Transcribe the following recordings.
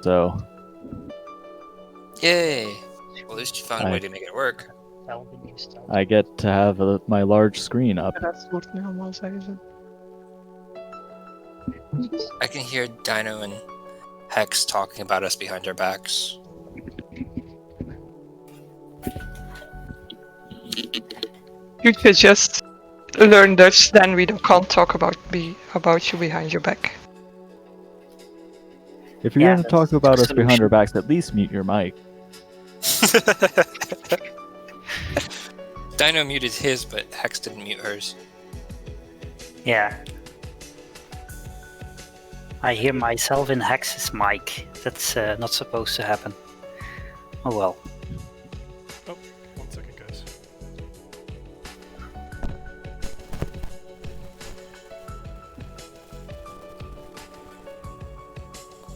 so Yay! Well, at least you found a way to make it work. I get to have my large screen up. Dat wordt nu allemaal, zeggen ze. I can hear Dino and Hex talking about us behind our backs. You should just learn Dutch, then we can't talk about you behind your back. If you're going to talk about us behind our backs, at least mute your mic. Dino muted his, but Hex didn't mute hers. Yeah. I hear myself in Hex's mic. That's not supposed to happen. Oh well. Oh, 1 second, guys.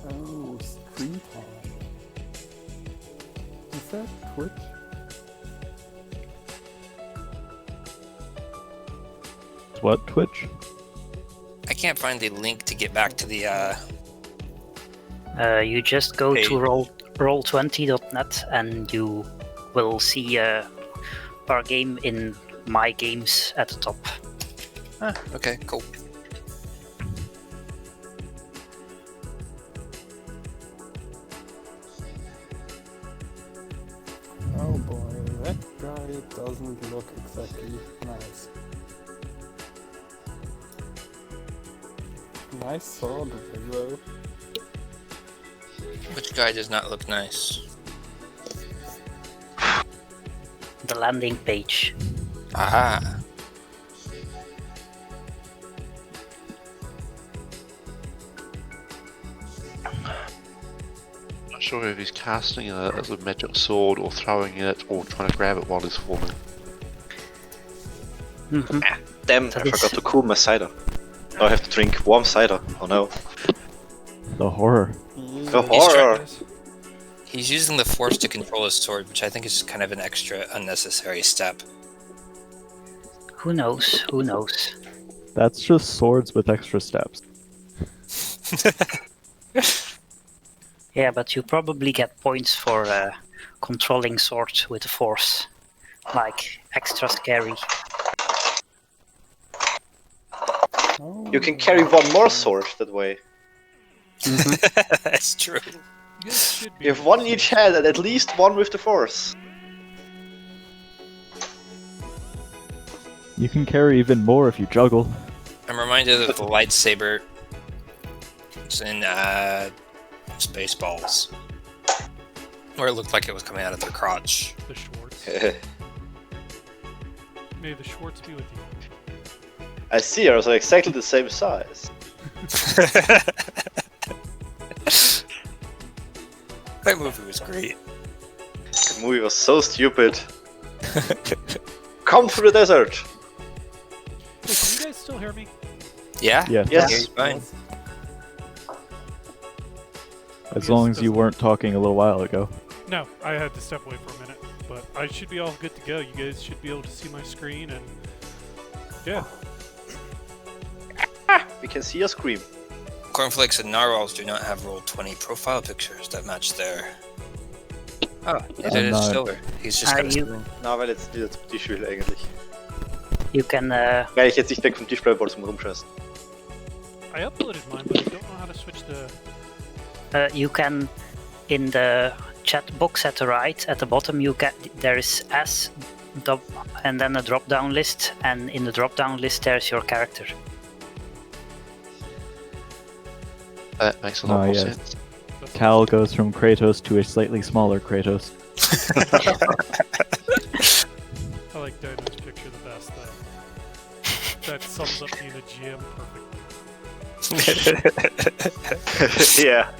Oh, stream time. Is that Twitch? What, Twitch? I can't find the link to get back to the You just go Hey. to roll20.net and you will see our game in My Games at the top. Okay, cool. Oh boy, that guy doesn't look exactly nice. Nice sword though. Which guy does not look nice? The landing page. Aha! Not sure if he's casting it as a magic sword or throwing it or trying to grab it while he's falling. Mm-hmm. Damn, I forgot to cool my cider. Now I have to drink warm cider. Oh no. The horror. The horror! He's using the force to control his sword, which I think is kind of an extra unnecessary step. Who knows? Who knows? That's just swords with extra steps. Yeah, but you probably get points for controlling swords with the force. Like, extra scary. Oh, You can carry one more sword that way. That's true. You guys should be You have one in each hand and at least one with the force. You can carry even more if you juggle. I'm reminded of the lightsaber. It's in Spaceballs, where it looked like it was coming out of their crotch. the Schwartz. May the Schwartz be with you. I see, ours are exactly the same size. That movie was great. The movie was so stupid. Come through the desert! Hey, can you guys still hear me? Yeah? Yeah. Yes. Yeah, you're fine. As long as you weren't talking a little while ago. No, I had to step away for a minute, but I should be all good to go. You guys should be able to see my screen, and yeah. We can see your scream. Cornflakes and narwhals do not have Roll20 profile pictures that match their... Oh, it is not. silver. He's just got a you, Na, weil jetzt wieder zum Tisch will eigentlich. you can Weil ich jetzt nicht weg vom Tisch bleiben wollte zum Rumscheißen. I uploaded mine, but I don't know how to switch the... you can in the chat box at the right at the bottom there is S and then a drop down list, and in the drop down list there's your character. That makes a lot more yes. sense. Cal goes from Kratos to a slightly smaller Kratos. I like Dino's picture the best, though. That sums up being a GM perfect. Yeah.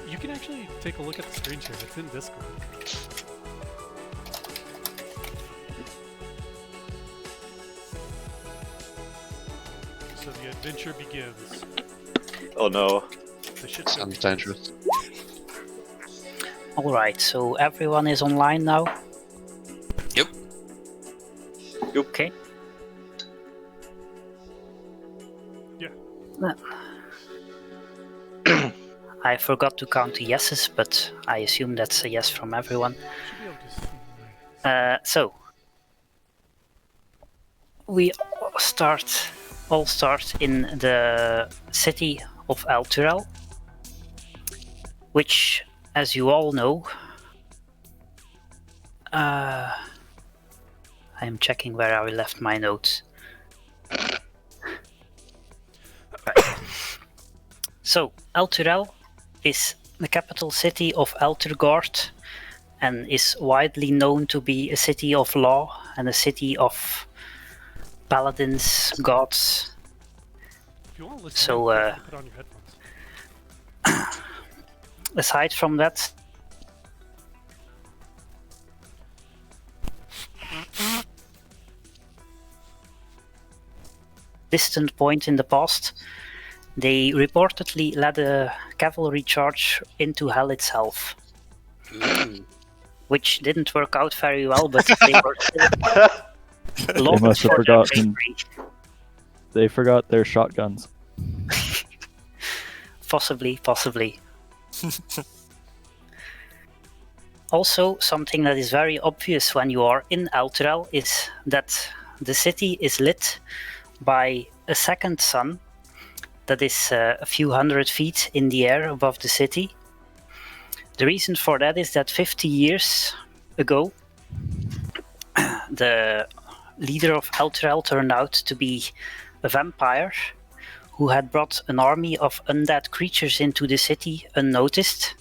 You can actually take a look at the screen share. It's in Discord. So the adventure begins. Oh no. The shit's Sounds dangerous. Alright, so everyone is online now? Yep. Okay. Yeah. I forgot to count the yeses, but I assume that's a yes from everyone. Should be able to see. So we all start in the city of Elturel, which, as you all know, I am checking where I left my notes. Right. So Elturel is the capital city of Elturgord and is widely known to be a city of law and a city of paladins, gods. If you want to listen, So, you have to put on your headphones. Aside from that, distant point in the past, they reportedly led a cavalry charge into hell itself, which didn't work out very well, but they were still loved must have for their forgotten. bravery. They forgot their shotguns. Possibly. Also, something that is very obvious when you are in Elturel is that the city is lit by a second sun that is a few hundred feet in the air above the city. The reason for that is that 50 years ago, the leader of Elturel turned out to be a vampire who had brought an army of undead creatures into the city unnoticed.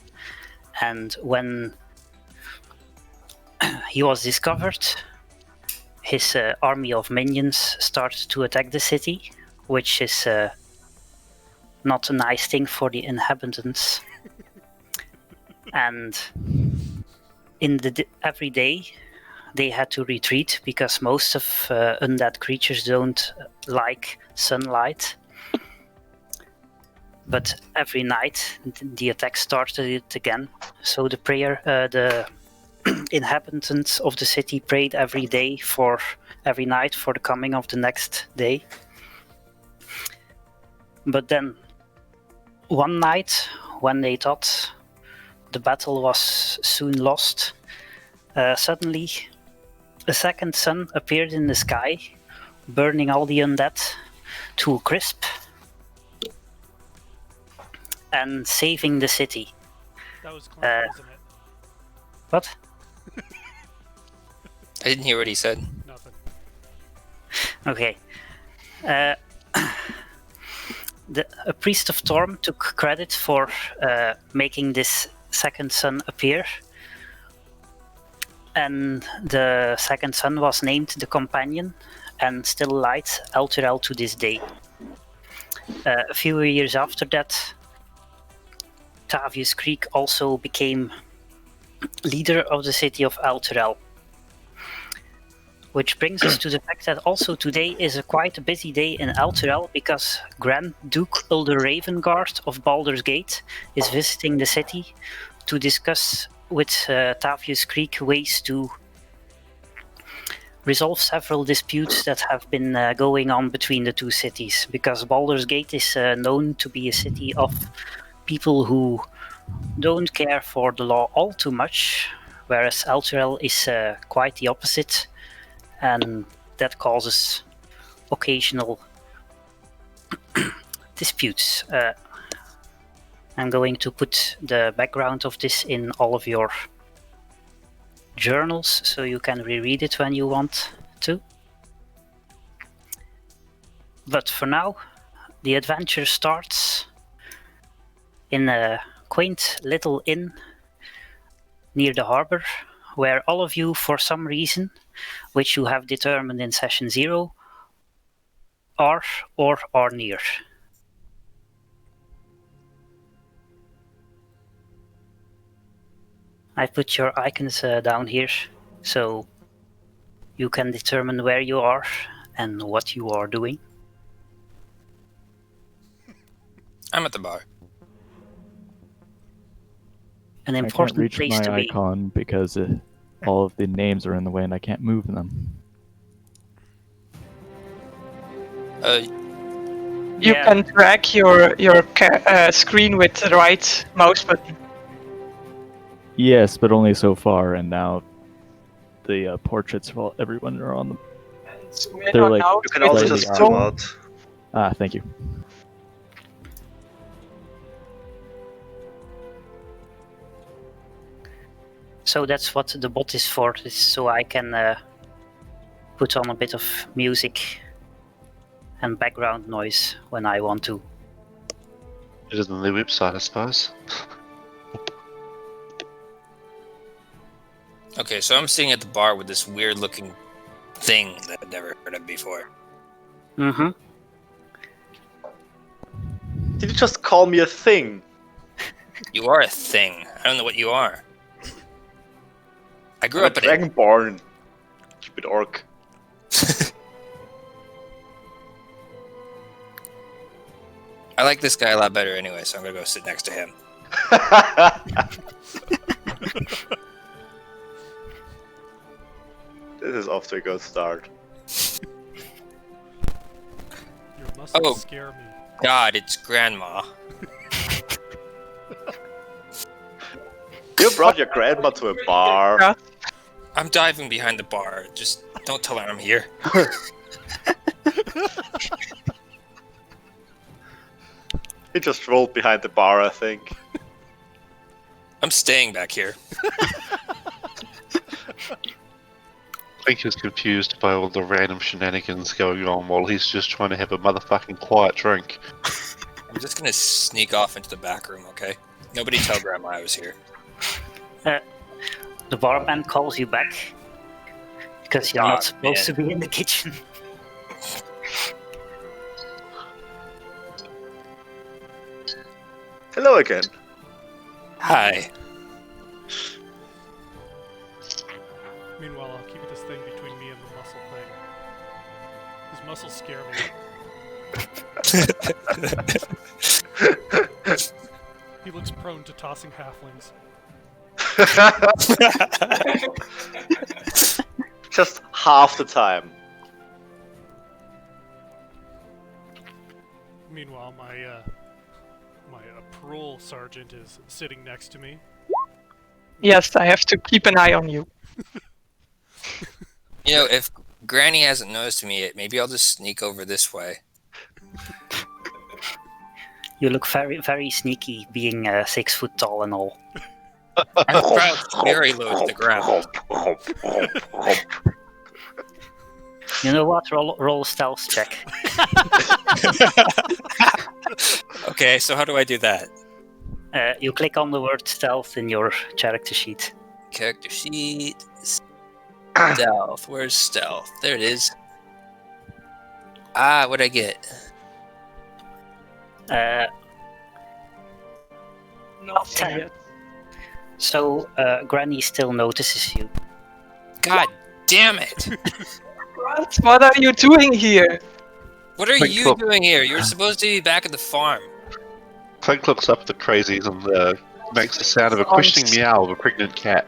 And when he was discovered, his army of minions started to attack the city, which is not a nice thing for the inhabitants. And every day they had to retreat because most of undead creatures don't like sunlight. But every night the attack started again. So the inhabitants of the city prayed every night for the coming of the next day. But then one night, when they thought the battle was soon lost, suddenly a second sun appeared in the sky, burning all the undead to a crisp and saving the city. That was Clint, wasn't it? What? I didn't hear what he said. Nothing. Okay. A priest of Storm took credit for making this second sun appear. And the second sun was named the Companion and still lights Elturel to this day. A few years after that, Tavius Creek also became leader of the city of Elturel. Which brings us to the fact that also today is quite a busy day in Elturel because Grand Duke Ulder Ravengard of Baldur's Gate is visiting the city to discuss with Tavius Creek ways to resolve several disputes that have been going on between the two cities, because Baldur's Gate is known to be a city of people who don't care for the law all too much, whereas Elturel is quite the opposite, and that causes occasional disputes. I'm going to put the background of this in all of your journals so you can reread it when you want to. But for now, the adventure starts in a quaint little inn near the harbor, where all of you, for some reason, which you have determined in session 0, are or are near. I put your icons down here so you can determine where you are and what you are doing. I'm at the bar. An I can't important reach place my to be. icon because all of the names are in the way and I can't move them. You Yeah. can drag your screen with the right mouse button. Yes, but only so far, and now the portraits of everyone are on them. Zoom in They're or like- out You can with also the slightly just zoom scroll. out. Ah, thank you. So that's what the bot is for, is so I can put on a bit of music and background noise when I want to. Better than the website, I suppose. Okay, so I'm sitting at the bar with this weird looking thing that I've never heard of before. Mm-hmm. Did you just call me a thing? You are a thing. I don't know what you are. I grew I'm a up in a dragonborn. Stupid orc. I like this guy a lot better anyway, so I'm gonna go sit next to him. This is off to a good start. Your muscles Oh. scare me. God, it's Grandma. You brought your grandma to a bar. I'm diving behind the bar. Just don't tell her I'm here. He just rolled behind the bar, I think. I'm staying back here. I think he's confused by all the random shenanigans going on while he's just trying to have a motherfucking quiet drink. I'm just gonna sneak off into the back room, okay? Nobody tell Grandma I was here. The barman calls you back because you're God, not supposed to man. be in the kitchen. Hello again. Hi. Meanwhile, I'll keep this thing between me and the muscle thing. These muscles scare me. He looks prone to tossing halflings. Just half the time. Meanwhile, my parole sergeant is sitting next to me. Yes, I have to keep an eye on you. You know, if Granny hasn't noticed me yet, maybe I'll just sneak over this way. You look very, very sneaky, being 6 foot tall and all. I'm crouched very low to the ground. You know what? Roll a stealth check. Okay, so how do I do that? You click on the word stealth in your character sheet. Character sheet. Stealth. Where's stealth? There it is. Ah, what'd I get? Nothing 10. yet. So Granny still notices you. God damn it! What are you doing here? What are Thanks, you Bob. doing here? You're supposed to be back at the farm. Clink looks up at the crazies and makes the sound of a questioning meow of a pregnant cat.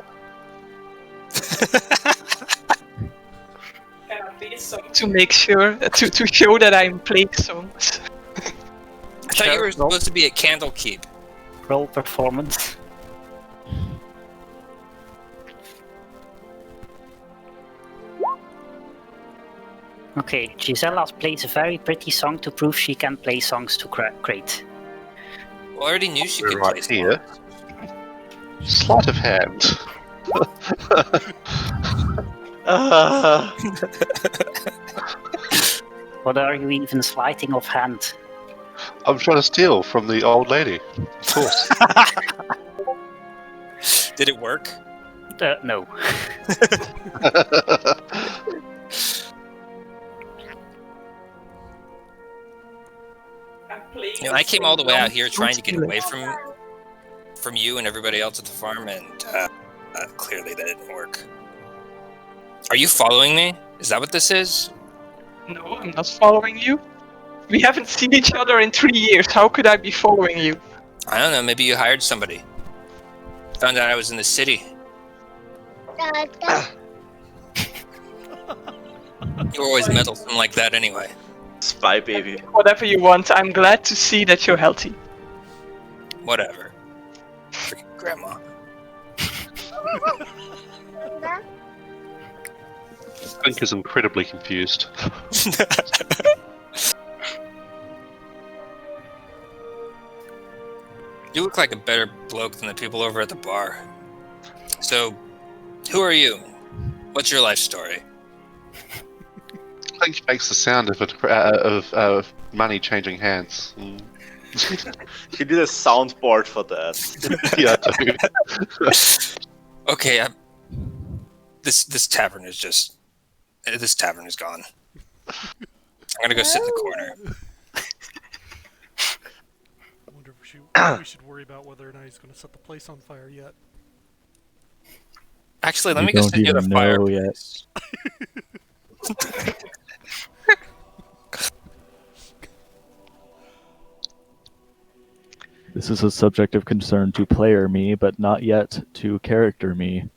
To make sure, to show that I'm playing songs. I thought you were supposed to be at Candlekeep. Roll performance. Okay, Gisela plays a very pretty song to prove she can play songs to great. Well, I already knew she We're could right play here. songs. Sleight of hand. Uh, What are you even sleighting of hand? I'm trying to steal from the old lady. Of course. Did it work? No. You know, I came all the way out here trying to get away from you and everybody else at the farm, and clearly that didn't work. Are you following me? Is that what this is? No, I'm not following you. We haven't seen each other in 3 years. How could I be following you? I don't know. Maybe you hired somebody. Found out I was in the city. You were always meddlesome like that anyway. Spy baby. Whatever you want. I'm glad to see that you're healthy. Whatever. Freaking grandma. Twink is incredibly confused. You look like a better bloke than the people over at the bar. So, who are you? What's your life story? Twink makes the sound of money changing hands. Mm. He did a soundboard for that. Yeah, dude. Okay, this tavern is just... This tavern is gone. I'm gonna go sit in the corner. I wonder if we should worry about whether or not he's going to set the place on fire yet. Actually, let We me go don't sit near the even fire. know yet. This is a subject of concern to player me, but not yet to character me.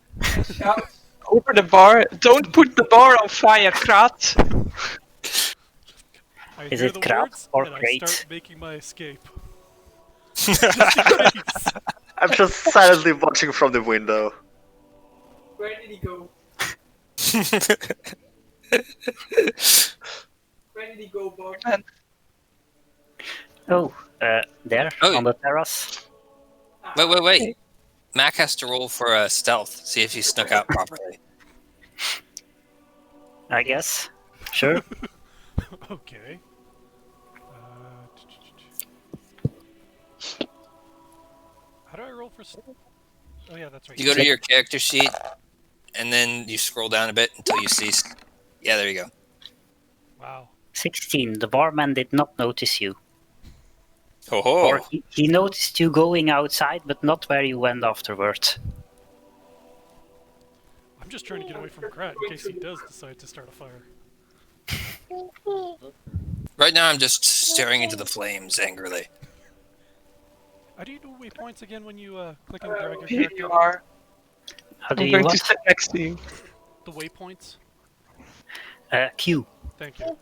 Over the bar. Don't put the bar on fire, Krat. I Is hear it the crap words, or and I great? start making my escape. I'm just silently watching from the window. Where did he go? Where did he go, Bob? Oh, there, Oh. on the terrace. Wait. Mac has to roll for a stealth. See if he snuck out properly. I guess. Sure. Okay. How do I roll for... Oh yeah, that's right. You go to your character sheet, and then you scroll down a bit until you see... Yeah, there you go. Wow. 16. The barman did not notice you. Ho Or he noticed you going outside, but not where you went afterwards. I'm just trying to get away from Krat in case he does decide to start a fire. Right now I'm just staring into the flames angrily. How do you do waypoints again when you click and drag your Here character? you are. How do I'm you going to what? sit next to you. The waypoints? Q. Thank you.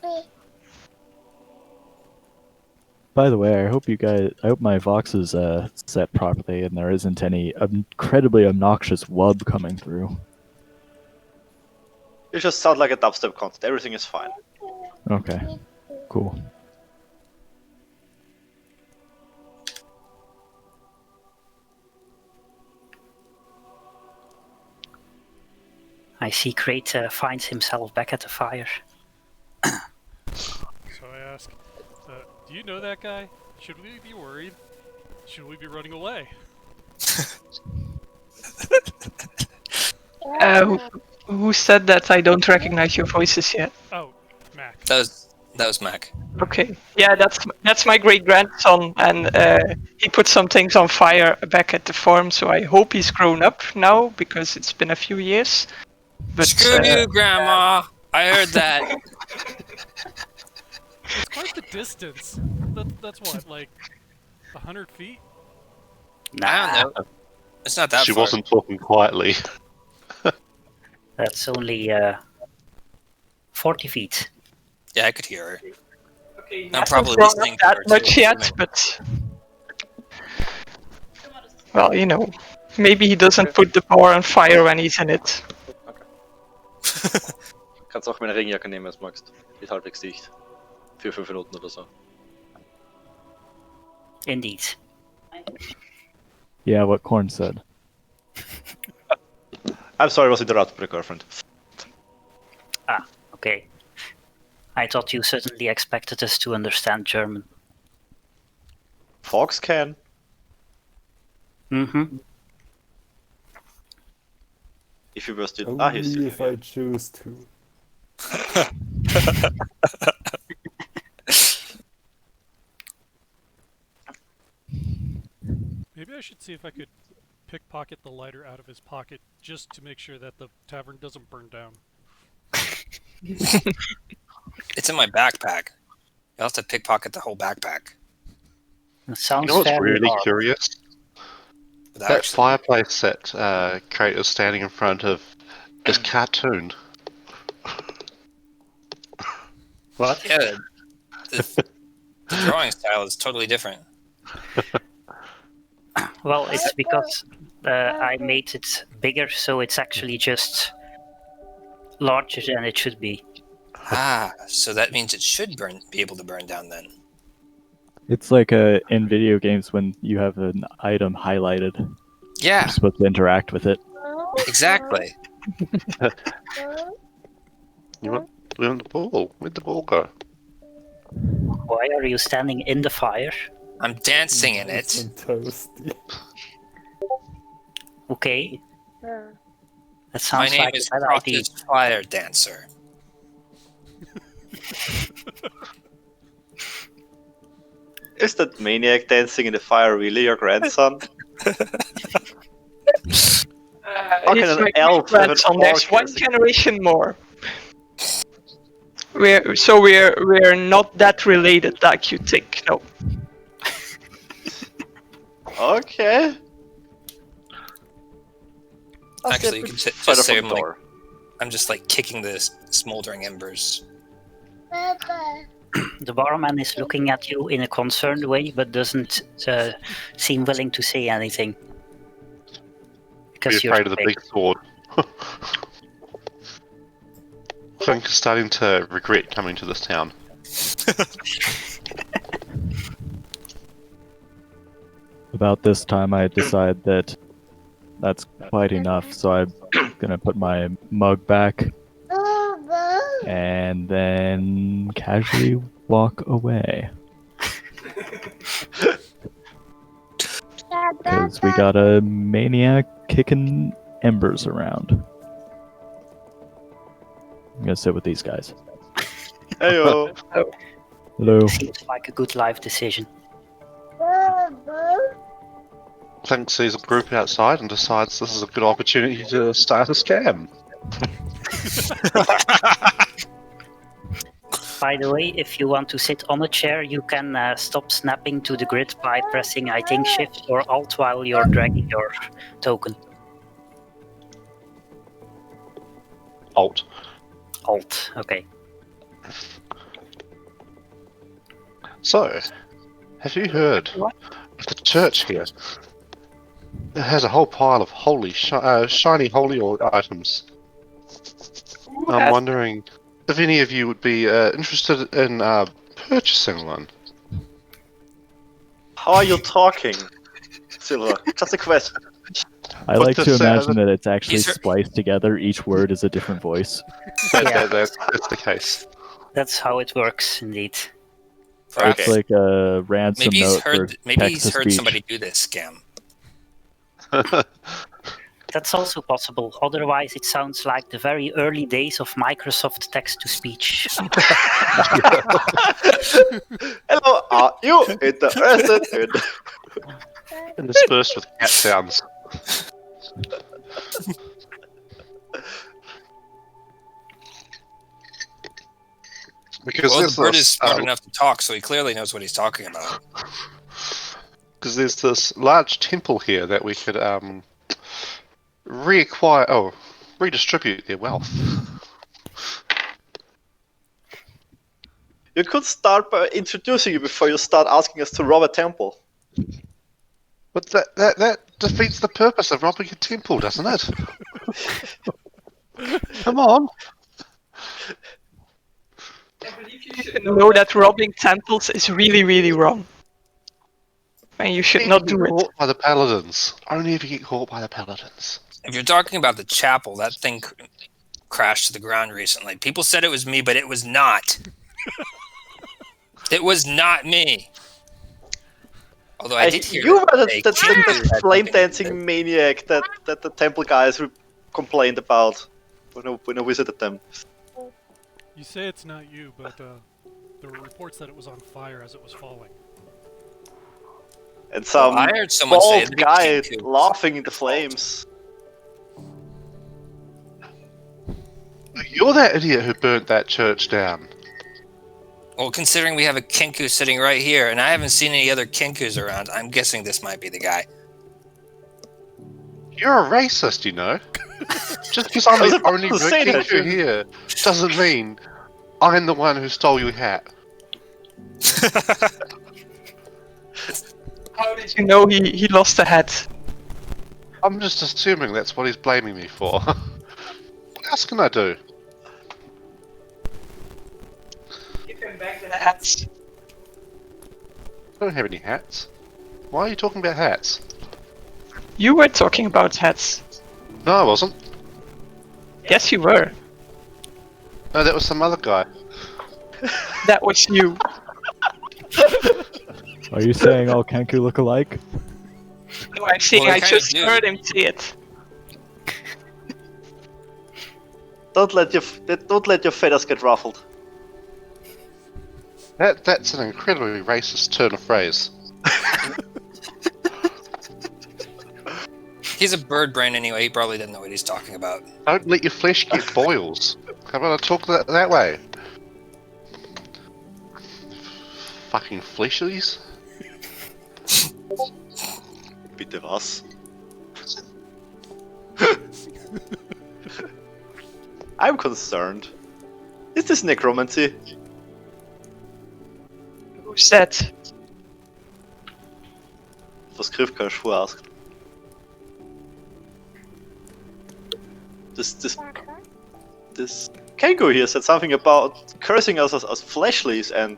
By the way, I hope my Vox is set properly and there isn't any incredibly obnoxious wub coming through. You just sound like a dubstep concert. Everything is fine. Okay, cool. I see Crate finds himself back at the fire. So I ask, do you know that guy? Should we be worried? Should we be running away? Who said that I don't recognize your voices yet? Oh, Mac. That was Mac. Okay, yeah, that's my great grandson, and he put some things on fire back at the farm. So I hope he's grown up now because it's been a few years. But Screw you, Grandma! I heard that. It's quite the distance. That's what, like 100 feet? I don't know. It's not that She far. wasn't talking quietly. That's only 40 feet. Yeah, I could hear her. Okay, I'm probably grown up listening to that her much too, yet, but well, you know, maybe he doesn't put the bar on fire when he's in it. Kannst auch meine Regenjacke nehmen, wenn du magst. Geht halbwegs dicht. Für 5 Minuten oder so. Indeed. Yeah, what Korn said. I'm sorry, I was interrupted by a girlfriend. Ah, okay. I thought you certainly expected us to understand German. Fox can. Mm-hmm. If you were still... Only he's still if here. I choose to. Maybe I should see if I could pickpocket the lighter out of his pocket just to make sure that the tavern doesn't burn down. It's in my backpack. You'll have to pickpocket the whole backpack. That sounds You know what's fairly really hard. curious? Without That actually- fireplace that Crate is standing in front of is cartoon. What? Yeah, the drawing style is totally different. Well, it's because I made it bigger, so it's actually just larger than it should be. Ah, so that means it should be able to burn down then. It's like in video games when you have an item highlighted. Yeah, You're supposed to interact with it. exactly. You want the ball? Where'd the ball go? Why are you standing in the fire? I'm dancing in It's it. toasty. Okay. That My sounds name like is a bad idea. Proctor's Fire Dancer. Is that maniac dancing in the fire really your grandson? How can He's an my elf have an grandson. There's orc one as a- generation more. We're not that related like you think. No. Okay. Actually, you can Further just say from door. I'm just like kicking the smoldering embers. The barman is looking at you in a concerned way, but doesn't seem willing to say anything. Be Because you're afraid of the big. big sword. I'm starting to regret coming to this town. About this time, I decide that that's quite enough, so I'm gonna put my mug back and then casually walk away. Because we got a maniac kicking embers around. I'm gonna sit with these guys. Heyo. Hello. Seems like a good life decision. Flink sees a group outside and decides this is a good opportunity to start a scam. By the way, if you want to sit on a chair, you can stop snapping to the grid by pressing, I think, Shift or Alt while you're dragging your token. Alt. Alt, okay. So, have you heard of the church here? It has a whole pile of holy, shiny holy items. I'm wondering if any of you would be interested in purchasing one. How are you talking, Silver? Just a question. I What like the to sound- imagine that it's actually These are- spliced together. Each word is a different voice. That's the case. That's how it works, indeed. Perhaps. It's like a ransom Maybe he's note for heard. Maybe he's heard text-to-speech. somebody do this scam. That's also possible. Otherwise, it sounds like the very early days of Microsoft text-to-speech. Hello, are you interested in... Interspersed with cat sounds. Because Well, the there's bird this, is smart enough to talk, so he clearly knows what he's talking about. because there's this large temple here that we could redistribute their wealth. You could start by introducing you before you start asking us to rob a temple. But that defeats the purpose of robbing a temple, doesn't it? Come on. Know that robbing temples is really, really wrong. And you should not do it. Caught by the paladins. Only if you get caught by the paladins. If you're talking about the chapel, that thing crashed to the ground recently. People said it was me, but it was not. It was not me. Although I did hear you were that the Kenku had flame something dancing to do. maniac that the temple guys complained about when I visited them. You say it's not you, but there were reports that it was on fire as it was falling. And some I heard someone say bald it'd be guy Kenku. laughing in the flames. You're that idiot who burnt that church down. Well, considering we have a Kenku sitting right here, and I haven't seen any other Kenkus around, I'm guessing this might be the guy. You're a racist, you know. Just because I'm I was the about only to say that. Kenku here doesn't mean I'm the one who stole your hat. How did you know he lost a hat? I'm just assuming that's what he's blaming me for. What else can I do? Give him back the hats. I don't have any hats. Why are you talking about hats? You were talking about hats. No, I wasn't. Yes, you were. No, that was some other guy. That was you. Are you saying all Kenku look alike? No, I'm saying Well, they I kinda just do. heard him say it. Don't let your feathers get ruffled. That's an incredibly racist turn of phrase. He's a bird brain anyway. He probably doesn't know what he's talking about. Don't let your flesh get boils. How about I talk that way? Fucking fleshies. Bitte was? I'm concerned. Is this necromancy? Who said? Was Krivka who asked. This Kenku here said something about cursing us as fleshlies, and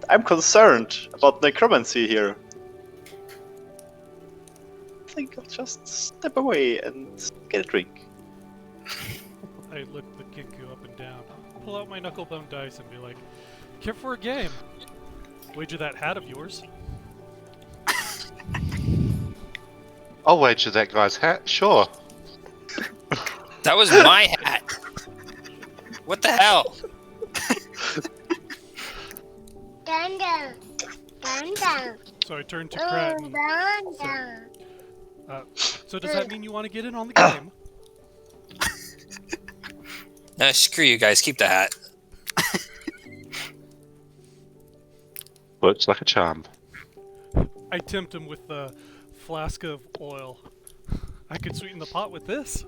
I'm concerned about necromancy here. I think I'll just step away and get a drink. I look the Kenku up and down, pull out my knucklebone dice and be like, care for a game? Wager that hat of yours. I'll wager that guy's hat, sure. That was my hat. What the hell? So I turn to Krat and so does that mean you want to get in on the game? No, screw you guys. Keep the hat. Works like a charm. I tempt him with a flask of oil. I could sweeten the pot with this.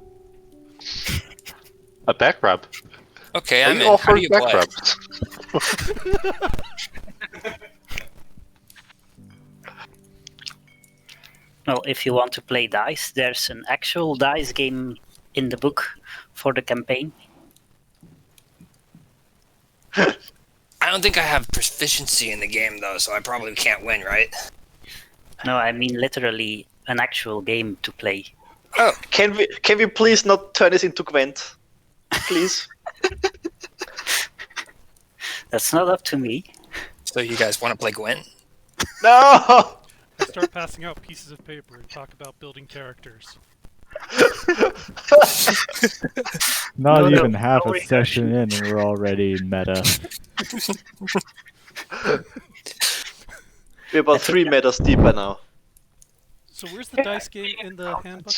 A back rub. Okay, Are I'm you in. How do offering you back play? rubs? Well, if you want to play dice, there's an actual dice game in the book for the campaign. I don't think I have proficiency in the game though, so I probably can't win, right? No, I mean literally an actual game to play. Oh, Can we please not turn this into Gwent? Please? That's not up to me. so you guys want to play Gwent? No! I start passing out pieces of paper and talk about building characters. Not No, even no, half no a session in and we're already meta. We're about 3 meters deep by now. So where's the dice game in the handbook?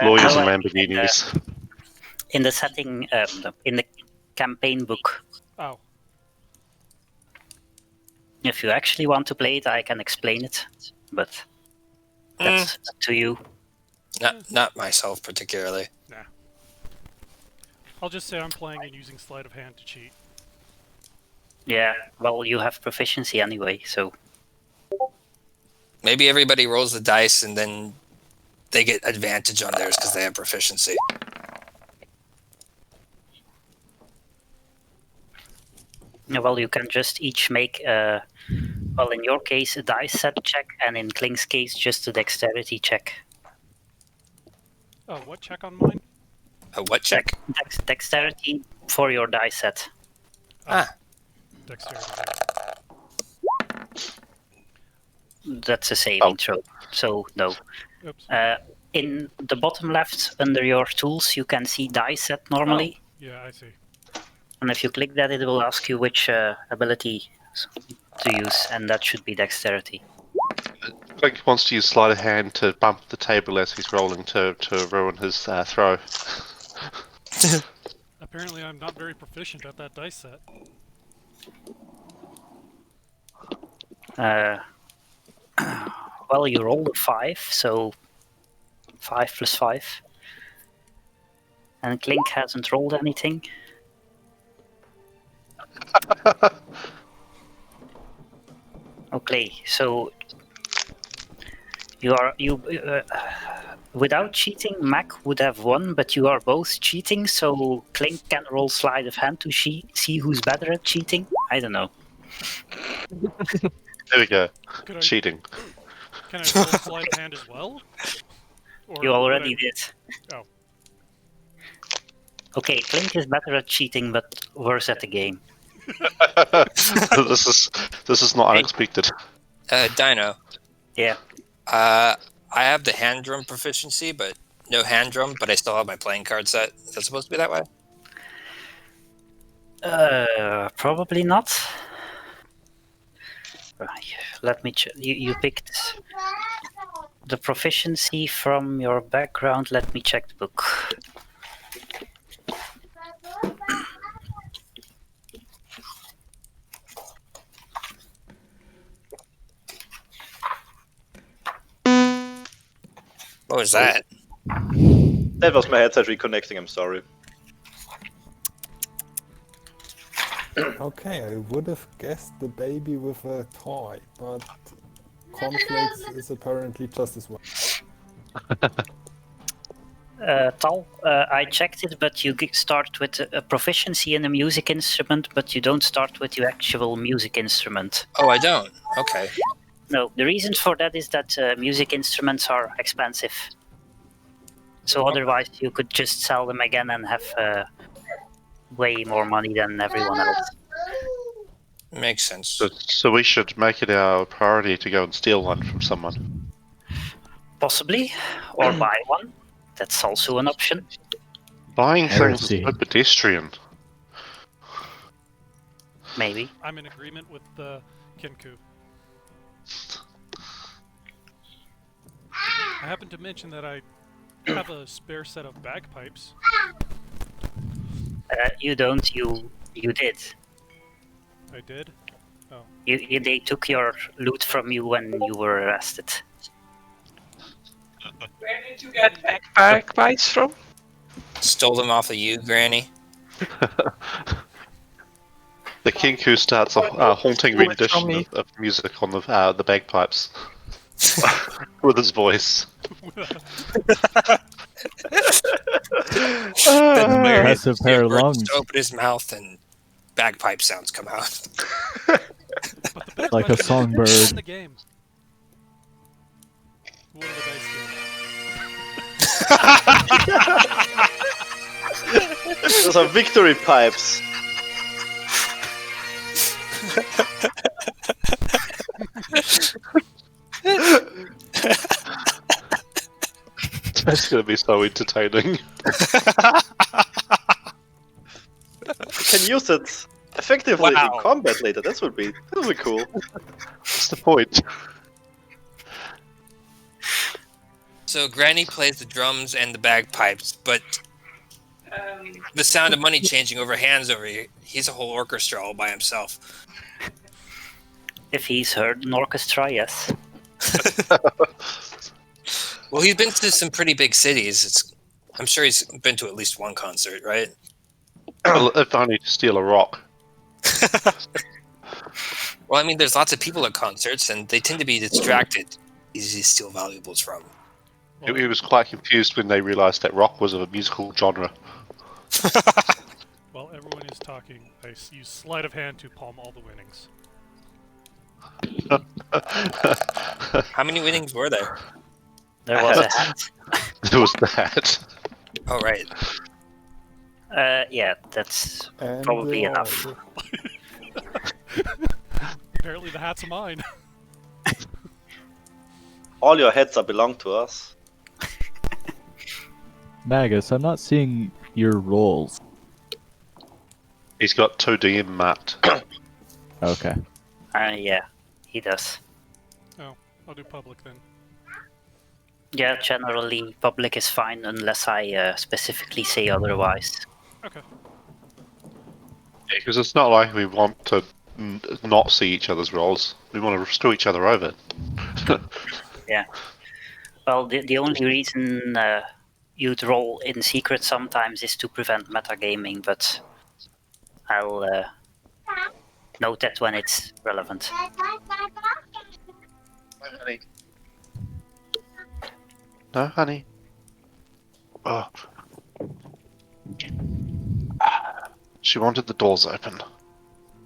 Lawyers no, and Lamborghinis. In the setting, in the campaign book. Oh, If you actually want to play it, I can explain it, but that's up to you. Not myself particularly. nah. I'll just say I'm playing and using sleight of hand to cheat. Yeah, well, you have proficiency anyway, so Maybe everybody rolls the dice and then they get advantage on theirs because they have proficiency. well, you can just each make, well, in your case, a dice set check, and in Kling's case, just a dexterity check. Oh, what check on mine? A what check? Dexterity for your dice set. Ah, Dexterity. That's a saving throw, so no. Oops. In the bottom left, under your tools, you can see dice set normally. Yeah, I see. And if you click that, it will ask you which ability to use, and that should be dexterity. Like he wants to use sleight of hand to bump the table as he's rolling to ruin his throw. Apparently I'm not very proficient at that dice set. Well, you rolled a 5, so 5 plus 5. And Klink hasn't rolled anything. Okay, so without cheating, Mac would have won, but you are both cheating, so Clink can roll sleight of hand to see who's better at cheating. I don't know. There we go. Could I, Cheating. can I roll sleight of hand as well? Or You would already I- did. Oh. Okay, Clink is better at cheating, but worse at the game. This is not unexpected. Dino. Yeah. I have the hand drum proficiency, but no hand drum, but I still have my playing card set. Is that supposed to be that way? Probably not. Let me check. You picked the proficiency from your background. Let me check the book. What was that? That was my headset reconnecting, I'm sorry. Okay, I would have guessed the baby with a toy, but cornflakes is apparently just as well. Tal, I checked it, but you start with a proficiency in a music instrument, but you don't start with your actual music instrument. Oh, I don't. Okay. No, the reason for that is that music instruments are expensive. So otherwise you could just sell them again and have way more money than everyone else. Makes sense. So we should make it our priority to go and steal one from someone. Possibly, or buy one. That's also an option. Buying things is Heresy. so pedestrian. Maybe. I'm in agreement with the kenku. I happen to mention that I have a spare set of bagpipes. You don't. You did. I did. Oh. They took your loot from you when you were arrested. Where did you get bagpipes from? Stole them off of you, Granny. The kenku starts a haunting Stole it from rendition me. of music on the bagpipes with his voice. Impressive pair of Bert lungs. just open his mouth and bagpipe sounds come out. But the better Like a question is, who songbird. won the game? Who won the dice game? Those are victory pipes. That's going to be so entertaining. You can use it effectively Wow. in combat later. That would be cool. What's the point? So Granny plays the drums and the bagpipes, but the sound of money changing over hands over here, he's a whole orchestra all by himself. If he's heard an orchestra, yes. Well, he's been to some pretty big cities. I'm sure he's been to at least one concert, right? Well, if only to steal a rock. Well, I mean, there's lots of people at concerts, and they tend to be distracted. Easy to steal valuables from. He was quite confused when they realised that rock was a musical genre. While everyone is talking, I use sleight of hand to palm all the winnings. How many winnings were there? There was a hand. There was that. Oh, right. Yeah, that's And probably they enough. are. Apparently the hats are mine. All your heads are belong to us. Magus, I'm not seeing your rolls. He's got 2DM marked. Okay. Yeah, he does. Oh, I'll do public then. Yeah, generally public is fine unless I specifically say otherwise. Okay. Because it's not like we want to not see each other's rolls. We want to screw each other over. Yeah. Well, the only reason you'd roll in secret sometimes is to prevent metagaming, but I'll note that when it's relevant. Hi, honey. No, honey. Oh. She wanted the doors open,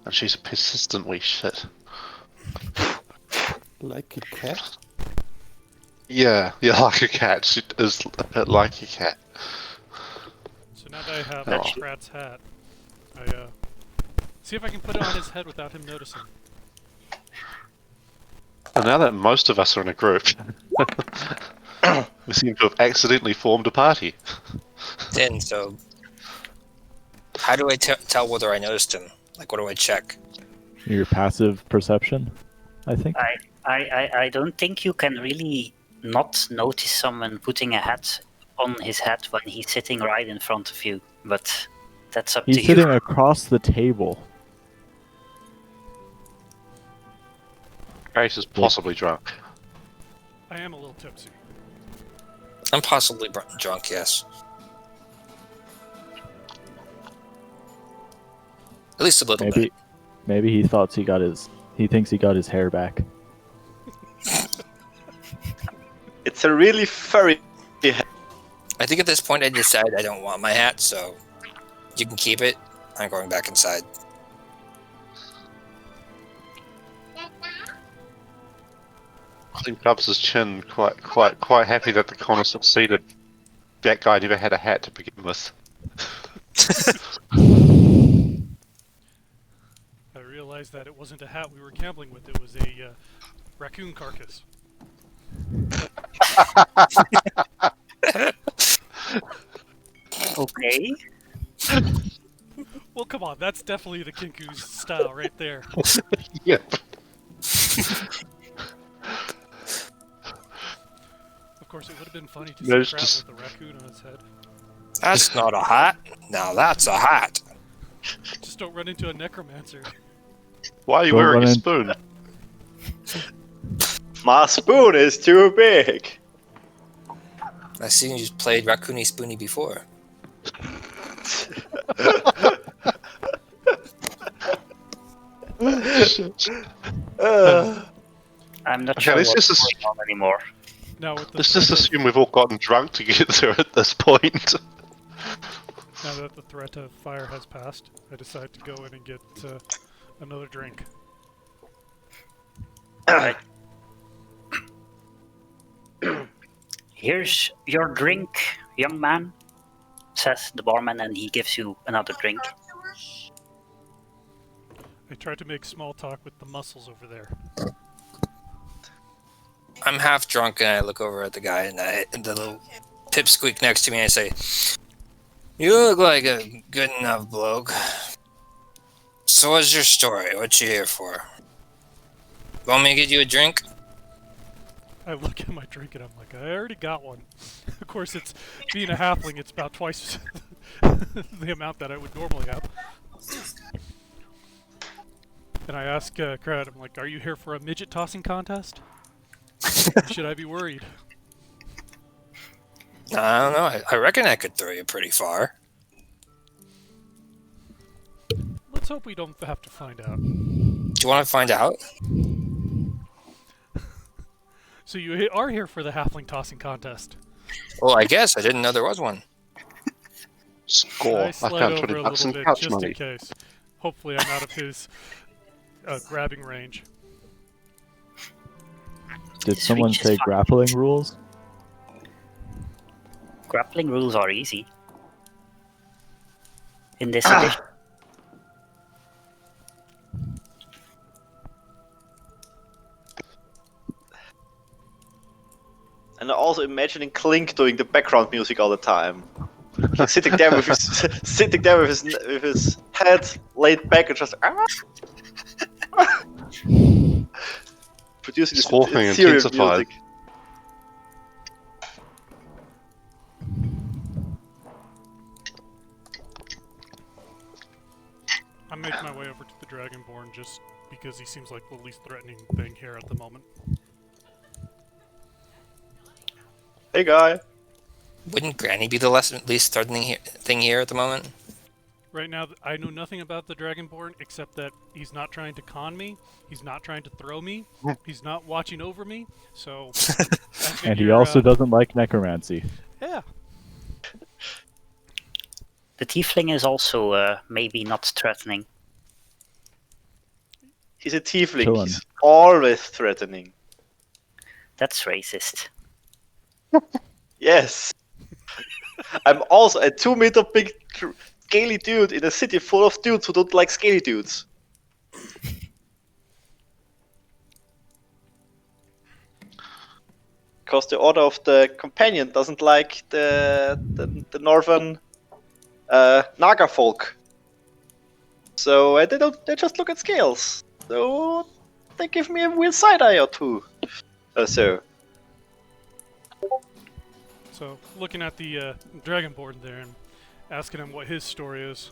and she's a persistent wee shit. Like a cat? Yeah, like a cat. She is a bit like a cat. So now that I have Oh. Krat's hat, I see if I can put it on his head without him noticing. And now that most of us are in a group, we seem to have accidentally formed a party. Then, so how do I tell whether I noticed him? Like, what do I check? Your passive perception, I think. I don't think you can really not notice someone putting a hat on his head when he's sitting right in front of you, but that's up He's to sitting you. across the table. Grace is possibly drunk. I am a little tipsy. I'm possibly drunk, yes. At least a little bit. Maybe he thought he thinks he got his hair back. It's a really furry hat. I think at this point I decided I don't want my hat, so you can keep it. I'm going back inside. Clint rubs his chin, quite happy that the corner succeeded. That guy never had a hat to begin with. I realized that it wasn't a hat we were gambling with, it was a raccoon carcass. Okay. Well, come on, that's definitely the Kenku's style right there. Yep. Of course, it would have been funny to There's see Krat just- with a raccoon on his head. That's not a hat. Now that's a hat. Just don't run into a necromancer. Why are you Don't wearing run a in- spoon? My spoon is too big. I've seen you played Raccoony Spoony before. Shit. I'm not Okay, sure let's what's just- going on anymore. Now with the Let's just threat of- assume we've all gotten drunk together at this point. Now that the threat of fire has passed, I decide to go in and get another drink. Alright. Here's your drink, young man, says the barman, and he gives you another drink. I try to make small talk with the muscles over there. I'm half drunk and I look over at the guy and the little pipsqueak next to me and I say, "You look like a good enough bloke. So what's your story? What you here for? Want me to get you a drink?" I look at my drink and I'm like, I already got one. Of course, it's being a halfling, it's about twice the amount that I would normally have. And I ask Krat, I'm like, are you here for a midget tossing contest? Should I be worried? I don't know. I reckon I could throw you pretty far. Let's hope we don't have to find out. Do you want to find out? So you are here for the halfling tossing contest. Well, I guess. I didn't know there was one. Score. I I slide found over 20 a bucks little in bit couch just money. in case. Hopefully I'm out of his grabbing range. Did This someone reach is say fine. grappling rules? Grappling rules are easy. In this edition. And also imagining Clink doing the background music all the time. Like sitting there with his head laid back and just producing this Scoffing ethereal intensified. music. I make my way over to the dragonborn just because he seems like the least threatening thing here at the moment. Hey guy. Wouldn't Granny be the least threatening thing here at the moment? Right now, I know nothing about the Dragonborn except that he's not trying to con me, he's not trying to throw me, he's not watching over me, so... And he also doesn't like necromancy. Yeah. The tiefling is also maybe not threatening. He's a tiefling. Chillin'. He's always threatening. That's racist. Yes. I'm also a 2-meter big scaly dude in a city full of dudes who don't like scaly dudes. Because the Order of the Companion doesn't like the northern Naga folk. So they just look at scales. So they give me a weird side eye or two. So looking at the Dragonborn there and asking him what his story is.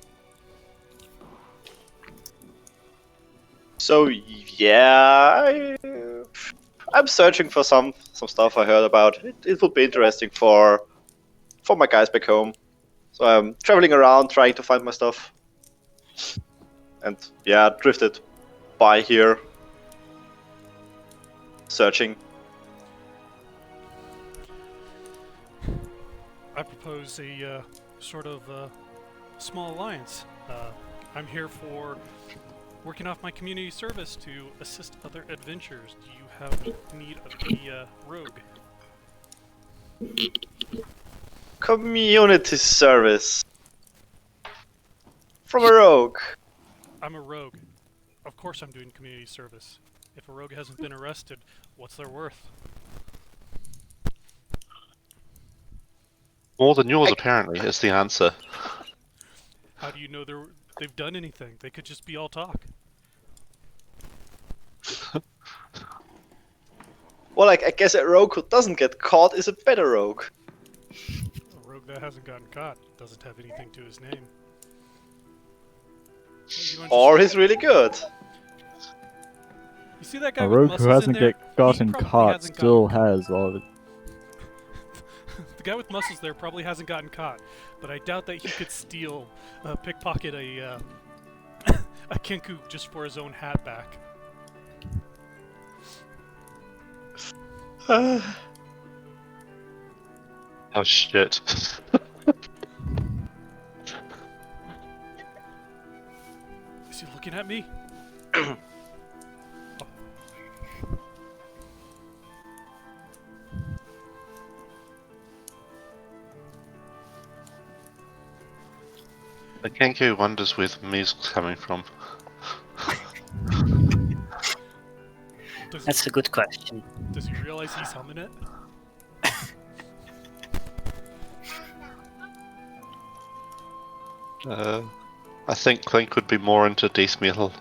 So yeah, I'm searching for some stuff I heard about. It would be interesting for my guys back home. So I'm traveling around trying to find my stuff. And yeah, drifted by here. Searching. I propose a sort of small alliance. I'm here for working off my community service to assist other adventurers. Do you have need of a rogue? Community service. From a rogue. I'm a rogue. Of course I'm doing community service. If a rogue hasn't been arrested, what's their worth? More than yours, apparently, is the answer. How do you know they've done anything? They could just be all talk. Well, I guess a rogue who doesn't get caught is a better rogue. A rogue that hasn't gotten caught doesn't have anything to his name. Or he's really good. You see that guy A with rogue muscles who hasn't in there? gotten He probably caught hasn't still has all of it. The guy with muscles there probably hasn't gotten caught, but I doubt that he could steal, pickpocket a kenku just for his own hat back. Oh shit. Is he looking at me? The kenku wonders where the music's coming from. That's a good question. Does he realize he's humming it? I think Clink would be more into death metal.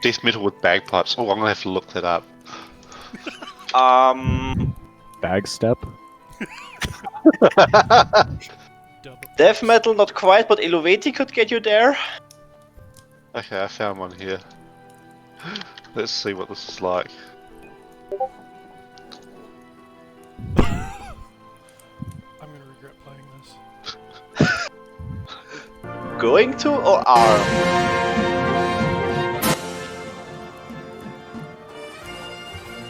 Death metal with bagpipes. Oh, I'm gonna have to look that up. Bag step? Death metal, not quite, but Eluveti could get you there. Okay, I found one here. Let's see what this is like. I'm gonna regret playing this. Going to or are?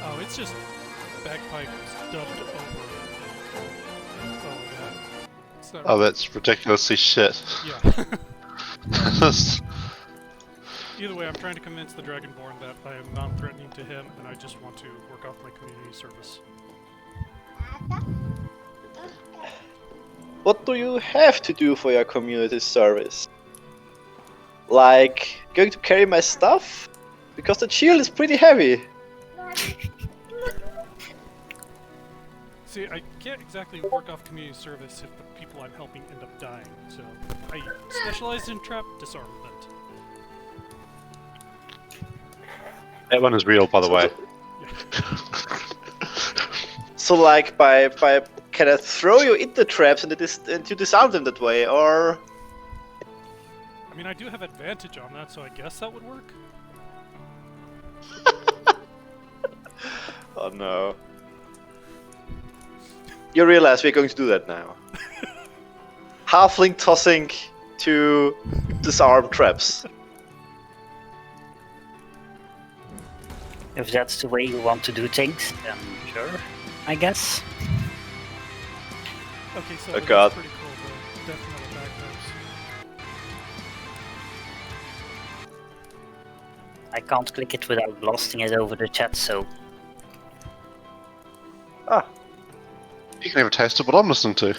Oh, it's just bagpipes dubbed over. Oh yeah. It's not Oh, that's ridiculously shit. Yeah. Either way, I'm trying to convince the Dragonborn that I am non-threatening to him, and I just want to work off my community service. What do you have to do for your community service? Like, going to carry my stuff? Because the shield is pretty heavy. See, I can't exactly work off community service if the people I'm helping end up dying, so I specialize in trap disarmament. That one is real, by the way. So, like, by can I throw you into traps and you disarm them that way, or? I mean, I do have advantage on that, so I guess that would work. Oh no. You realize we're going to do that now. halfling tossing to disarm traps. If that's the way you want to do things, then sure, I guess. Okay, so Oh that's god. pretty cool. The death metal bagpipes. I can't click it without blasting it over the chat, so Ah, You can have a taste of what I'm listening to.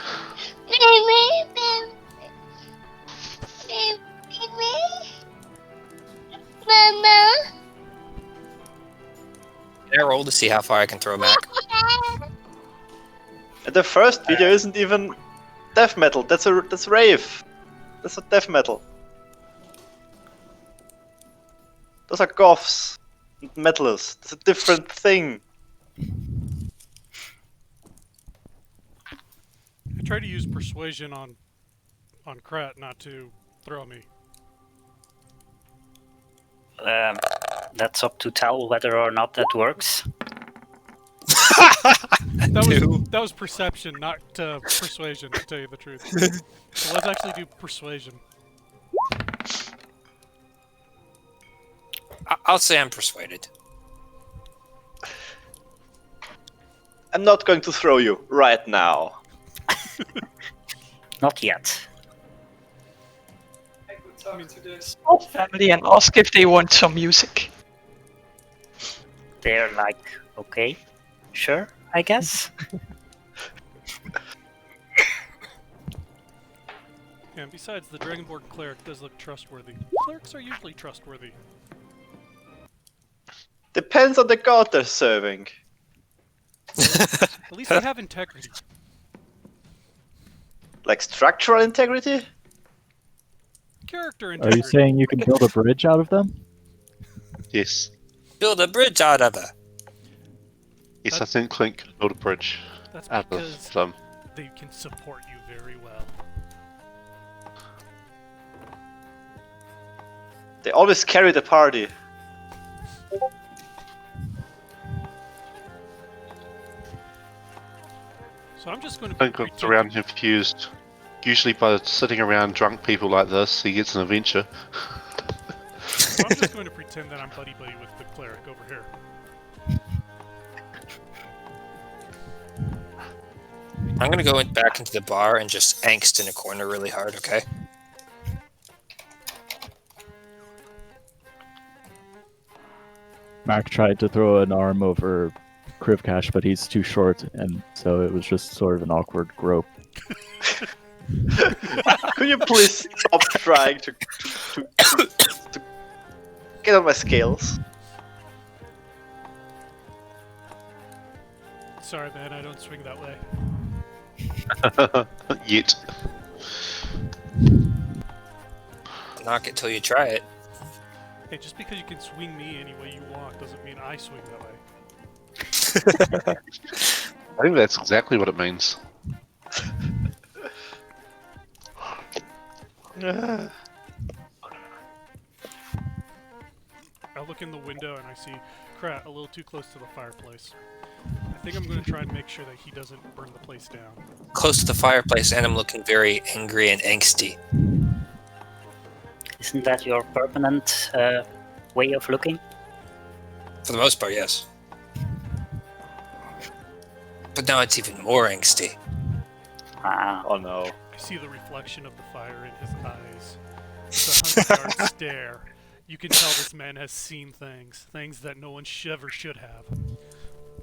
Can I roll to see how far I can throw Mac? and the first video isn't even death metal. That's rave. That's not death metal. Those are goths, and metalers. It's a different thing. I try to use persuasion on Krat not to throw me. that's up to Tal whether or not that works. That was perception, not persuasion, to tell you the truth. So let's actually do persuasion. I'll say I'm persuaded. I'm not going to throw you right now. Not yet. Small family and ask if they want some music. They're like, okay, sure, I guess. And besides, the dragonborn cleric does look trustworthy. Clerics are usually trustworthy. Depends on the god they're serving. At least they have integrity. Like structural integrity? Character Are integrity. you saying you can build a bridge out of them? Yes. Build a bridge out of it. Yes, I think Clint can build a bridge That's out because of them. they can support you very well. They always carry the party. So I'm just going to I think it's around confused. Usually by sitting around drunk people like this, he gets an adventure. So I'm just going to pretend that I'm buddy-buddy with the cleric over here. I'm gonna go back into the bar and just angst in a corner really hard, okay? Mark tried to throw an arm over Krivkash, but he's too short, and so it was just sort of an awkward grope. Could you please stop trying to get on my scales? Sorry, man, I don't swing that way. Yet. Knock it till you try it. Hey, just because you can swing me any way you want doesn't mean I swing that way. I think that's exactly what it means. I look in the window and I see Krat a little too close to the fireplace. I think I'm going to try and make sure that he doesn't burn the place down. Close to the fireplace, and I'm looking very angry and angsty. Isn't that your permanent way of looking? For the most part, yes. But now it's even more angsty. Ah, Oh no. I see the reflection of the fire in his eyes. The hunted stare. You can tell this man has seen things. Things that no one ever should have.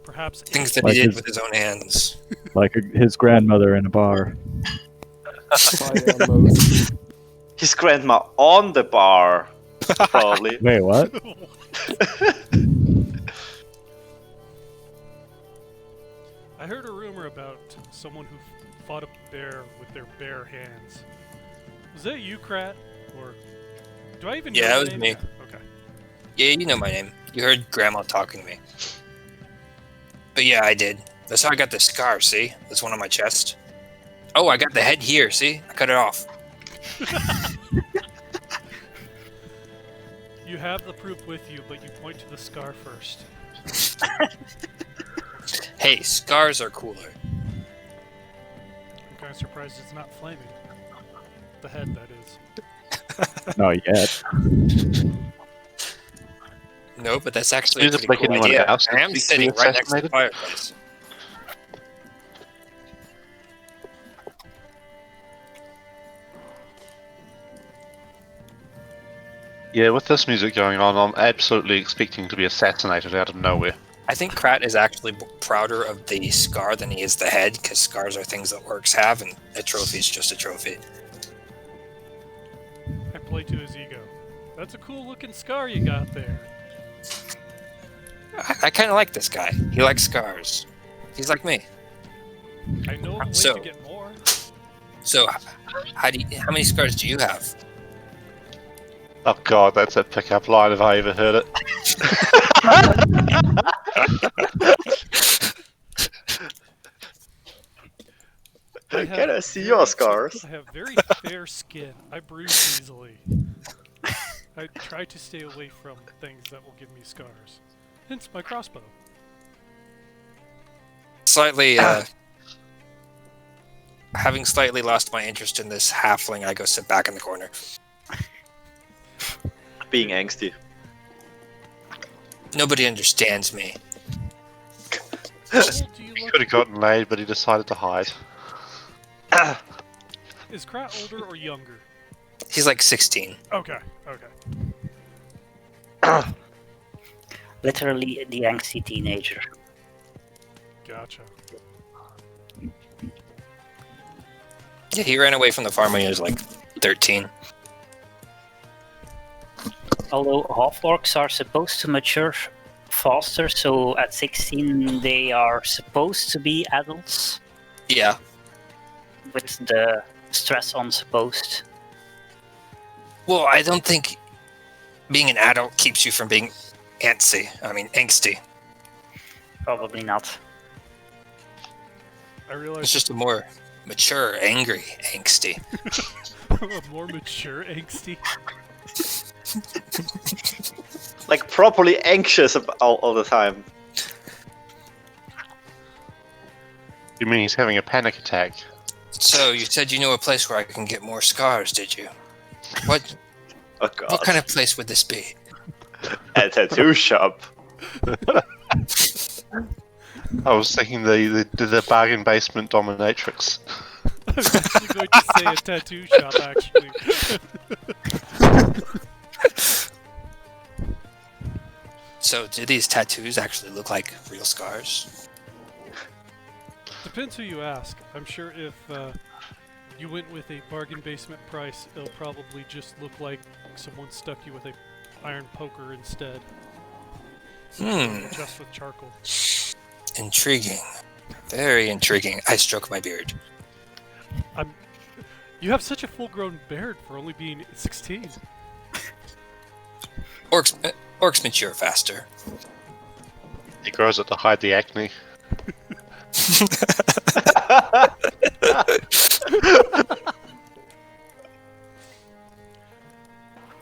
Perhaps Things that Like he did his- with his own hands. Like his grandmother in a bar. Fire mode. His grandma on the bar, probably. Wait, what? I heard a rumor about someone who fought a bear with their bare hands. Was that you, Krat? Or do I even know Yeah, your it was name? me. Yeah, okay. Yeah, you know my name. You heard Grandma talking to me. But yeah, I did. That's how I got the scar, see? That's one on my chest. Oh, I got the head here, see? I cut it off. You have the proof with you, but you point to the scar first. Hey, scars are cooler. I'm kind of surprised it's not flaming. The head, that is. Not yet. No, but that's actually a Does pretty it make cool anyone idea. else I am seek to be sitting right next to the assassinated? fireplace. Yeah, with this music going on, I'm absolutely expecting to be assassinated out of nowhere. I think Krat is actually prouder of the scar than he is the head, because scars are things that orcs have, and a trophy is just a trophy. I play to his ego. That's a cool looking scar you got there. I kind of like this guy. He likes scars. He's like me. I know a way So- to get more. So, how many scars do you have? Oh god, that's a pickup line if I ever heard it. I Can I have see very your fa- scars? I have very fair skin. I bruise easily. I try to stay away from things that will give me scars. Hence my crossbow. Slightly, having slightly lost my interest in this halfling, I go sit back in the corner. Being angsty. Nobody understands me. How old do you He look? could have gotten laid, but he decided to hide. Is Krat older or younger? He's like 16. Okay, okay. Literally the angsty teenager. Gotcha. Yeah, he ran away from the farm when he was like 13. Although half-orcs are supposed to mature faster, so at 16 they are supposed to be adults, Yeah. with the stress on supposed. Well, I don't think being an adult keeps you from being angsty. Probably not. I It's realize just a more mature, angry, angsty. a more mature angsty. Like properly anxious all the time. You mean he's having a panic attack? So, you said you know a place where I can get more scars, did you? What Oh god. What kind of place would this be? A tattoo shop. I was thinking the bargain basement dominatrix. I was actually going to say a tattoo shop, actually. So, do these tattoos actually look like real scars? Depends who you ask. I'm sure if you went with a bargain basement price, it'll probably just look like someone stuck you with a iron poker instead. Just with charcoal. Intriguing. Very intriguing. I stroke my beard. You have such a full-grown beard for only being 16. Orcs mature faster. He grows it to hide the acne.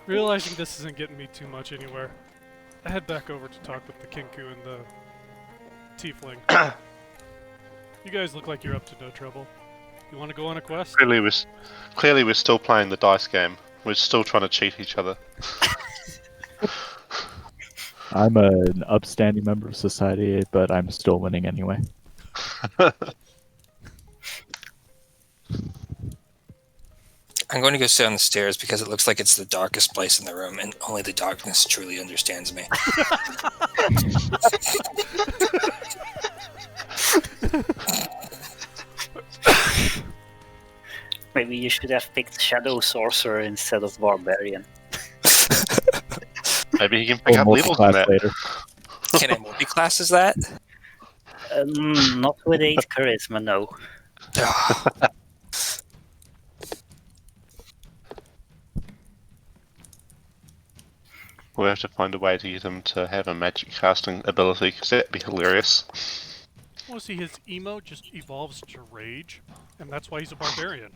Realizing this isn't getting me too much anywhere, I head back over to talk with the kenku and the tiefling. You guys look like you're up to no trouble. You want to go on a quest? Clearly we're still playing the dice game. We're still trying to cheat each other. I'm an upstanding member of society, but I'm still winning anyway. I'm going to go sit on the stairs because it looks like it's the darkest place in the room, and only the darkness truly understands me. Maybe you should have picked Shadow Sorcerer instead of Barbarian. Maybe he can pick up We'll levels in multi-class that. later. Can I multi-class as that? Not with 8 charisma, no. We'll have to find a way to get him to have a magic casting ability, because that'd be hilarious. Well, see, his emo just evolves to rage, and that's why he's a barbarian.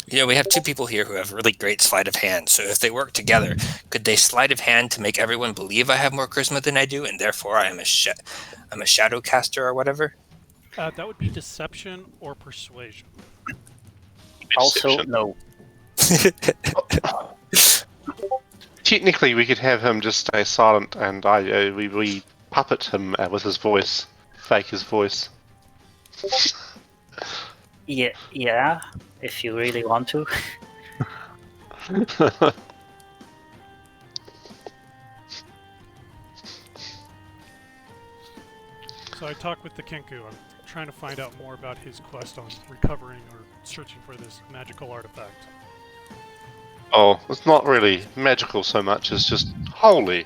You know, we have two people here who have really great sleight of hand, so if they work together, could they sleight of hand to make everyone believe I have more charisma than I do, and therefore I'm a shadow caster or whatever? That would be deception or persuasion. Also, Deception. no. Technically, we could have him just stay silent, and we puppet him with his voice, fake his voice. Yeah, if you really want to. So I talked with the kenku. I'm trying to find out more about his quest on recovering or searching for this magical artifact. Oh, it's not really magical so much as just holy,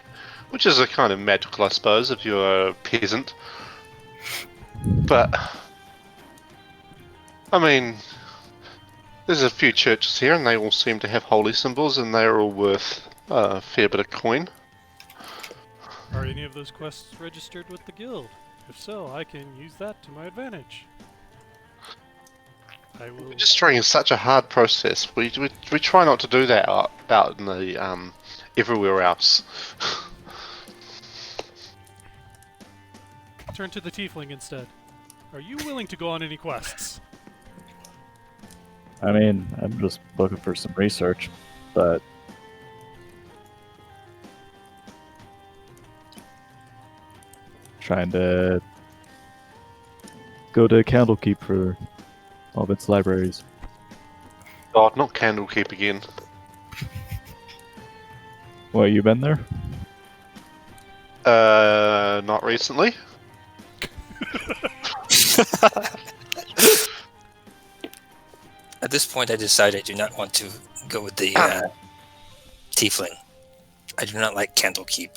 which is a kind of magical, I suppose, if you're a peasant. But I mean, there's a few churches here, and they all seem to have holy symbols, and they're all worth a fair bit of coin. Are any of those quests registered with the guild? If so, I can use that to my advantage. I will. Registering is such a hard process. We try not to do that out in the everywhere else. Turn to the tiefling instead. Are you willing to go on any quests? I mean, I'm just looking for some research, but trying to go to Candlekeep for all of its libraries. God, not Candlekeep again. What, you been there? Not recently. At this point, I decide I do not want to go with the tiefling. I do not like Candlekeep.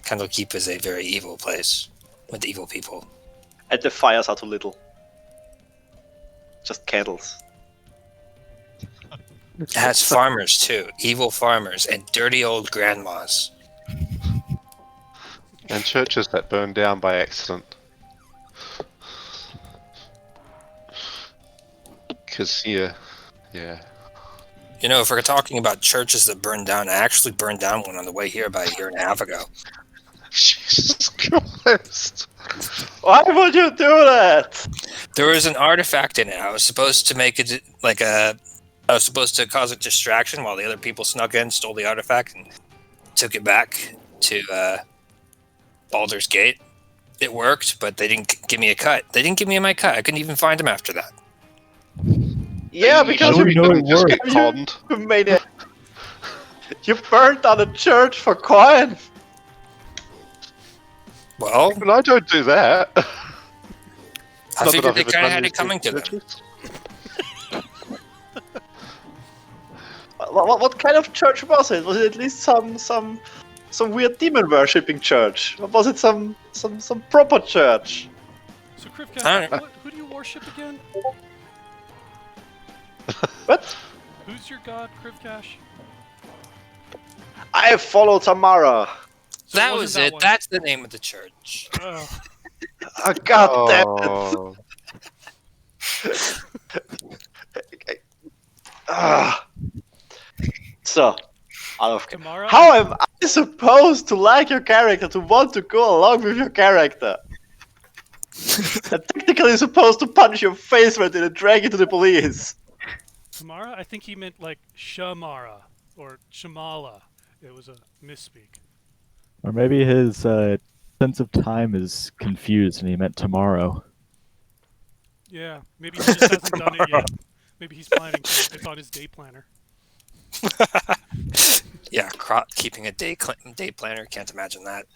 Candlekeep is a very evil place with evil people. And the fires are too little. Just candles. It has farmers too, evil farmers and dirty old grandmas. And churches that burn down by accident. Because, yeah. You know, if we're talking about churches that burn down, I actually burned down one on the way here about a year and a half ago. Jesus Christ. Why would you do that? There was an artifact in it. I was supposed to make it like a... I was supposed to cause a distraction while the other people snuck in, stole the artifact, and took it back to Baldur's Gate. It worked, but they didn't give me a cut. They didn't give me my cut. I couldn't even find them after that. Yeah, because How do we know it just worked? get conned. you made it. You burned down a church for coin. Well, But I don't do that. I figured they kind of had it coming to them. What kind of church was it? Was it at least some weird demon worshipping church? Or was it some proper church? So, I Krivka, don't- who do you worship again? What? Who's your god, Krivkash? I follow Tamara. So That wasn't was that it. one. That's the name of the church. Oh, Oh, God damn it. Oh. Ah. So, out of Tamara? how am I supposed to like your character, to want to go along with your character? I'm technically supposed to punch your face with it and drag you to the police. Tamara? I think he meant like Shamara or Shamala. It was a misspeak. Or maybe his sense of time is confused and he meant tomorrow. Yeah, maybe he just hasn't done it yet. Maybe he's planning to. It's on his day planner. Yeah, keeping a day planner. Can't imagine that.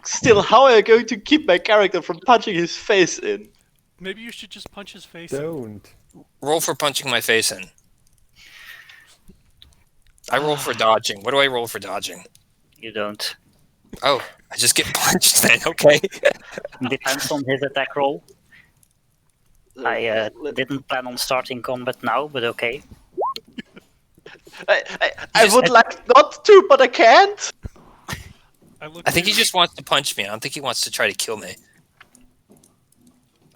Still, how are you going to keep my character from punching his face in? Maybe you should just punch his face. in. Don't. Roll for punching my face in. I roll for dodging. What do I roll for dodging? You don't. Oh, I just get punched then. Okay. Depends on his attack roll. I didn't plan on starting combat now, but okay. I would like not to, but I can't. I think he just wants to punch me. I don't think he wants to try to kill me.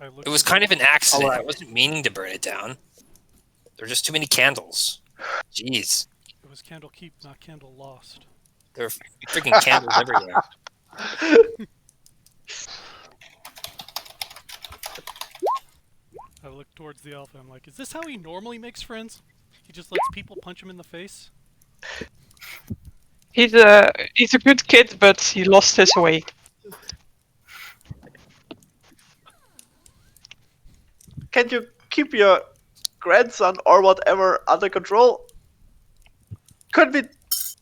It was kind of an accident. Alright. I wasn't meaning to burn it down. There were just too many candles. Jeez. It was candle keep, not candle lost. There were freaking candles everywhere. I look towards the elf and I'm like, is this how he normally makes friends? He just lets people punch him in the face? He's a good kid, but he lost his way. Can you keep your grandson or whatever under control? Could we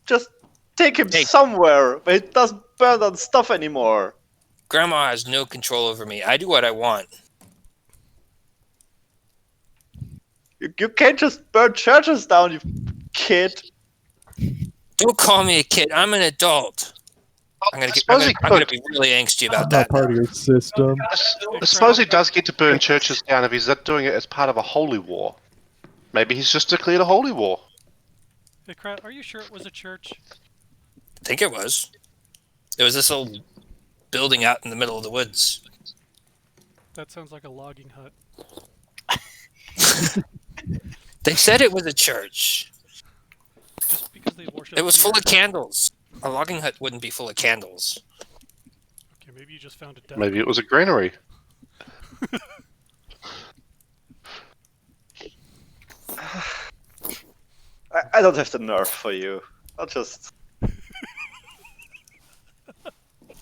just take him somewhere where he doesn't burn down stuff anymore? Grandma has no control over me. I do what I want. You can't just burn churches down, you kid. Don't call me a kid. I'm an adult. I'm gonna be really angsty about Not that. part of your system. I suppose he does get to burn churches down if he's doing it as part of a holy war. Maybe he's just declared a holy war. Hey, Krat, are you sure it was a church? I think it was. It was this old building out in the middle of the woods. That sounds like a logging hut. They said it was a church. Just because they worship. It was the full of earth. candles. A logging hut wouldn't be full of candles. Okay, maybe you just found a death. Maybe it was a granary. I don't have the nerve for you. I'll just... I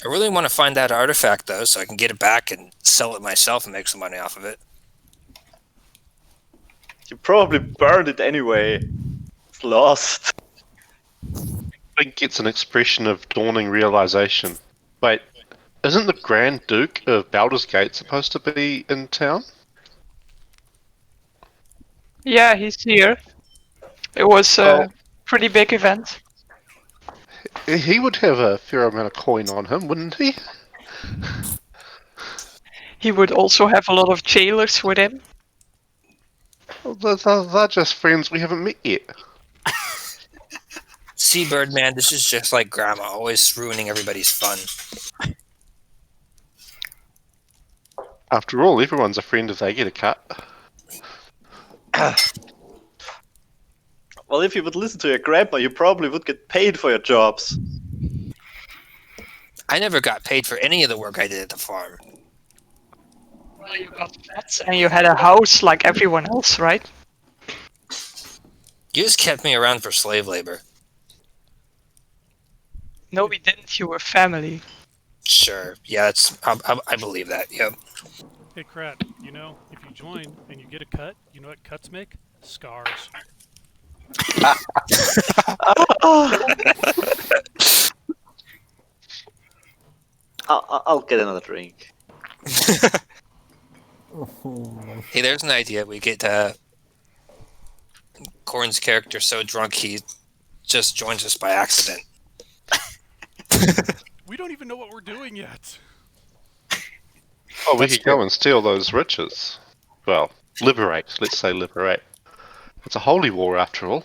really want to find that artifact, though, so I can get it back and sell it myself and make some money off of it. You probably burned it anyway. It's lost. I think it's an expression of dawning realization. Wait, isn't the Grand Duke of Baldur's Gate supposed to be in town? Yeah, he's here. It was a pretty big event. He would have a fair amount of coin on him, wouldn't he? He would also have a lot of jailers with him. Well, they're just friends we haven't met yet. Seabird, man, this is just like Grandma, always ruining everybody's fun. After all, everyone's a friend if they get a cut. Well, if you would listen to your grandma, you probably would get paid for your jobs. I never got paid for any of the work I did at the farm. Well, you got pets and you had a house like everyone else, right? You just kept me around for slave labor. No, we didn't. You were family. Sure. Yeah, I believe that. Yep. Hey, Krat, you know, if you join and you get a cut, you know what cuts make? Scars. I'll get another drink. Hey, there's an idea. We get Corn's character so drunk he just joins us by accident. We don't even know what we're doing yet. Oh, we could go and steal those riches. Well, liberate. Let's say liberate. It's a holy war, after all.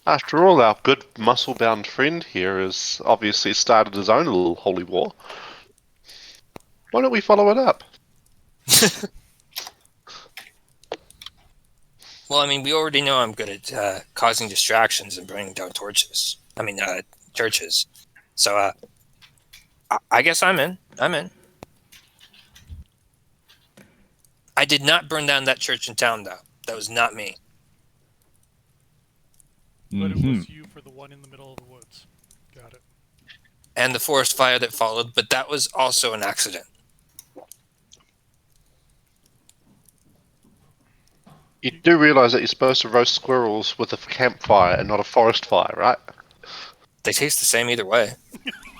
After all, our good muscle-bound friend here has obviously started his own little holy war. Why don't we follow it up? Well, I mean, we already know I'm good at causing distractions and burning down churches. So, I guess I'm in. I did not burn down that church in town, though. That was not me. But it was you for the one in the middle of the woods. Got it. And the forest fire that followed, but that was also an accident. You do realise that you're supposed to roast squirrels with a campfire and not a forest fire, right? They taste the same either way.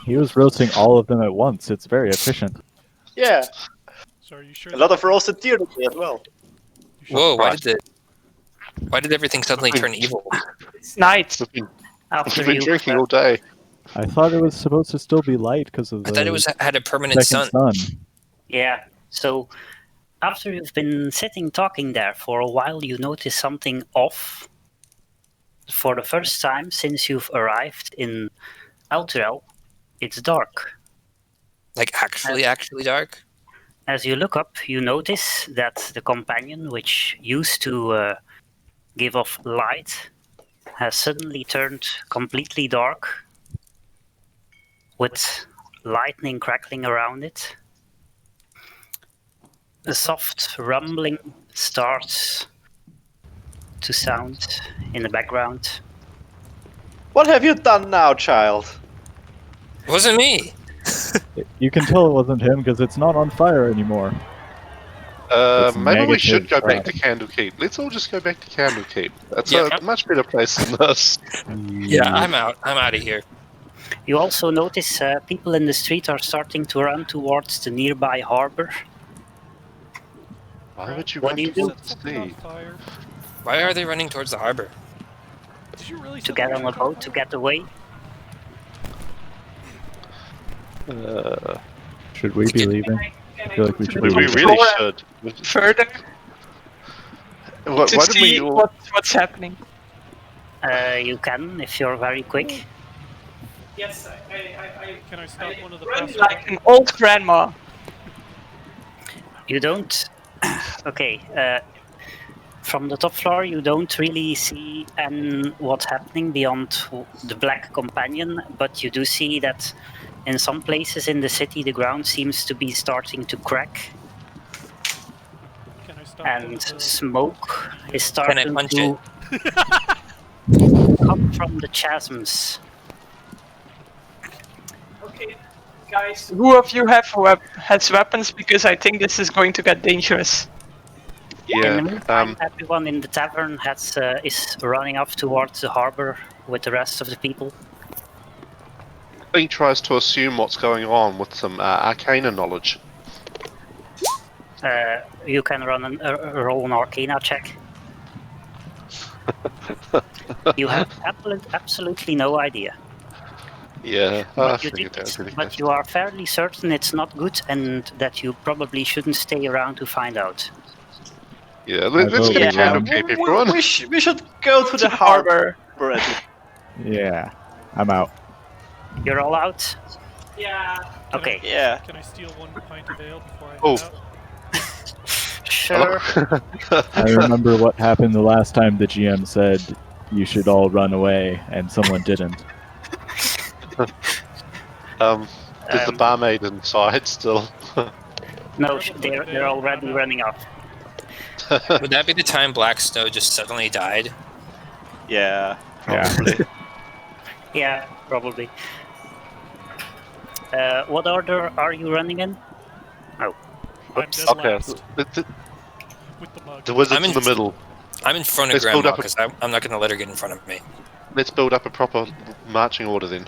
He was roasting all of them at once. It's very efficient. Yeah, So are you sure? a lot of roasted deer today as well. Whoa, why did everything suddenly turn evil? It's night. After We've been you, drinking all day. I thought it was supposed to still be light because of I the thought it had a permanent sun. second sun. yeah. So after you've been sitting talking there for a while, you notice something off. For the first time since you've arrived in Outerel, it's dark. Like actually dark? As you look up, you notice that the companion, which used to give off light, has suddenly turned completely dark with lightning crackling around it. A soft rumbling starts to sound in the background. What have you done now, child? It wasn't me. You can tell it wasn't him because it's not on fire anymore. It's Maybe we should go negative, back to Candlekeep. Let's all just go back to Candlekeep. That's Yeah. a much better place than this. Yeah, I'm out. I'm out of here. You also notice people in the street are starting to run towards the nearby harbor. Why would you What want do you to do? Set something on see? fire. Why are they running towards the harbor? Did you really To set get the on a truck on boat to fire? get away. Should we be leaving? I feel like we should We be leaving. really should. Further Why to did we see all... what's happening. You can if you're very quick. Yes, Can I stop one of the run passers? like an old grandma. You don't. Okay. From the top floor, you don't really see what's happening beyond the Black Companion, but you do see that in some places in the city, the ground seems to be starting to crack, Can I stop one and of the... smoke is Can I starting punch to come from the chasms. Okay, guys. Who of you has weapons? Because I think this is going to get dangerous. In the Yeah, meantime, everyone in the tavern is running off towards the harbor with the rest of the people. he tries to assume what's going on with some arcana knowledge. You can run roll an Arcana check. You have absolutely no idea. Yeah, I But you, figured that was really but you are fairly certain it's not good and that you probably shouldn't stay around to find out. Yeah, let's vote get we a run. Candlekeep, everyone. We should go to the harbor. Yeah, I'm out. You're all out? Yeah. Okay, Yeah. Can I steal 1 pint of ale before I Oh. head out? sure. I remember what happened the last time the GM said you should all run away, and someone didn't. There's the barmaid inside still. No, they're already running off. Would that be the time Black Snow just suddenly died? Yeah. Yeah. Probably. Yeah, probably. What order are you running in? Oh, I'm oops. dead Okay, last with with the mug. the wizard's I'm in in- the middle. I'm in front of Let's build Grandma up a- because I'm not going to let her get in front of me. Let's build up a proper marching order then.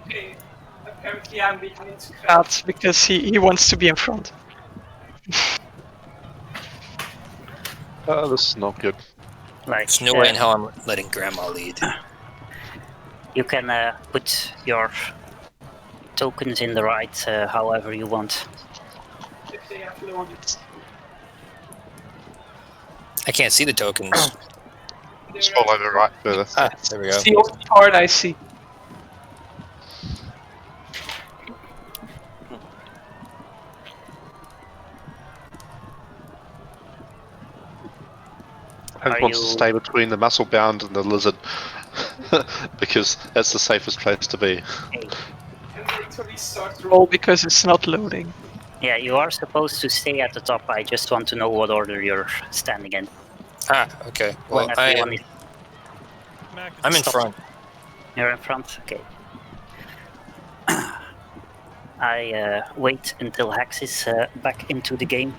Okay. Apparently I'm behind Kraats because he wants to be in front. This is not good. Like, There's no way in hell I'm letting Grandma lead. you can put your tokens in the right however you want. If they have loaded. I can't see the tokens. Just follow the right further. Ah, there we go. It's the only part I see. I Are wants to you- stay between the muscle bound and the lizard because that's the safest place to be. And literally start roll because it's not loading. Yeah, you are supposed to stay at the top. I just want to know what order you're standing in. Ah, okay. Well, When I everyone am, is- Mac, I'm in front. You're in front? Okay. I wait until Hex is back into the game.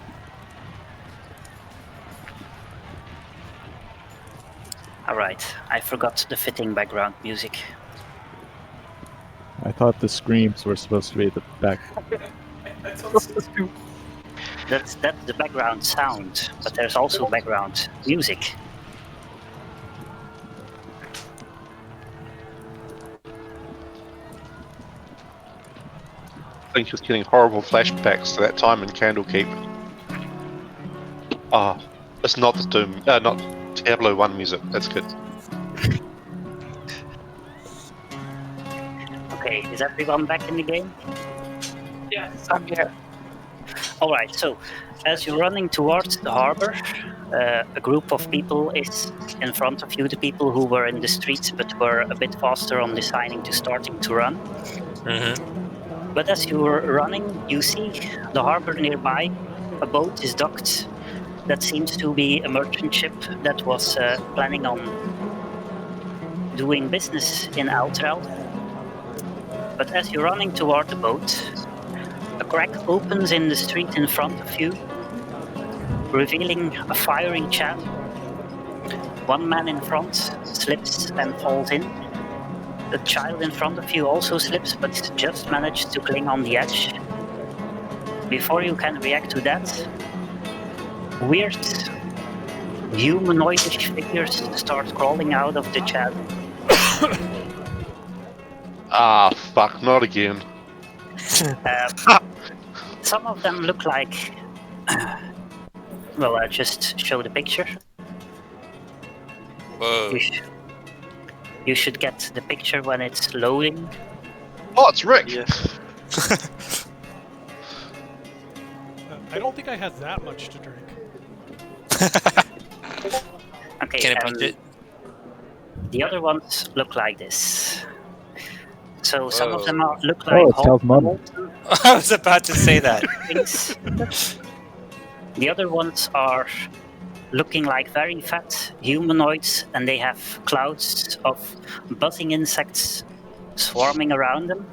Alright, I forgot the fitting background music. I thought the screams were supposed to be at the back. That's also true. That's the background sound, but there's also background music. I think just getting horrible flashbacks to that time in Candlekeep. Ah, it's not the Doom, not Diablo 1 music. That's good. Okay, is everyone back in the game? Yes, I'm here. Alright, so as you're running towards the harbor, a group of people is in front of you, the people who were in the streets but were a bit faster on deciding to starting to run. Mm-hmm. But as you were running, you see the harbor nearby. A boat is docked. That seems to be a merchant ship that was planning on doing business in Outrel. But as you're running toward the boat, a crack opens in the street in front of you, revealing a firing Chad. One man in front slips and falls in. The child in front of you also slips, but just managed to cling on the edge. Before you can react to that, weird humanoidish figures start crawling out of the Chad. Ah, fuck, not again. Some of them look like... well, I'll just show the picture. Whoa. You should get the picture when it's loading. Oh, it's Rick! Yeah. I don't think I had that much to drink. Okay, Can I punch it? the other ones look like this. So some of Whoa. them look like it's Stealth Mum. I was about to say that. things. The other ones are looking like very fat humanoids, and they have clouds of buzzing insects swarming around them.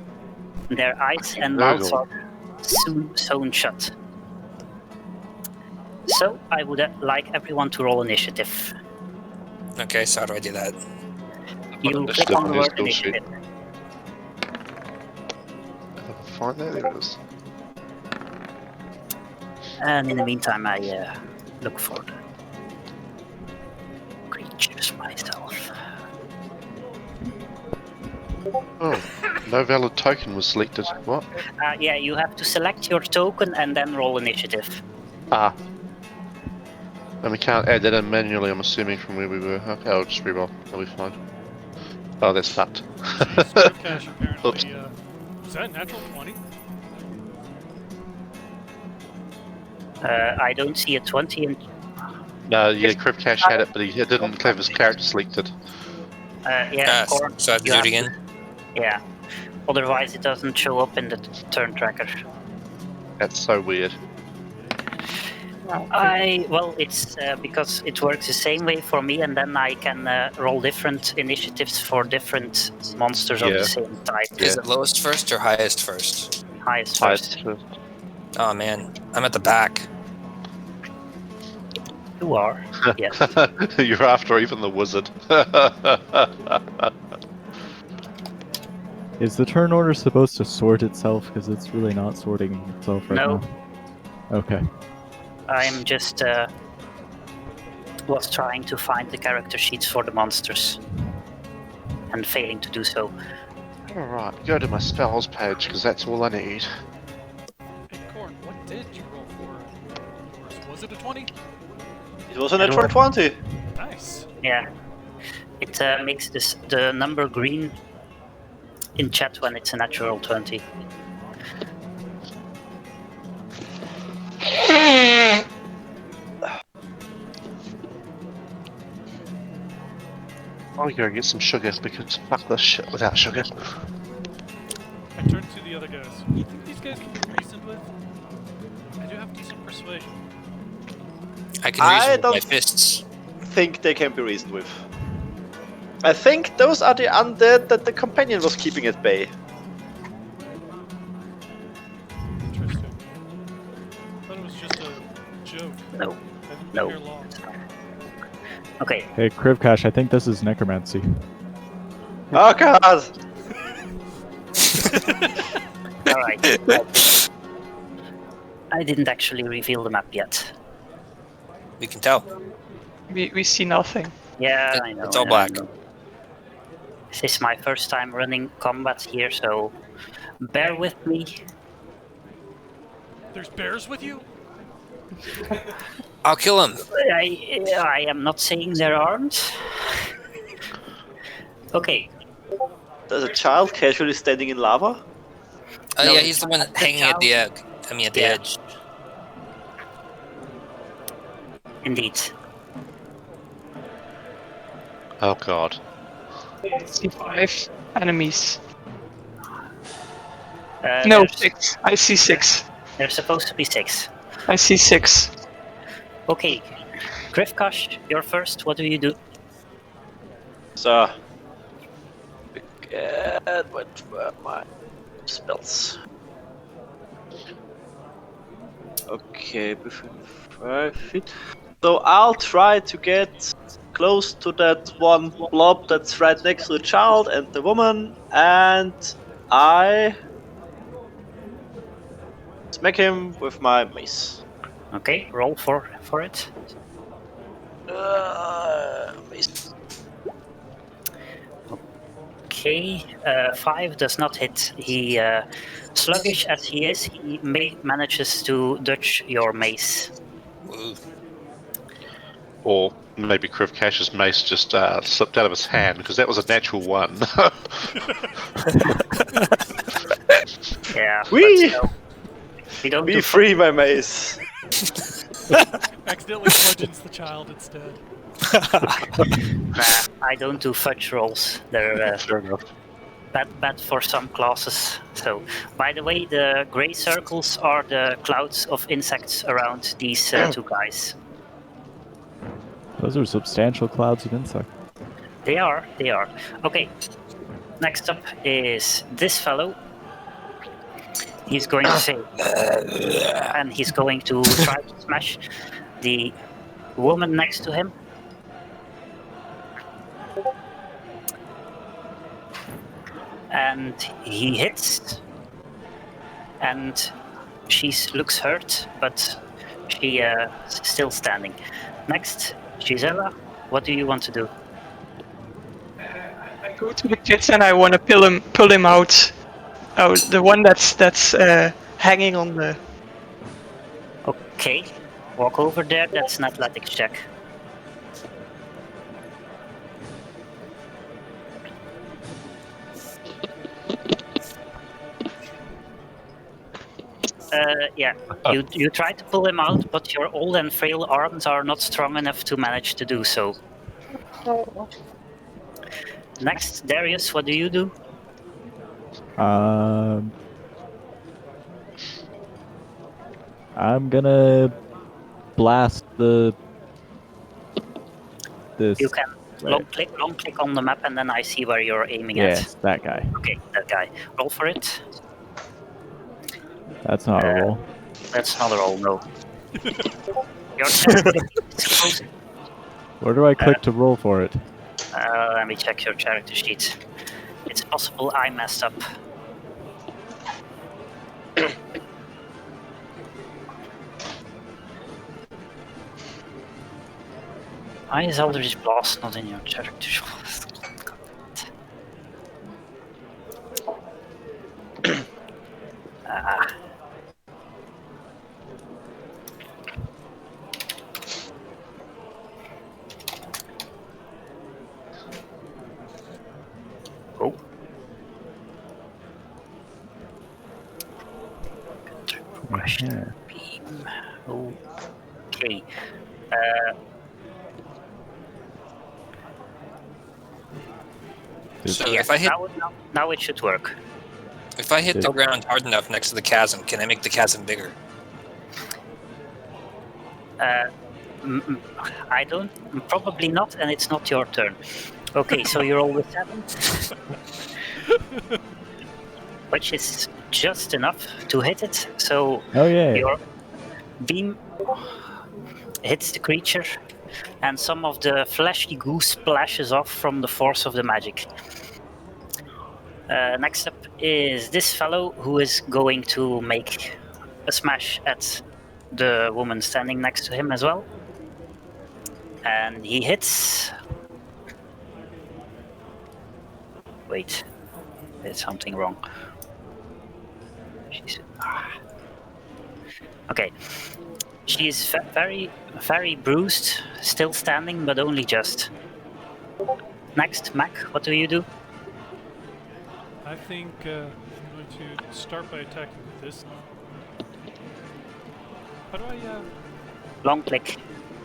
Their eyes and mouths are sewn shut. So I would like everyone to roll initiative. Okay, so how do I do that? You click on the word Bullshit. initiative. Find that, there it is. And in the meantime, I look for the creatures myself. Oh, no valid token was selected. What? Yeah, you have to select your token and then roll initiative. Ah. And we can't add that in manually, I'm assuming, from where we were. Okay, I'll just reroll. That'll be fine. Oh, that's fucked. Cash apparently. Was that a natural 20? I don't see a 20 in... No, yeah, Crib Cash had it, but he didn't have his character selected. yeah, of course. So I have to You do it have again? Yeah. Otherwise it doesn't show up in the turn tracker. That's so weird. Well, it's because it works the same way for me, and then I can roll different initiatives for different monsters of Yeah. the same type. Is it lowest first or highest first? Highest first. Oh man, I'm at the back. You are. Yes. You're after even the wizard. Is the turn order supposed to sort itself? Because it's really not sorting itself right No. now. Okay. I'm just was trying to find the character sheets for the monsters and failing to do so. Alright, go to my spells page, because that's all I need. Hey, Corn, what did you roll for? Was it a 20? It was a natural 20. Nice. Yeah. It makes the number green in chat when it's a natural 20. I'll go get some sugar, because fuck this shit without sugar. I turned to the other guys. You think these guys can be reasoned with? I do have decent persuasion. I can reason with my don't- fists. Think they can be reasoned with. I think those are the undead that the companion was keeping at bay. Interesting. Thought it was just a joke. No. I haven't been No. here long. Okay. Hey, Krivkash, I think this is necromancy. Oh god! Alright. I didn't actually reveal the map yet. We can tell. We see nothing. Yeah, I know. It's all I black. know. This is my first time running combat here, so bear with me. There's bears with you? I'll kill him. I am not saying there aren't. Okay. There's a child casually standing in lava? No, Yeah, he's the one hanging at the egg. I mean, at the Yeah. edge. Indeed. Oh god. See 5 enemies. No, there's- 6. I see 6. There's supposed to be 6. I see 6. Okay, Grifkash, you're first. What do you do? So, what were my spells? Okay, within 5 feet. So I'll try to get close to that one blob that's right next to the child and the woman, and I smack him with my mace. Okay, roll for it. Mace. Okay, 5 does not hit. He, sluggish as he is, he manages to dodge your mace. Woo. Or maybe Krivkash's mace just slipped out of his hand, because that was a natural 1. Yeah. Whee! but still, we don't Be do free, my mace. Accidentally bludgeons the child instead. Nah, I don't do fudge rolls. They're Fair enough. bad for some classes. So, by the way, the grey circles are the clouds of insects around these two guys. Those are substantial clouds of insects. They are. Okay. Next up is this fellow. He's going to say, and he's going to try to smash the woman next to him. And he hits, and she looks hurt, but she is still standing. Next, Gisela, what do you want to do? I go to the kids and I want to pull him out. Oh, the one that's hanging on the. Okay, walk over there. That's an athletics check. Yeah, you try to pull him out, but your old and frail arms are not strong enough to manage to do so. Next, Darius, what do you do? I'm gonna blast this. You can long click on the map, and then I see where you're aiming Yes, that guy. at. Okay, that guy. Roll for it. That's not a roll. That's not a roll, no. You're supposed. Where do I click to roll for it? Let me check your character sheet. It's possible I messed up. Why is Eldritch Blast not in your character sheet? Oh. Progression beam. Okay. So Yeah, if I hit now it should work. if I hit the ground hard enough next to the chasm, can I make the chasm bigger? I don't. Probably not, and it's not your turn. Okay, so you roll with 7, which is just enough to hit it. So Oh yeah. your beam hits the creature, and some of the fleshy goo splashes off from the force of the magic. Next up is this fellow, who is going to make a smash at the woman standing next to him as well. And he hits. Wait, there's something wrong. Okay. She's very, very bruised, still standing, but only just. Next, Mac, what do you do? I think I'm going to start by attacking with this. How do I, Long click.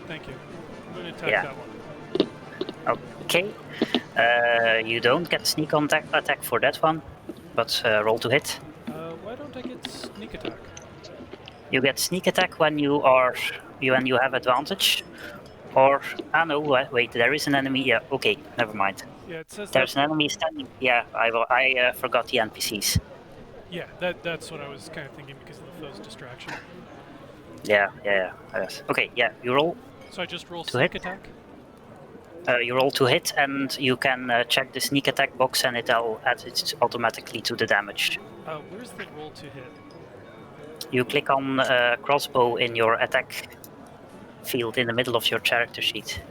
Thank you. I'm going to attack Yeah. that one. Okay. You don't get sneak on attack for that one, but roll to hit. What? sneak attack? You get sneak attack when you have advantage, or no, wait, there is an enemy. Yeah, okay, never mind. Yeah, it says There's that. an enemy standing. Yeah, I forgot the NPCs. Yeah, that's what I was kind of thinking because of the foe's distraction. Yeah. Yes. Okay, yeah, you roll. So I just roll To sneak hit? attack. You roll to hit, and you can check the sneak attack box, and it'll add it automatically to the damage. Where's the roll to hit? You click on crossbow in your attack field in the middle of your character sheet.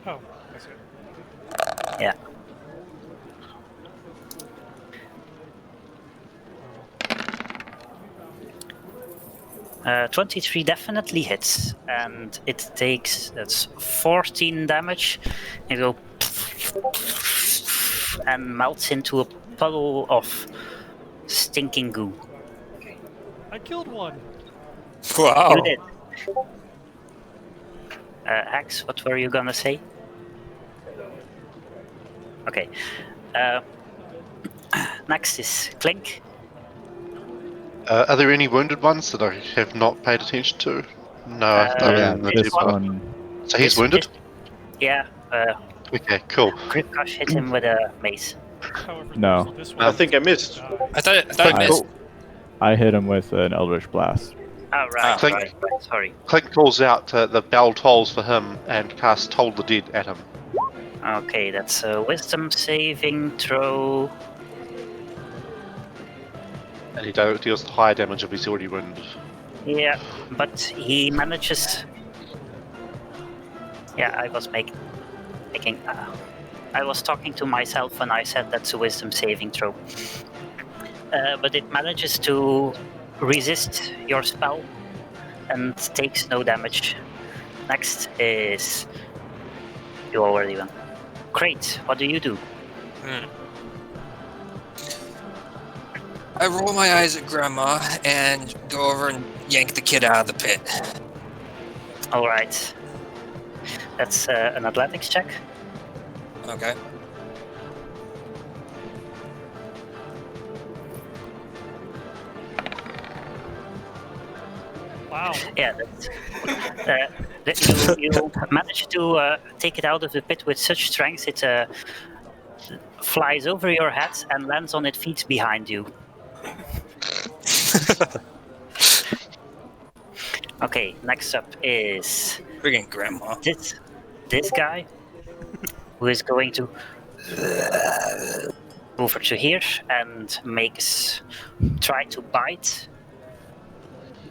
Oh, I see. Yeah. 23 definitely hits, and it takes 14 damage. It goes and melts into a puddle of stinking goo. I killed one. Wow. You did. Hex, what were you gonna say? Okay. Next is Clink. Are there any wounded ones that I have not paid attention to? No, other Yeah, than the this two- one. So he's wounded? Yeah, Okay, cool. Krivkash hit him with a mace. However, No. this I one think I missed. I thought I missed. I hit him with an Eldritch Blast. Oh, right, Clink. right, sorry. Clink calls out the bell tolls for him and casts Toll the Dead at him. Okay, that's a wisdom saving throw. And he deals the higher damage if he's already wounded. Yeah, but he manages. Yeah, I was making. I was talking to myself when I said that's a wisdom saving throw. But it manages to resist your spell and takes no damage. Next is. You already went. Great, what do you do? I roll my eyes at Grandma and go over and yank the kid out of the pit. Alright. That's an athletics check. Okay. Wow. Yeah, you manage to take it out of the pit with such strength it flies over your head and lands on its feet behind you. Okay, next up is Friggin' Grandma. this guy who is going to over to here and try to bite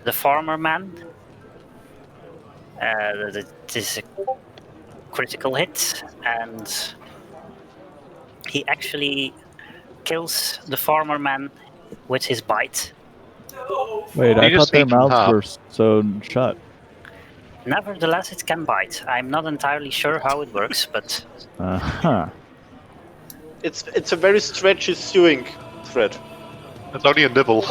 the farmer man. This is a critical hit, and he actually kills the farmer man with his bite. Wait, You I just thought their ate them mouths half. were sewn shut. Nevertheless, it can bite. I'm not entirely sure how it works, but Uh-huh. It's a very stretchy sewing thread. It's only a nibble.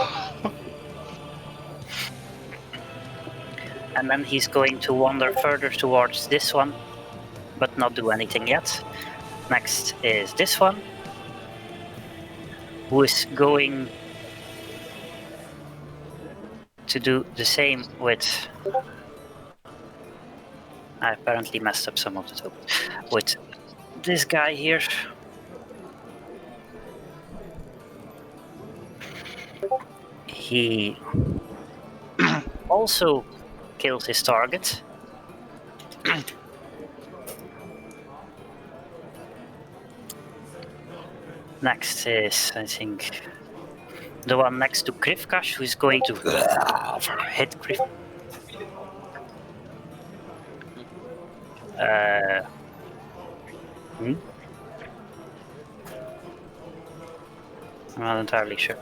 and then he's going to wander further towards this one, but not do anything yet. Next is this one, who is going to do the same with. I apparently messed up some of the tokens. With this guy here. He also kills his target. Next is, I think, the one next to Krivkash, who is going to hit Kriv. I'm not entirely sure.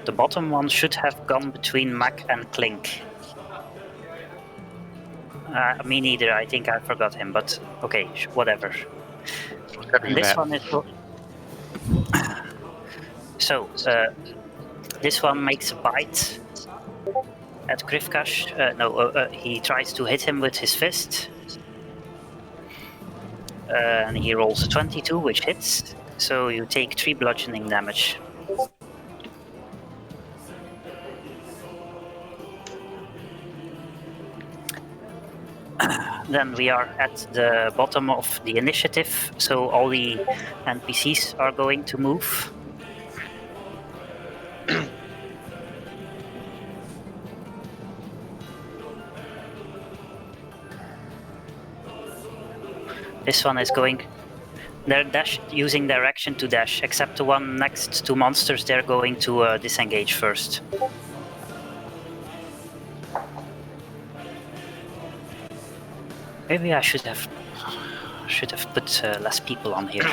The bottom one should have gone between Mac and Clink. Me neither, I think I forgot him, but okay, whatever. And this one is... So, this one makes a bite at Krivkash. He tries to hit him with his fist. And he rolls a 22, which hits. So you take 3 bludgeoning damage. Then we are at the bottom of the initiative, so all the NPCs are going to move. This one is going. They're using their action to dash, except the one next to monsters. They're going to disengage first. Maybe I should have put less people on here.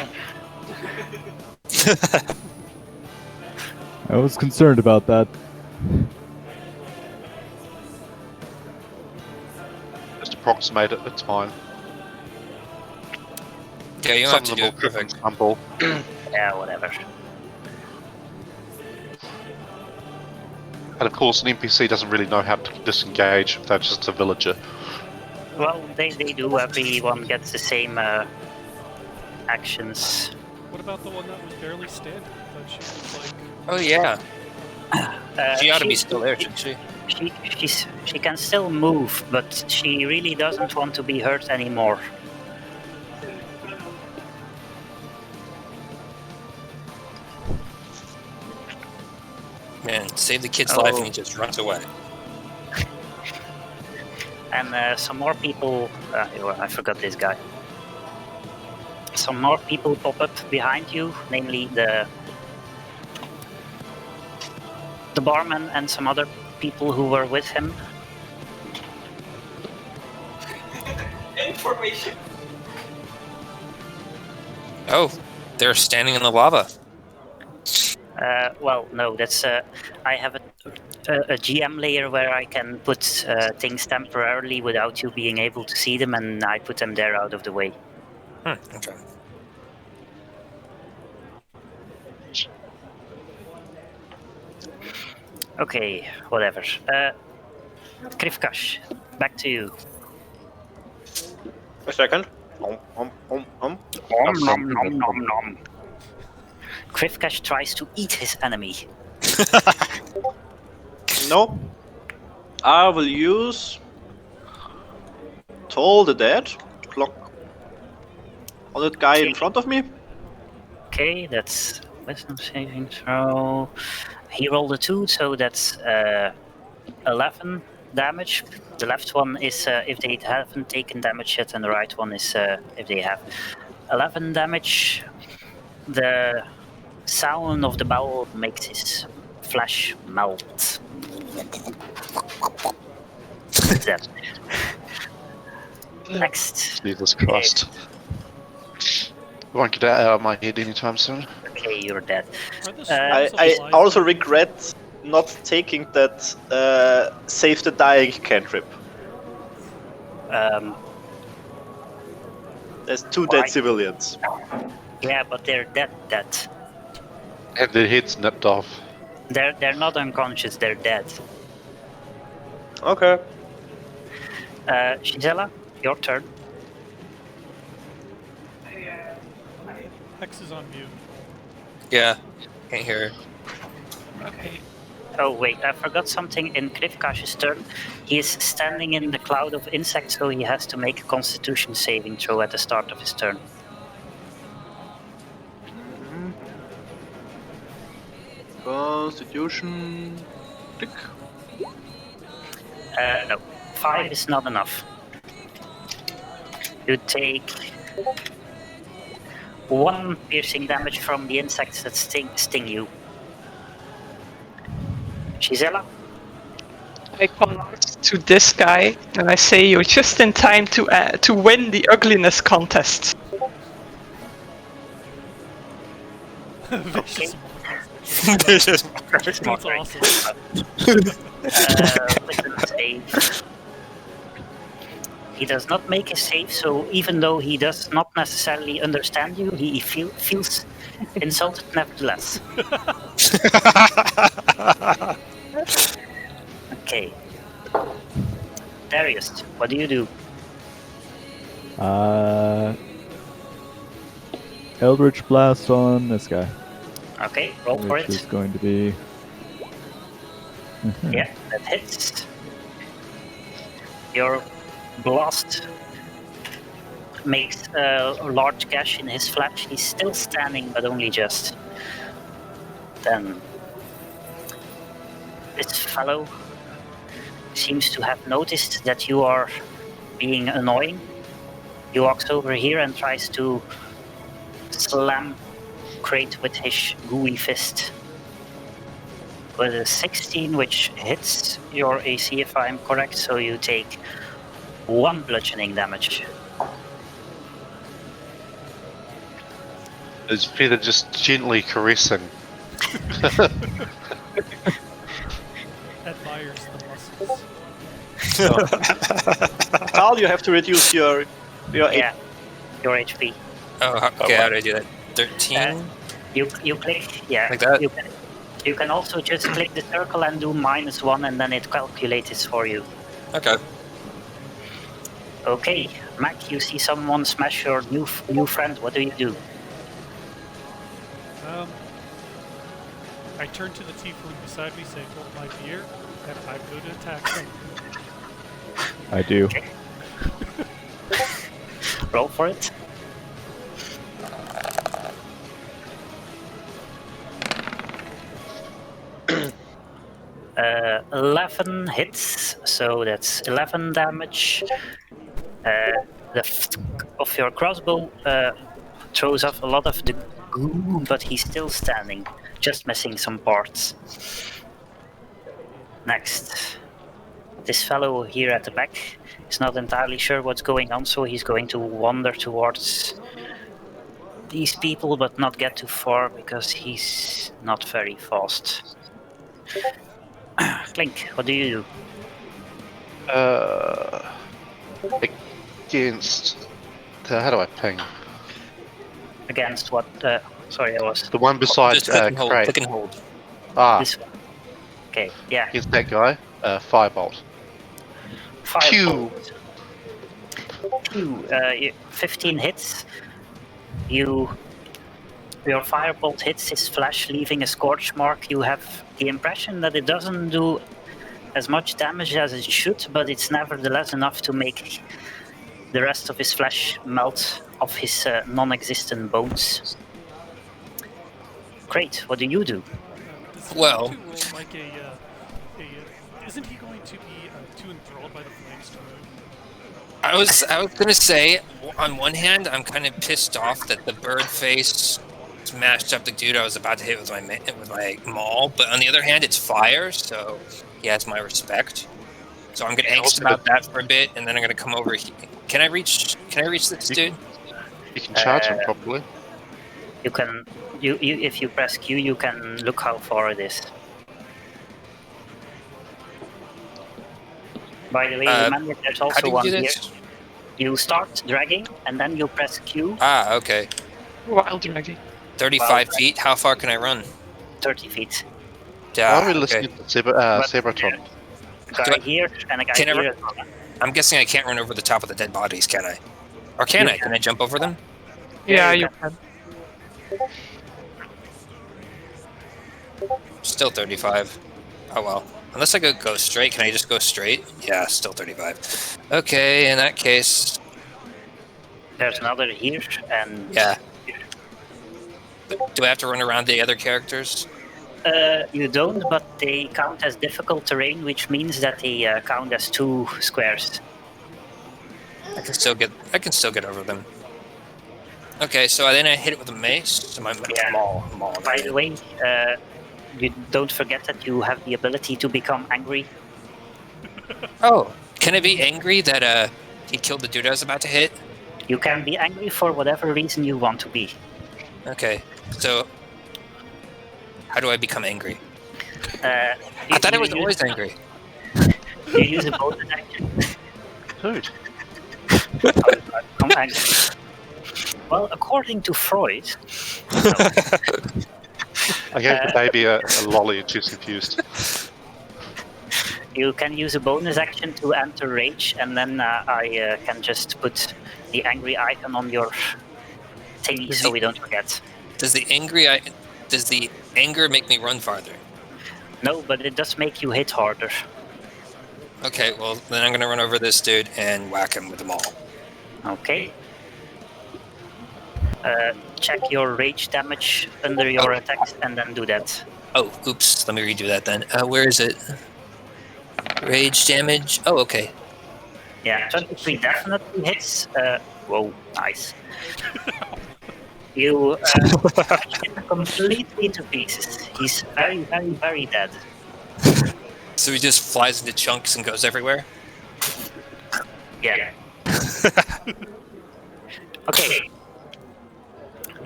I was concerned about that. Just approximate it, it's fine. Yeah, you don't have to do it Some of them will perfect. stumble. Yeah, whatever. And of course, an NPC doesn't really know how to disengage if they're just a villager. Well, they do. Everyone gets the same actions. What about the one that was barely standing? I thought she was like. Oh yeah, she ought to be she- still there, shouldn't she? She can still move, but she really doesn't want to be hurt anymore. Man, save the kid's life Oh. and he just runs away. And some more people. I forgot this guy. Some more people pop up behind you, namely the barman and some other people who were with him. Information. Oh, they're standing in the lava. Well, no, that's I have a GM layer where I can put things temporarily without you being able to see them, and I put them there out of the way. Okay. Okay, whatever. Krivkash, back to you. A second. Nom, nom, nom, nom, nom. Krivkash tries to eat his enemy. No. I will use Toll the Dead clock on that guy in front of me. Okay, that's wisdom saving throw. He rolled a 2, so that's 11 damage. The left one is if they haven't taken damage yet, and the right one is if they have. 11 damage. The sound of the bowel makes his flesh melt. That. Next. Jesus Christ. Won't get out of my head anytime soon. Okay, you're dead. Are the I swarms of also lions- regret not taking that save the dying cantrip. There's 2 Why? dead civilians. Yeah, but they're dead. Have their heads nipped off. They're not unconscious. They're dead. Okay. Shizela, your turn. Hex is on mute. Yeah, can't hear her. Okay. Oh wait, I forgot something in Krivkash's turn. He is standing in the cloud of insects, so he has to make a Constitution saving throw at the start of his turn. Constitution. Tick. No, 5 is not enough. You take 1 piercing damage from the insects that sting you. Shizela? I come to this guy and I say, "You're just in time to win the ugliness contest." Vicious. That's That's awesome. Wisdom save. He does not make a save, so even though he does not necessarily understand you, he feels insulted nevertheless. Okay. Darius, what do you do? Eldritch Blast on this guy. Okay, roll for Which it. is going to be... Yeah, that hits. Your blast makes a large gash in his flesh. He's still standing, but only just. Then this fellow seems to have noticed that you are being annoying. He walks over here and tries to slam Crate with his gooey fist. With a 16, which hits your AC if I'm correct, so you take 1 bludgeoning damage. Is Peter just gently caressing? Admires the muscles. Hal, you have to reduce your Yeah, your HP. Oh, okay, how do I do that? 13? You click, yeah. Like that? You can also just click the circle and do -1, and then it calculates it for you. Okay. Okay, Mac, you see someone smash your new friend. What do you do? I turn to the tiefling beside me, say, "Hold my beer," and I'm going to attack him. I do. Okay. Roll for it. Uh, 11 hits, so that's 11 damage. Of your crossbow throws off a lot of the goo, but he's still standing, just missing some parts. Next, this fellow here at the back is not entirely sure what's going on, so he's going to wander towards these people, but not get too far because he's not very fast. Clink, what do you do? Against... how do I ping? Against what? Sorry, I was The one beside Just click and hold. Crate. Click and hold. this one. Okay, yeah. Against that guy, Firebolt. Pew! Pew. 15 hits. Your firebolt hits his flesh, leaving a scorch mark. You have the impression that it doesn't do as much damage as it should, but it's nevertheless enough to make the rest of his flesh melt off his non-existent bones. Great, what do you do? Does he Well- want to roll like isn't he going to be too enthralled by the flames too? I was gonna say, on one hand, I'm kind of pissed off that the bird face smashed up the dude I was about to hit with my maul, but on the other hand, it's fire, so he has my respect. So I'm gonna angst about that for a bit, and then I'm gonna come over here. Can I reach this dude? You can charge him properly. You can, if you press Q, you can look how far it is. By the way, remember there's How also do you one do here. this? You start dragging, and then you press Q, Ah, okay. Wild dragging. 35 feet. How far can I run? 30 feet. Why are we Okay. listening to Sabraton? A guy here and a guy Can I here. I'm guessing I can't run over the top of the dead bodies, can I? Or can I? Can I jump over them? Yeah, you you can. Still 35. Oh well. Unless I go straight, can I just go straight? Yeah, still 35. Okay, in that case, There's another here, and yeah. Do I have to run around the other characters? you don't, but they count as difficult terrain, which means that they count as 2 squares. I can still get over them. Okay, so then I hit it with a mace. So my Yeah. maul. By the way, you don't forget that you have the ability to become angry. Oh, can I be angry that he killed the dude I was about to hit? You can be angry for whatever reason you want to be. Okay, so how do I become angry? I I thought I was always angry. You use a bonus action. Dude. Become angry. Well, according to Freud, I gave the baby a lolly and she's confused. You can use a bonus action to enter rage, and then I can just put the angry icon on your thingy so we don't forget. Does the anger make me run farther? No, but it does make you hit harder. Okay, well then I'm gonna run over this dude and whack him with them all. Okay. Check your rage damage under your attacks and then do that. Oh, oops. Let me redo that then. Where is it? Rage damage. Oh, okay. Yeah, 23 definitely hits. Whoa, nice. You hit him completely to pieces. He's very, very, very dead. So he just flies into chunks and goes everywhere? Yeah. Okay.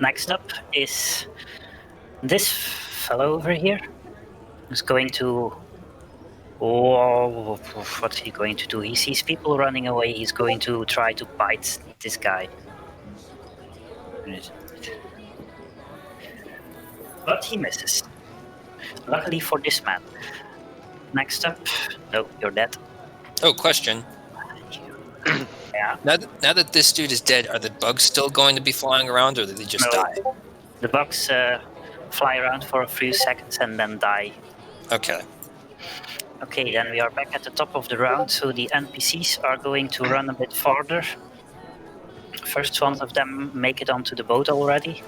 Next up is this fellow over here. Who's going to... Oh, what's he going to do? He sees people running away. He's going to try to bite this guy. But he misses. Luckily for this man. Next up... No, you're dead. Oh, question. Yeah. Now that this dude is dead, are the bugs still going to be flying around, or did they just die? The bugs fly around for a few seconds and then die. Okay. Okay, then we are back at the top of the round, so the NPCs are going to run a bit farther. First one of them make it onto the boat already.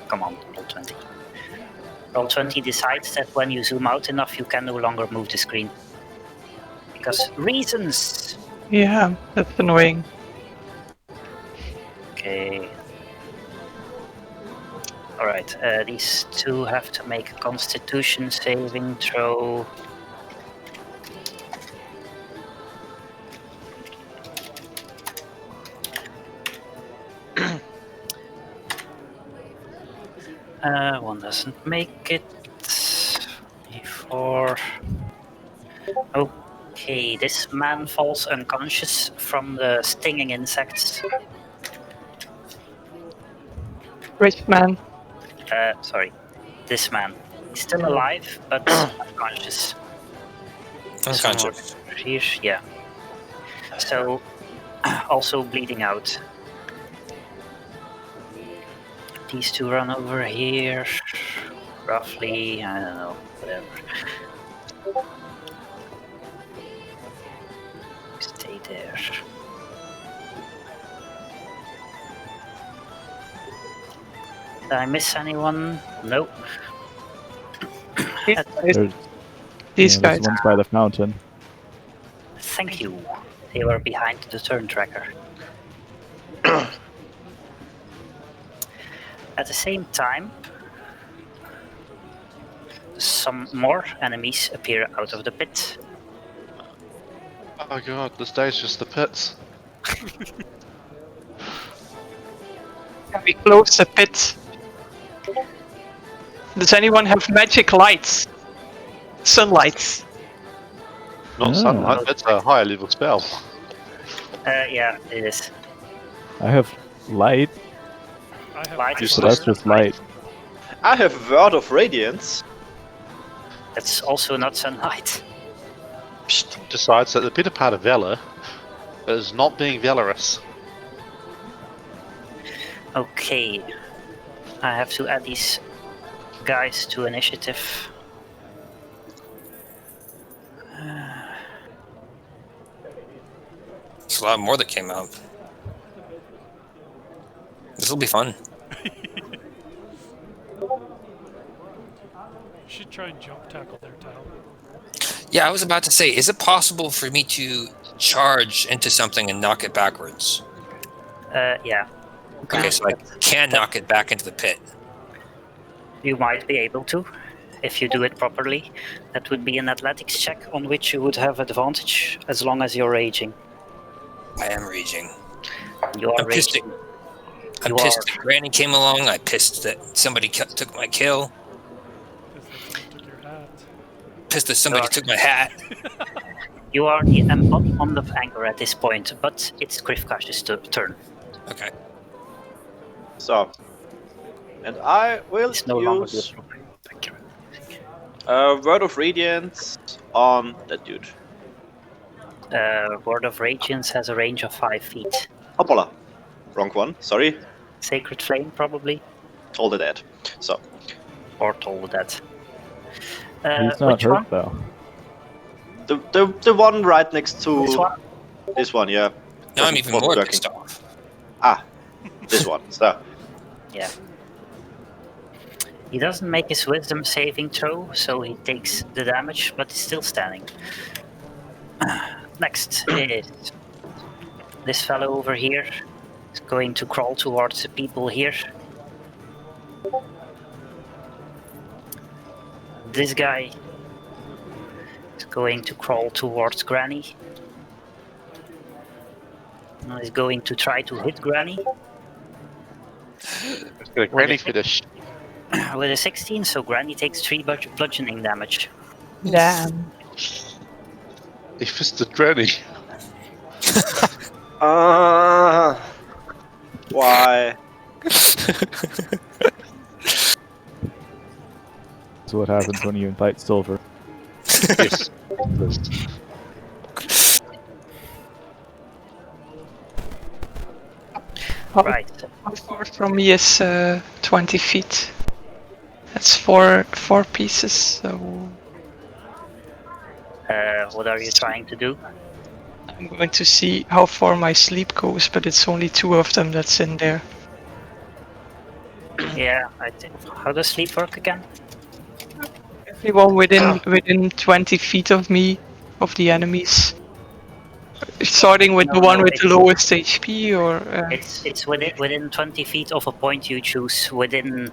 Come on, roll 20. Roll 20 decides that when you zoom out enough, you can no longer move the screen. Because reasons! Yeah, that's annoying. Okay. Alright, these two have to make a constitution saving throw. One doesn't make it. 4. Okay, this man falls unconscious from the stinging insects. Rich man. Sorry, this man. He's still alive, but unconscious. Unconscious. Here, yeah. So, also bleeding out. These two run over here, roughly, I don't know, whatever. Stay there. Did I miss anyone? Nope. These guys. There's one's by the fountain. Thank you. They were behind the turn tracker. At the same time, some more enemies appear out of the pit. Oh god, this day's just the pits. We close the pit. Does anyone have magic lights? Sunlights. Not sunlight, that's a higher level spell. Yeah, it is. I have light, I have Light is so that's just light. I have Word of Radiance. That's also not sunlight. Decides that the better part of valor is not being valorous. Okay. I have to add these guys to initiative. There's a lot more that came out. This will be fun. You should try and jump tackle their tile. Yeah, I was about to say, is it possible for me to charge into something and knock it backwards? Yeah. Okay, so I can knock it back into the pit. You might be able to, if you do it properly. That would be an athletics check on which you would have advantage as long as you're raging. I am raging. You are I'm pissed. raging. I'm You pissed are. that Granny came along. I'm pissed that somebody took my kill. Because they took your hat. Pissed that somebody took my hat. You are the embodiment of anger at this point, but it's Grifkash's turn. Okay. So, And I will It's no longer use appropriate. Thank you. Word of Radiance on that dude. Word of Radiance has a range of 5 feet. Hoppala. Wrong one, sorry. Sacred Flame, probably, Told it that. So, or Toll that. He's not which hurt one? though. the one right next to This one? this one, yeah. Now I'm even Wasn't more working. pissed off. Ah, this one. So, Yeah. He doesn't make his wisdom saving throw, so he takes the damage, but he's still standing. Next is this fellow over here. He's going to crawl towards the people here. This guy is going to crawl towards Granny. Now he's going to try to hit Granny It's got a granny finish. with a 16, so Granny takes 3 bludgeoning damage. Damn. He fisted granny. why? That's what happens when you invite Silver. Yes. Right. How far from me is 20 feet? That's four pieces, so What are you trying to do? I'm going to see how far my sleep goes, but it's only 2 of them that's in there. Yeah, I think. How does sleep work again? Everyone within 20 feet of me, of the enemies. Starting with the one with the lowest HP, or It's within 20 feet of a point you choose, within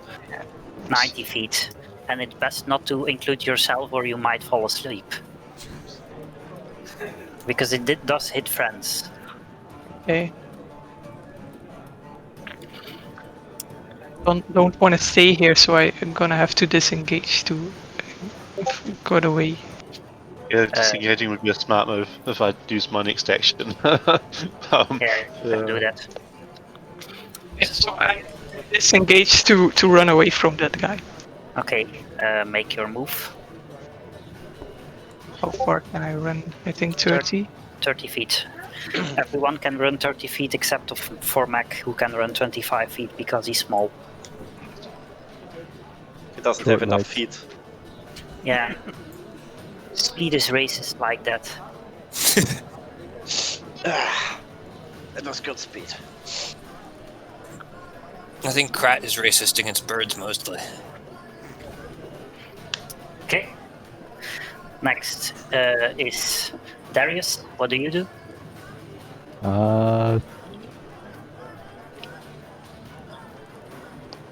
90 feet. And it's best not to include yourself or you might fall asleep. Because it does hit friends. okay. Don't want to stay here, so I'm gonna have to disengage to get away. Yeah, disengaging would be a smart move if I use my next action. Yeah, you can do that. Yeah, so I disengage to run away from that guy. Okay, make your move. How far can I run? I think 30. 30 feet. Everyone can run 30 feet except for Mac, who can run 25 feet because he's small. He doesn't Short have enough light. feet. Yeah. Speed is racist like that. That was good speed. I think Krat is racist against birds mostly. Okay. Next is Darius. What do you do?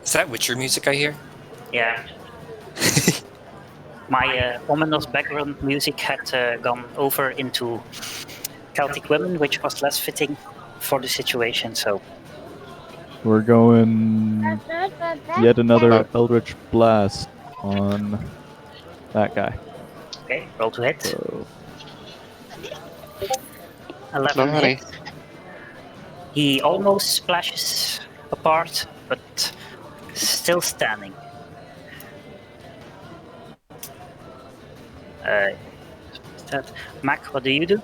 Is that Witcher music I hear? Yeah. My ominous background music had gone over into Celtic women, which was less fitting for the situation, so... We're going yet another Eldritch Blast on that guy. Okay, roll to hit. So 11 No, honey. hit. He almost splashes apart, but still standing. Mac, what do you do?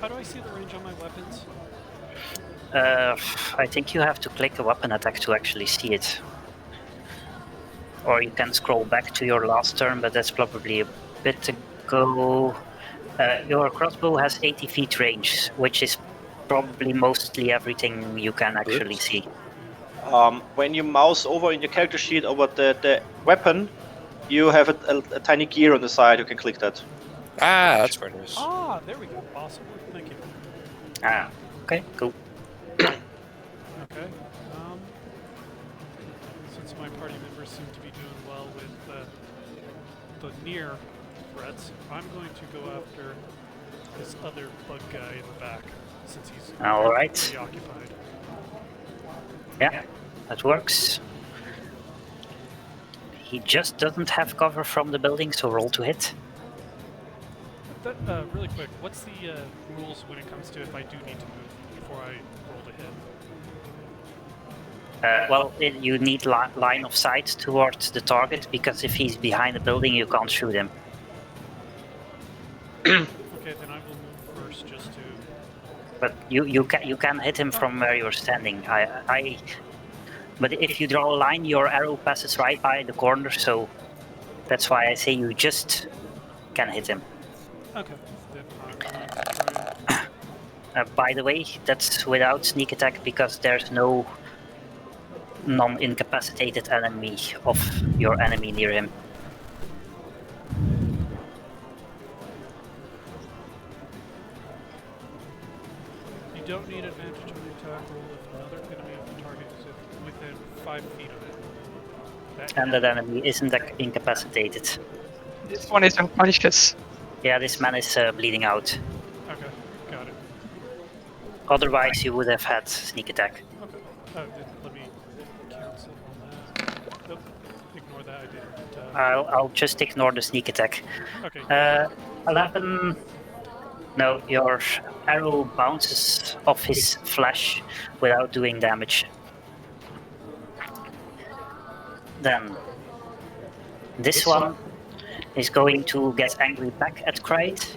How do I see the range on my weapons? I think you have to click a weapon attack to actually see it. Or you can scroll back to your last turn, but that's probably a bit ago. Your crossbow has 80 feet range, which is probably mostly everything you can actually see. When you mouse over in your character sheet over the weapon, you have a tiny gear on the side. You can click that. Ah, that's where it is. Ah, there we go. Awesome. Thank you. Ah, okay, cool. Okay. Since my party members seem to be doing well with the near threats, I'm going to go after this other bug guy in the back, since he's All right. preoccupied. Yeah, that works. He just doesn't have cover from the building, so roll to hit. Really quick, what's the rules when it comes to if I do need to move before I roll to hit? You need line of sight towards the target, because if he's behind the building, you can't shoot him. Okay, then I will move first just to. But you can hit him from where you're standing. But if you draw a line, your arrow passes right by the corner, so that's why I say you just can hit him. Okay, then I'm going to By the way, that's without sneak attack, because there's no non-incapacitated enemy of your enemy near him. You don't need advantage on the attack roll if another enemy of the target is within 5 feet of it. And that enemy isn't incapacitated. This one is unconscious. Yeah, this man is bleeding out. Okay, got it. Otherwise, you would have had sneak attack. Okay. Then let me cancel on that. Nope, ignore that. I didn't. I'll just ignore the sneak attack. Okay. 11. No, your arrow bounces off his flesh without doing damage. Then this one is going to get angry back at Kraid.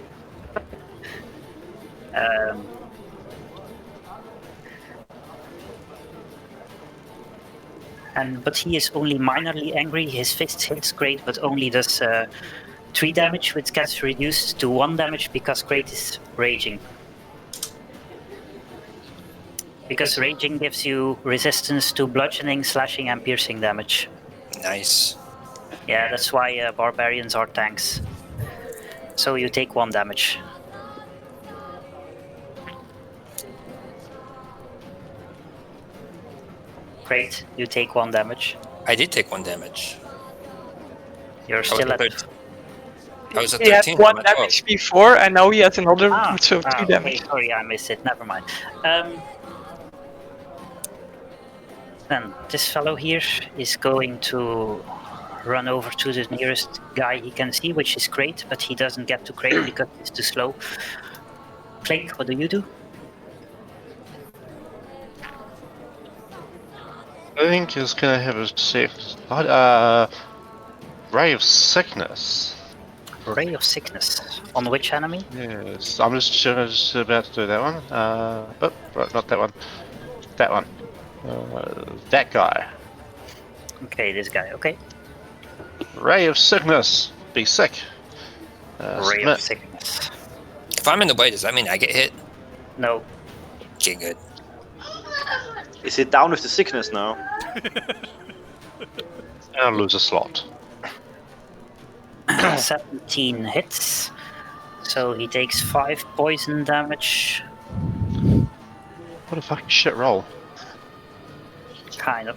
But he is only minorly angry. His fist hits Kraid, but only does 3 damage, which gets reduced to 1 damage because Kraid is raging. Because raging gives you resistance to bludgeoning, slashing, and piercing damage. Nice. Yeah, that's why barbarians are tanks. So you take 1 damage. Great, you take 1 damage. I did take 1 damage. You're still at... I was at He had 13. 1 damage before, and now he has another, so 2 okay, damage. sorry, I missed it. Never mind. Then this fellow here is going to run over to the nearest guy he can see, which is Kraid, but he doesn't get to Kraid because it's too slow. Clink, what do you do? I think he's gonna have a safe. Ray of Sickness. Ray of Sickness. On which enemy? Yes, I'm just about to do that one. But right, not that one. That one. That guy. Okay, this guy, okay. Ray of Sickness. Be sick. Ray of Sickness. If I'm in the way, does that mean I get hit? No. Okay, good. Is it down with the sickness now? I'll lose a slot. 17 hits. So he takes 5 poison damage. What a fucking shit roll. Kind of.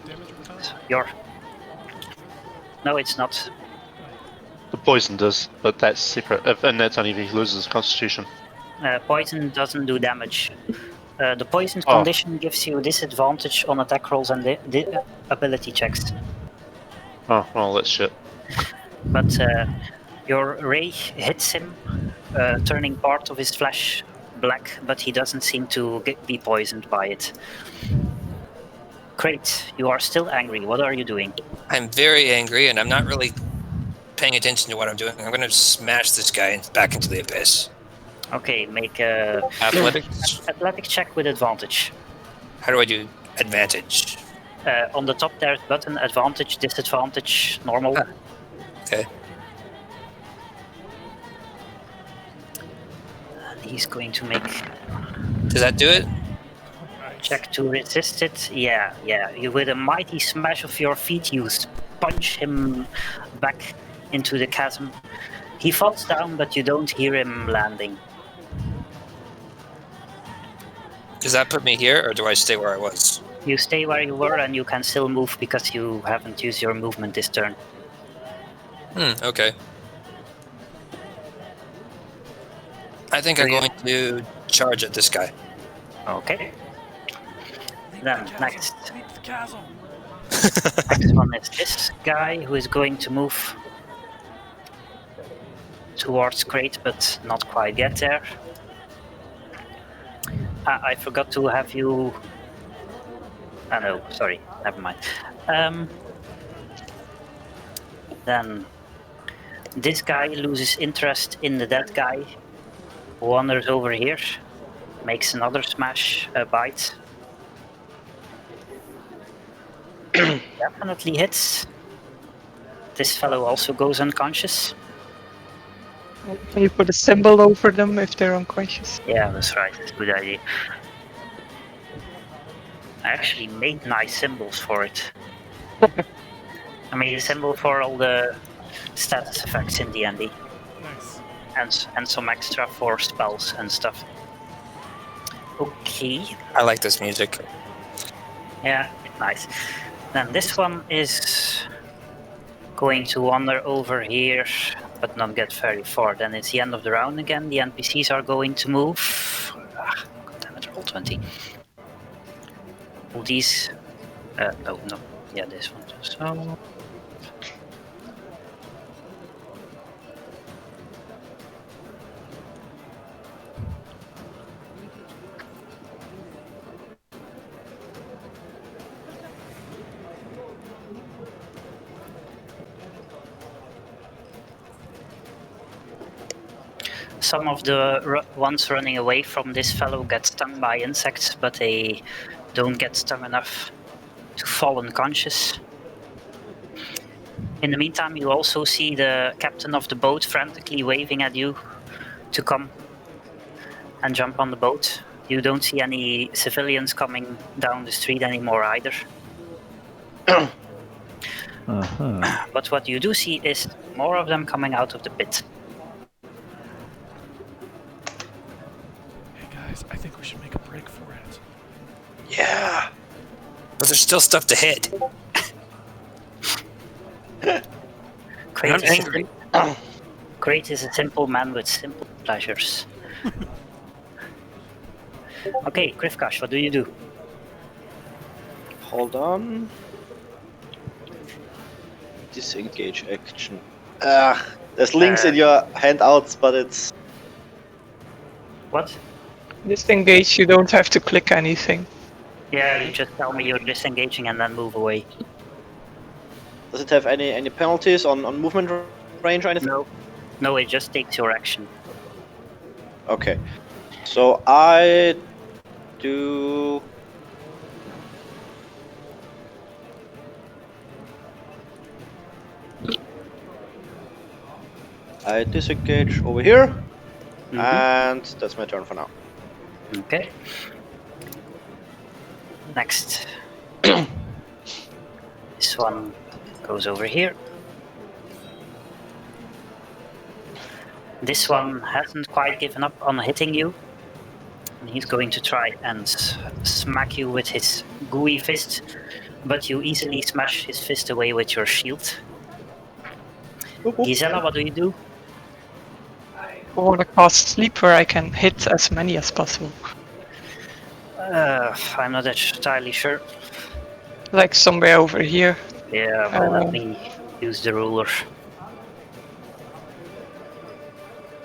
Damage over time? Your... No, it's not. The poison does, but that's separate, and that's only if he loses Constitution. Poison doesn't do damage. The poison condition gives you disadvantage on attack rolls and the ability checks. Oh, well, that's shit. But your ray hits him, turning part of his flesh black, but he doesn't seem to be poisoned by it. Great, you are still angry. What are you doing? I'm very angry, and I'm not really paying attention to what I'm doing. I'm going to smash this guy back into the abyss. Okay, make a athletic check with advantage. How do I do advantage? On the top there's button advantage, disadvantage, normal. Okay. He's going to make... Does that do it? Check to resist it. Yeah. You, with a mighty smash of your feet, you punch him back into the chasm. He falls down, but you don't hear him landing. Does that put me here, or do I stay where I was? You stay where you were, and you can still move because you haven't used your movement this turn. Okay. I think I'm going to charge at this guy. Okay. Then next. Leap the chasm! Next one is this guy who is going to move towards Kraid, but not quite get there. I forgot to have you Oh no, sorry, never mind. Then this guy loses interest in the dead guy, wanders over here, makes another smash, bite. Definitely hits. This fellow also goes unconscious. Can you put a symbol over them if they're unconscious? Yeah, that's right. That's a good idea. I actually made nice symbols for it. I made a symbol for all the status effects in D&D, Nice. and some extra for spells and stuff. Okay. I like this music. Yeah, nice. Then this one is going to wander over here, but not get very far. Then it's the end of the round again. The NPCs are going to move. God damn it, roll 20. All these. No. Yeah, this one. So. Some of the ones running away from this fellow get stung by insects, but they don't get stung enough to fall unconscious. In the meantime, you also see the captain of the boat frantically waving at you to come and jump on the boat. You don't see any civilians coming down the street anymore either. But what you do see is more of them coming out of the pit. Hey guys, I think we should make a break for it. Yeah. But there's still stuff to hit. I'm angry. Great is a simple man with simple pleasures. Okay, Krivkash, what do you do? Hold on. Disengage action. There's links in your handouts, but it's... What? Disengage, you don't have to click anything. Yeah, you just tell me you're disengaging and then move away. Does it have any penalties on movement range or anything? No, it just takes your action. Okay. So I do... I disengage over here, and that's my turn for now. Okay. Next. This one goes over here. This one hasn't quite given up on hitting you. And he's going to try and smack you with his gooey fist, but you easily smash his fist away with your shield. Gisela, what do you do? I want to cast sleep where I can hit as many as possible. I'm not entirely sure. Like somewhere over here. Yeah, well, let me use the ruler.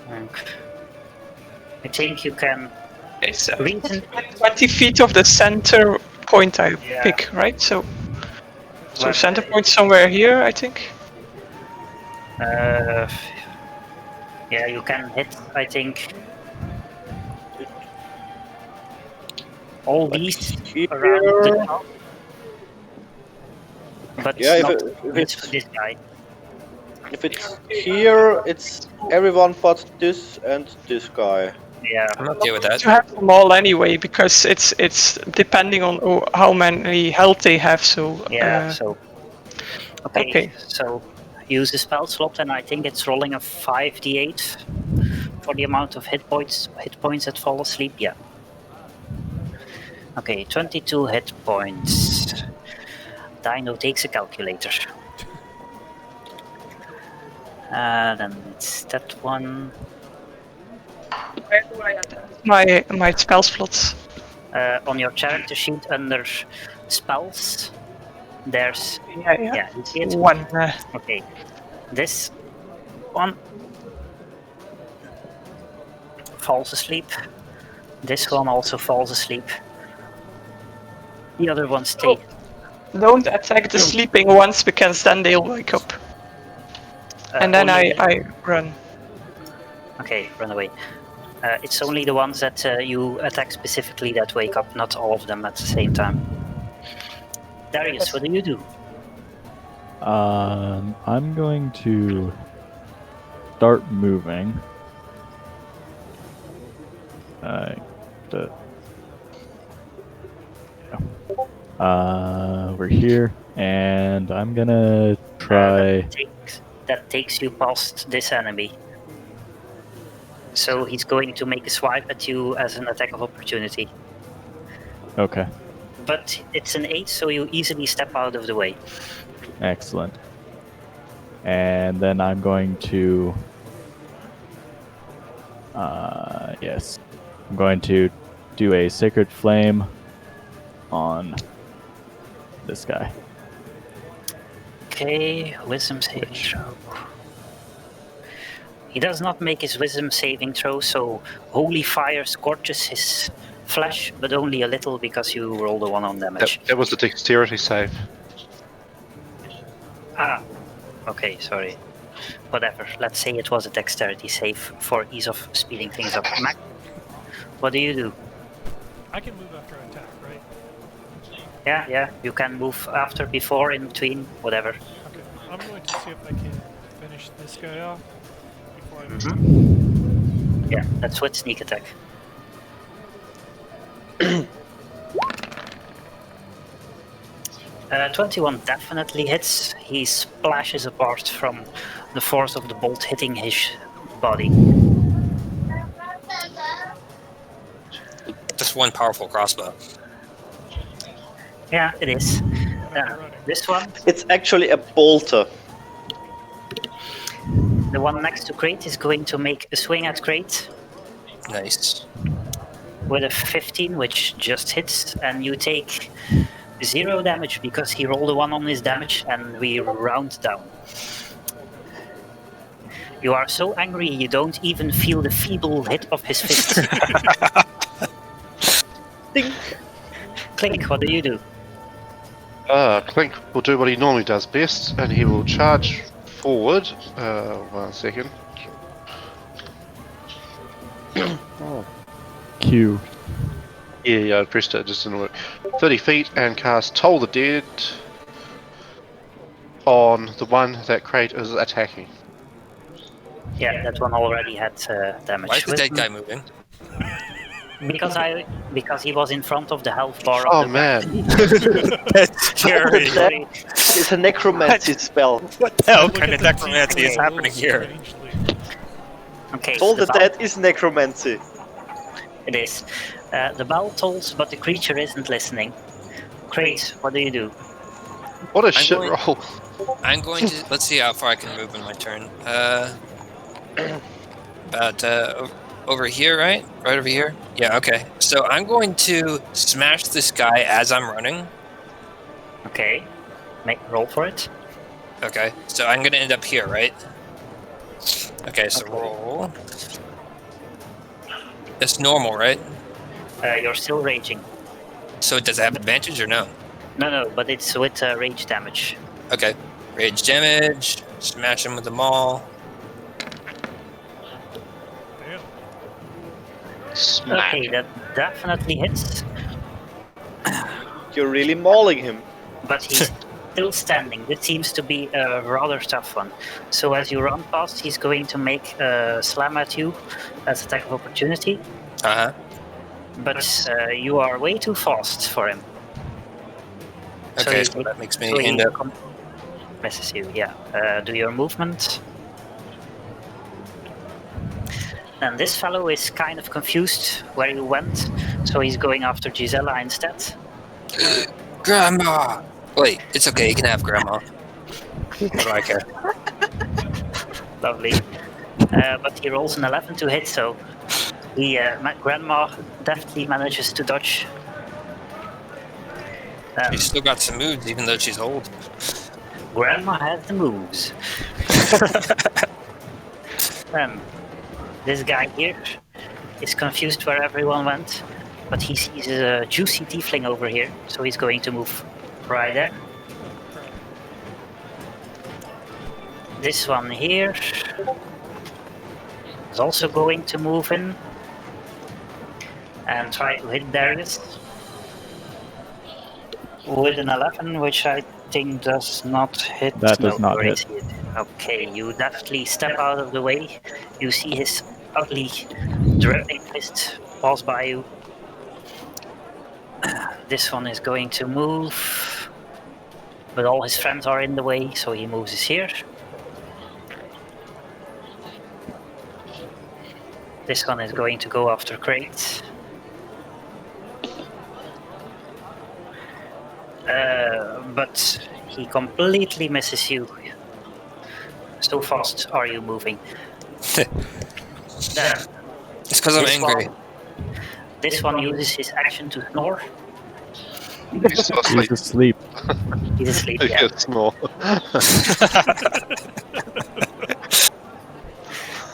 I think you can... It's reason... 20 feet of the center point I pick, right? So center point somewhere here, I think. Yeah, you can hit, I think, all these around the top. But Yeah, not if it's this guy. If it's here, it's everyone but this and this guy. Yeah. I'm okay with that. You have them all anyway because it's depending on how many health they have. So Yeah. So. Okay. Okay. So use the spell slot, and I think it's rolling a 5d8 for the amount of hit points that fall asleep. Yeah. Okay, 22 hit points. Dino takes a calculator. Then it's that one. where do I add my spell slots? On your character sheet under spells, there's Yeah. you see it? One. Okay, this one falls asleep. This one also falls asleep. The other ones stay. Don't attack the sleeping ones because then they'll wake up. And then only- I run. Okay, run away. It's only the ones that you attack specifically that wake up, not all of them at the same time. Darius, what do you do? I'm going to start moving. We're here, and I'm gonna try. That takes you past this enemy. So he's going to make a swipe at you as an attack of opportunity. Okay, But it's an 8, so you easily step out of the way. excellent. And then I'm going to. Yes, I'm going to do a sacred flame on this guy. Okay, wisdom saving throw. He does not make his wisdom saving throw, so holy fire scorches his flesh, but only a little because you rolled a 1 on damage. That was the dexterity save. Ah, okay, sorry. Whatever, let's say it was a dexterity save for ease of speeding things up. Mac, what do you do? I can move after I attack, right? Yeah, you can move after, before, in between, whatever. Okay. I'm going to see if I can finish this guy off before I move. Mm-hmm. Yeah, that's with sneak attack. 21 definitely hits. He splashes apart from the force of the bolt hitting his body. Just one powerful crossbow. Yeah, it is. This one, It's actually a bolter. the one next to Crate, is going to make a swing at Crate Nice. with a 15, which just hits, and you take 0 damage because he rolled a 1 on his damage, and we round down. You are so angry you don't even feel the feeble hit of his fist. Ding. Clink, what do you do? Clink will do what he normally does best, and he will charge forward. 1 second. Q. Yeah, I pressed it, it just didn't work. 30 feet and cast Toll the Dead on the one that Crate is attacking. Yeah, that one already had damage. Why is the dead guy moving? Because he was in front of the health bar. Oh of the man, That's scary. Sorry. It's a necromancy spell. What the hell Look kind at of the necromancy is D4 happening here? strangely. Okay, All the bell- dead is necromancy. It is. The bell tolls, but the creature isn't listening. Crate, what do you do? what a I'm shit going- roll. I'm going to let's see how far I can move in my turn. About over here, right? Right over here. Yeah. Okay. So I'm going to smash this guy as I'm running. Okay, roll for it. Okay. So I'm gonna end up here, right? Okay. So Okay. roll. It's normal, right? You're still raging. So does it have advantage or no? No, but it's with rage damage. Okay. Rage damage. Smash him with the maul. Damn. Smack. Okay, that definitely hits, You're really mauling him. but he's still standing. This seems to be a rather tough one. So as you run past, he's going to make a slam at you as attack of opportunity, Uh huh. but you are way too fast for him. Okay. he- So that makes me so he end up. misses you, yeah. Do your movement. And this fellow is kind of confused where you went, so he's going after Gisela instead. Grandma. Wait. It's okay. You can have grandma. What do I care? Lovely. But he rolls an 11 to hit, so Grandma deftly manages to dodge. She's still got some moves, even though she's old. Grandma has the moves. This guy here is confused where everyone went, But he sees a juicy tiefling over here, so he's going to move right there. This one here is also going to move in and try to hit Darius with an 11, which I think does not hit. That does not where hit. is it? Okay, you definitely step out of the way. You see his ugly dripping fist pass by you. This one is going to move, but all his friends are in the way, so he moves here. This one is going to go after Crate. But he completely misses you. So fast are you moving. Then, It's because I'm this angry. This one uses his action to snore. He's so He's asleep. He's asleep, He yeah. can snore.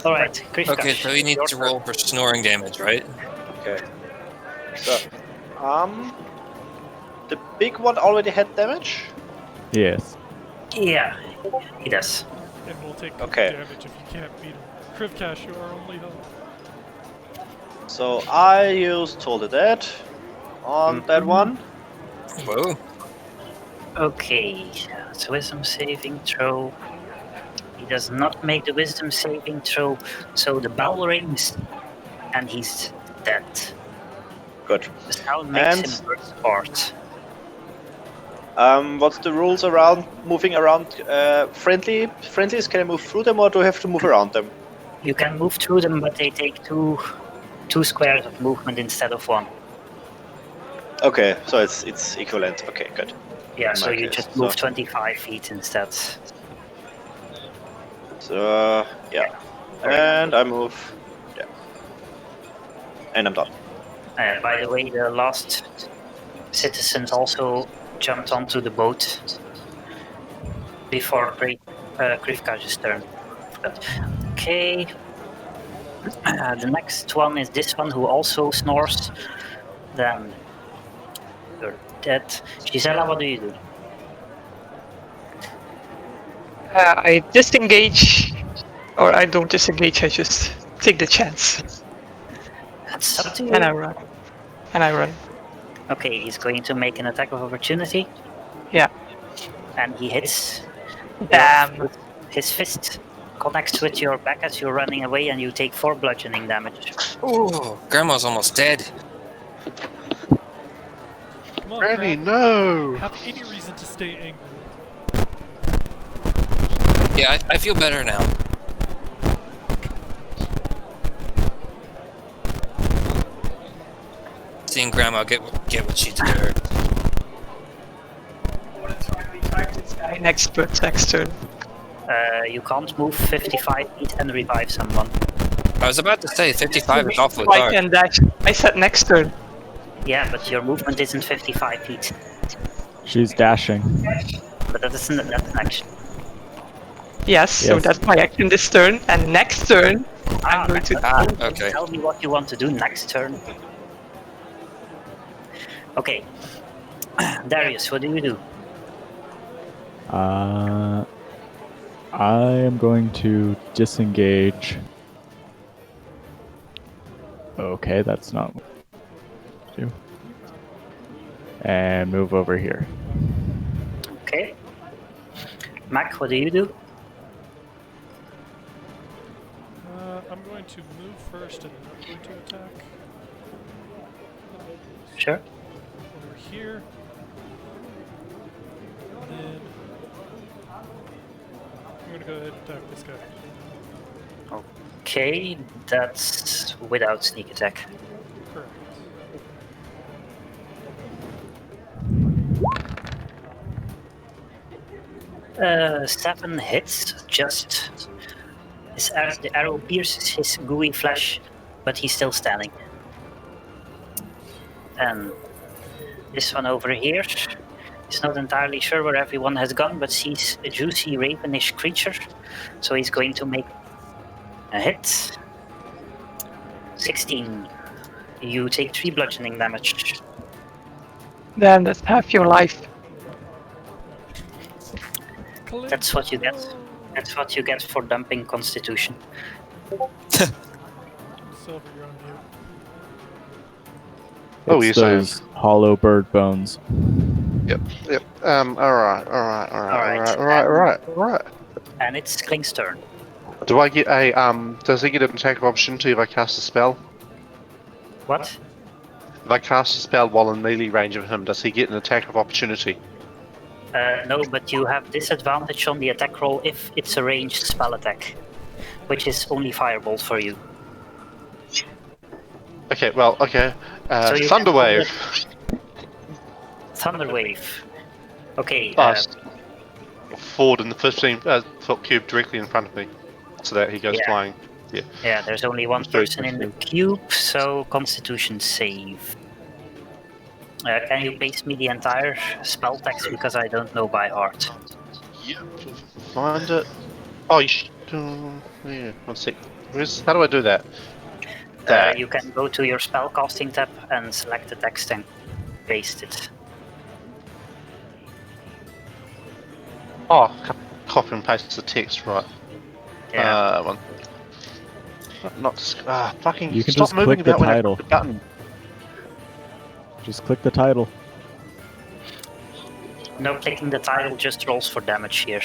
Alright, Krivka. Okay, so he needs to roll for snoring damage, right? Okay. So, the big one already had damage. Yes. Yeah, he does. It will take Okay. damage if you can't beat him. Krivkash, you are only help. So I use Toll the Dead on that one. Whoa. Okay, it's a wisdom saving throw. He does not make the wisdom saving throw, so the bell rings and he's dead. Good. The sound makes And- him burst apart. What's the rules around moving around friendlies? Can I move through them or do I have to move around them? You can move through them, but they take two squares of movement instead of one. Okay, so it's equivalent. Okay, good. Yeah, In so my you case, just move so- 25 feet instead. So yeah, and I move. Yeah, and I'm done. By the way, the last citizens also jumped onto the boat before Krivkash's turn. Okay. The next one is this one who also snores. Then you're dead. Gisela, what do you do? I disengage, or I don't disengage. I just take the chance That's up to you. and I run. Okay, he's going to make an attack of opportunity. Yeah. And he hits. Damn. His fist connects with your back as you're running away, and you take 4 bludgeoning damage. Ooh, Grandma's almost dead. Come on, Granny, Crab. no! Have any reason to stay angry. Yeah, I feel better now. Seeing Grandma get what she deserved. Next turn. You can't move 55 feet and revive someone. I was about to say 55 is awfully I hard. can dash. I said next turn. Yeah, but your movement isn't 55 feet. She's dashing. But that's an action. Yes, so Yes. that's my action this turn, and next turn I'm going to. Ah, okay. Tell me what you want to do next turn. Okay. Darius, what do you do? I am going to disengage. Okay, that's not what I do. And move over here. Okay. Mac, what do you do? I'm going to move first and then I'm going to attack. Sure. Over here. Then I'm going to go ahead and attack this guy. Okay, that's without sneak attack. Correct. Seven hits, just the arrow pierces his gooey flesh, but he's still standing. And this one over here is not entirely sure where everyone has gone, but sees a juicy ravenish creature, so he's going to make a hit. 16. You take 3 bludgeoning damage. Then that's half your life. That's what you get. That's what you get for dumping Constitution. Silver, you're on mute. Oh, It's you're those hollow bird bones. Yep. Alright. And it's Kling's turn. Do I get a, does he get an attack of opportunity if I cast a spell? What? If I cast a spell while in melee range of him, does he get an attack of opportunity? No, but you have disadvantage on the attack roll if it's a ranged spell attack, which is only Firebolt for you. Okay, well, okay. So you Thunder can- Wave. Thunder Wave. Okay. Forward in the 15-foot cube directly in front of me, so that he goes Yeah. flying. Yeah, there's only one person in the cube, so Constitution save. Can you base me the entire spell text because I don't know by heart? Yep. Find it. Oh, you should. Yeah. 1 sec. How do I do that? You can go to your spellcasting tab and select the text and paste it. Oh, copy and paste the text, right? Yeah. One. Fucking. You can stop just moving click the about when I title. click the button. Just click the title. No clicking the title just rolls for damage here.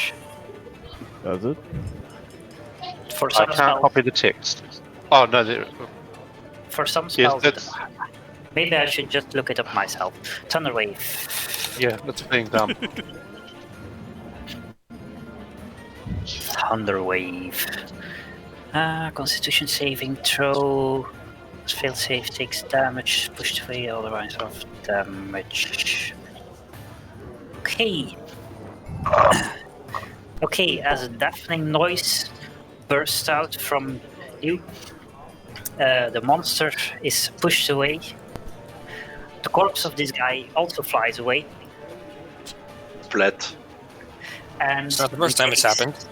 Does it? For I some can't spells, copy the text. Oh no, there. for some Yes, spells, that's. maybe I should just look it up myself. Thunder Wave. Yeah, that's being done. Thunder Wave. Constitution saving throw. Failed save takes damage. Pushed away, otherwise of damage. Okay. Okay, as a deafening noise bursts out from you, the monster is pushed away. The corpse of this guy also flies away. Splat. And It's not the first time it's takes happened.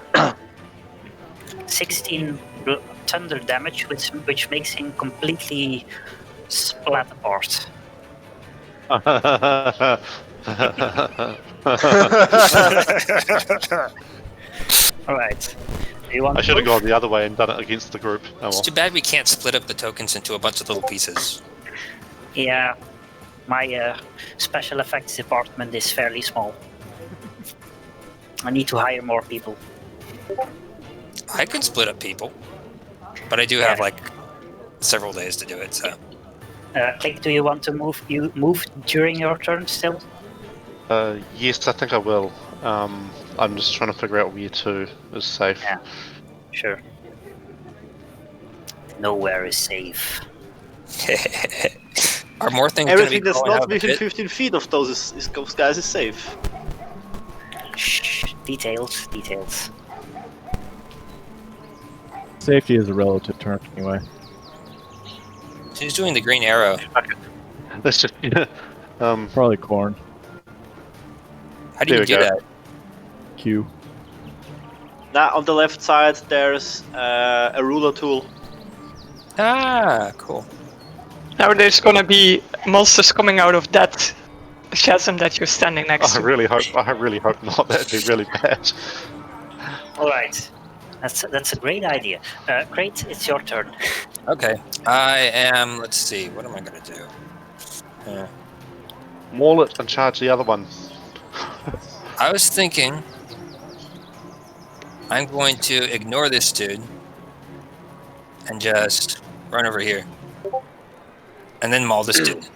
16 thunder damage, which makes him completely splat apart. Alright. Do you want I should have proof? gone the other way and done it against the group. Oh It's well. too bad we can't split up the tokens into a bunch of little pieces. Yeah, my special effects department is fairly small. I need to hire more people. I can split up people, but I do have Yeah. like several days to do it. So Click, do you want to move? You move during your turn still? Yes, I think I will. I'm just trying to figure out where 2 is safe. Yeah. Sure. Nowhere is safe. are more things going to be Everything that's crawling out not of the within pit? 15 feet of those guys is safe. Shh. Details. Details. Safety is a relative term anyway. Who's doing the green arrow? Let's just. Probably corn. How do There you we do go. that? Q. Now on the left side there's a ruler tool. Ah, cool. Now there's gonna be monsters coming out of that chasm that you're standing next I to. really hope not. That'd be really bad. All right. That's a great idea. Great, it's your turn. Okay, I am. Let's see. What am I going to do? Maul it and charge the other one. I was thinking I'm going to ignore this dude and just run over here, and then maul this dude.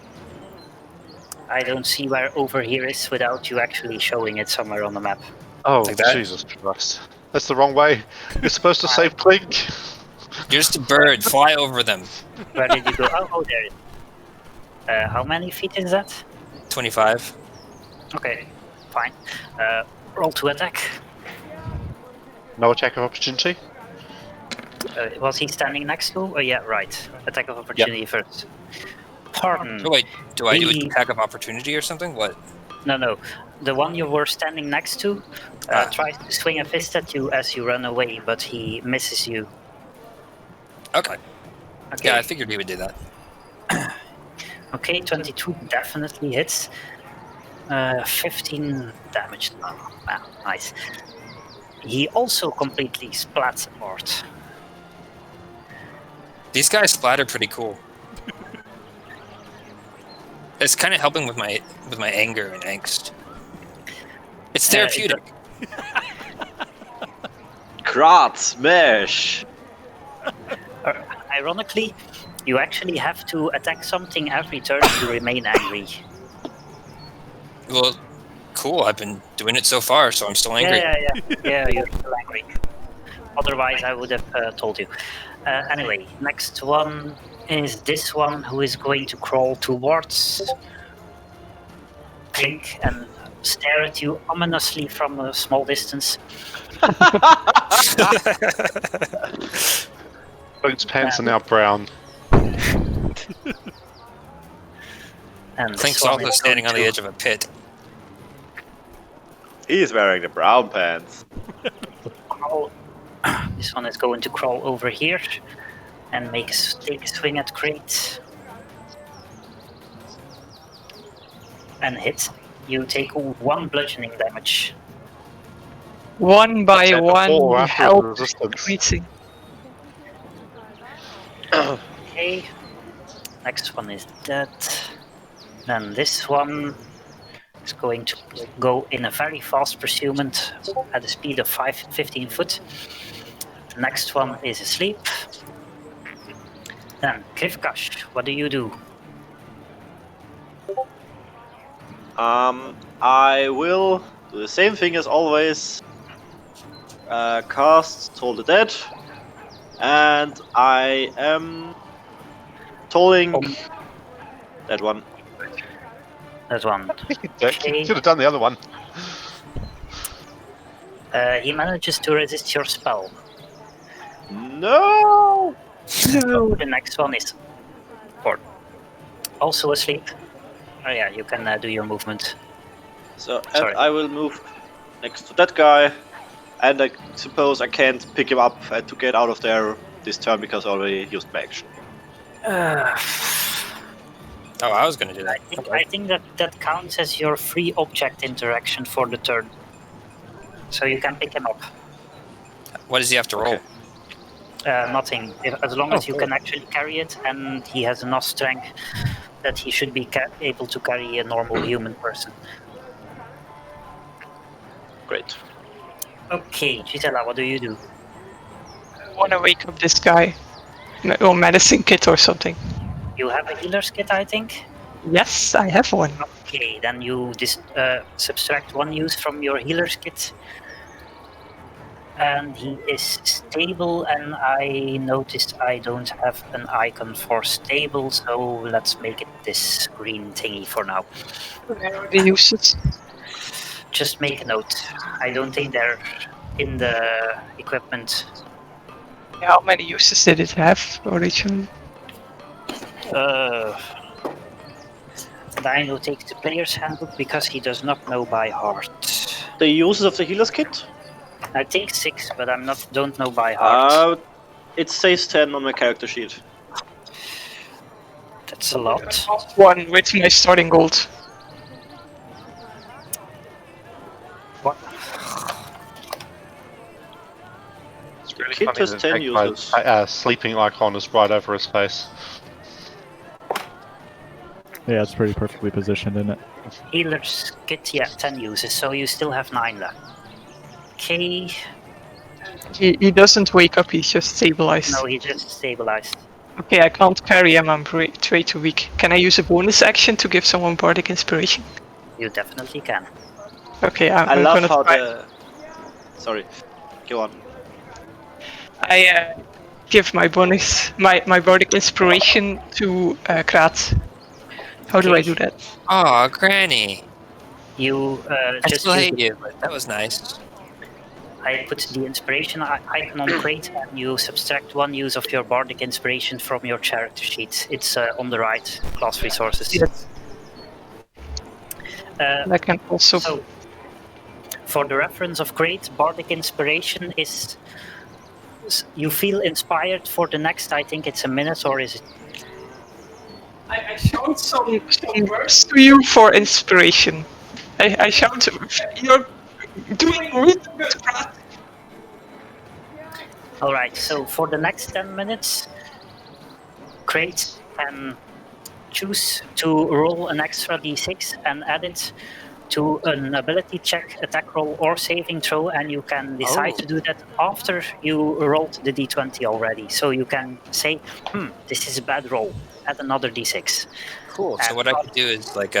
I don't see where over here is without you actually showing it somewhere on the map. Oh, Like that? Jesus Christ. That's the wrong way. You're supposed to save Clink. You're just a bird. Fly over them. Where did you go? Oh, there it is. How many feet is that? 25. Okay, fine. Roll to attack. No attack of opportunity. Was he standing next to? Oh, yeah, right. Attack of opportunity first. Pardon. Oh wait, do I do The- an attack of opportunity or something? What? No. The one you were standing next to tries to swing a fist at you as you run away, but he misses you. Okay. Okay. Yeah, I figured he would do that. Okay, 22 definitely hits. 15 damage. Oh, wow, nice. He also completely splats apart. These guys splatter pretty cool. It's kind of helping with my anger and angst. It's therapeutic. Krat smash! Ironically, you actually have to attack something every turn to remain angry. Well, cool. I've been doing it so far, so I'm still angry. Yeah, you're still angry. Otherwise, I would have told you. Anyway, next one is this one who is going to crawl towards Clink and stare at you ominously from a small distance. Clink's pants are now brown. And Clink's also standing on the edge of a pit. He's wearing the brown pants. This one is going to crawl over here and take a swing at Crate. And hit. You take 1 bludgeoning damage. One by Except one, before or after help resistance. increasing. Okay. Next one is that. Then this one is going to go in a very fast pursuit at a speed of 15 foot. The next one is asleep. Then Krivkash, what do you do? I will do the same thing as always. Cast Toll the Dead. And I am tolling that one. That one. Okay. Should have done the other one. He manages to resist your spell. No! No. The next one is also asleep. Oh yeah, you can do your movement. So Sorry. I will move next to that guy, and I suppose I can't pick him up and to get out of there this turn because I already used my action. Oh, I was going to do that. I think that counts as your free object interaction for the turn. So you can pick him up. What does he have to roll? Nothing. As long as you can actually carry it, and he has enough strength that he should be able to carry a normal human person. Great. Okay, Gisela, what do you do? I want to wake up this guy. Or medicine kit or something. You have a healer's kit, I think? Yes, I have one. Okay, then you subtract 1 use from your healer's kit. And he is stable, and I noticed I don't have an icon for stable, so let's make it this green thingy for now. Where are the uses? Just make a note. I don't think they're in the equipment. How many uses did it have originally? Dino takes the player's handbook because he does not know by heart. The uses of the healer's kit? I think 6, but don't know by heart. It says 10 on my character sheet. That's a lot. One with my starting gold. What? It's really kit funny has that 10 Magpie's, users. sleeping icon is right over his face. Yeah, it's pretty perfectly positioned, isn't it? Healer's kit, yeah, 10 uses, so you still have 9 left. Okay. He doesn't wake up, he's just stabilized. No, he just stabilized. Okay, I can't carry him, I'm way too weak. Can I use a bonus action to give someone bardic inspiration? You definitely can. Okay, I I'm love gonna how try. the... Sorry. Go on. I give my bonus, my bardic inspiration to Krat. How do I do that? Aw, Granny. You I just still use hate you, but that was nice. I put the inspiration icon on Crate, and you subtract 1 use of your bardic inspiration from your character sheet. It's on the right, class resources. Yes. And I can also... So, for the reference of Crate, bardic inspiration is... You feel inspired for the next, I think it's a minute, or is it... I shout some words to you for inspiration. I shout, you're doing really good, Krat. Alright, so for the next 10 minutes, Crate can choose to roll an extra d6 and add it to an ability check, attack roll, or saving throw, and you can decide to do that after you rolled the d20 already. So you can say, this is a bad roll, add another d6. Cool. So what I could do is like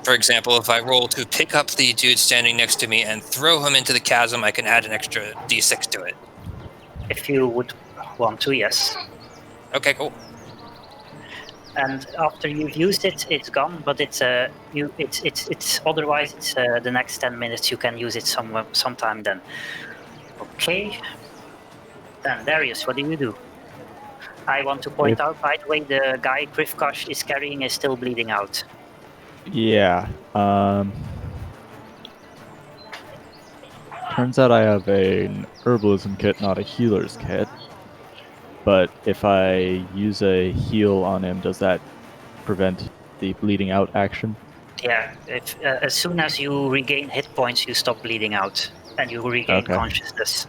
for example, if I roll to pick up the dude standing next to me and throw him into the chasm, I can add an extra d6 to it. If you would want to, yes. Okay, cool. And after you've used it, it's gone. But it's otherwise it's the next 10 minutes. You can use it sometime then. Okay. Then Darius, what do you do? I want to point out, by the way, the guy Krivkosh is carrying is still bleeding out. Yeah. Turns out I have an herbalism kit, not a healer's kit. But if I use a heal on him, does that prevent the bleeding out action? Yeah, as soon as you regain hit points, you stop bleeding out, and you regain consciousness.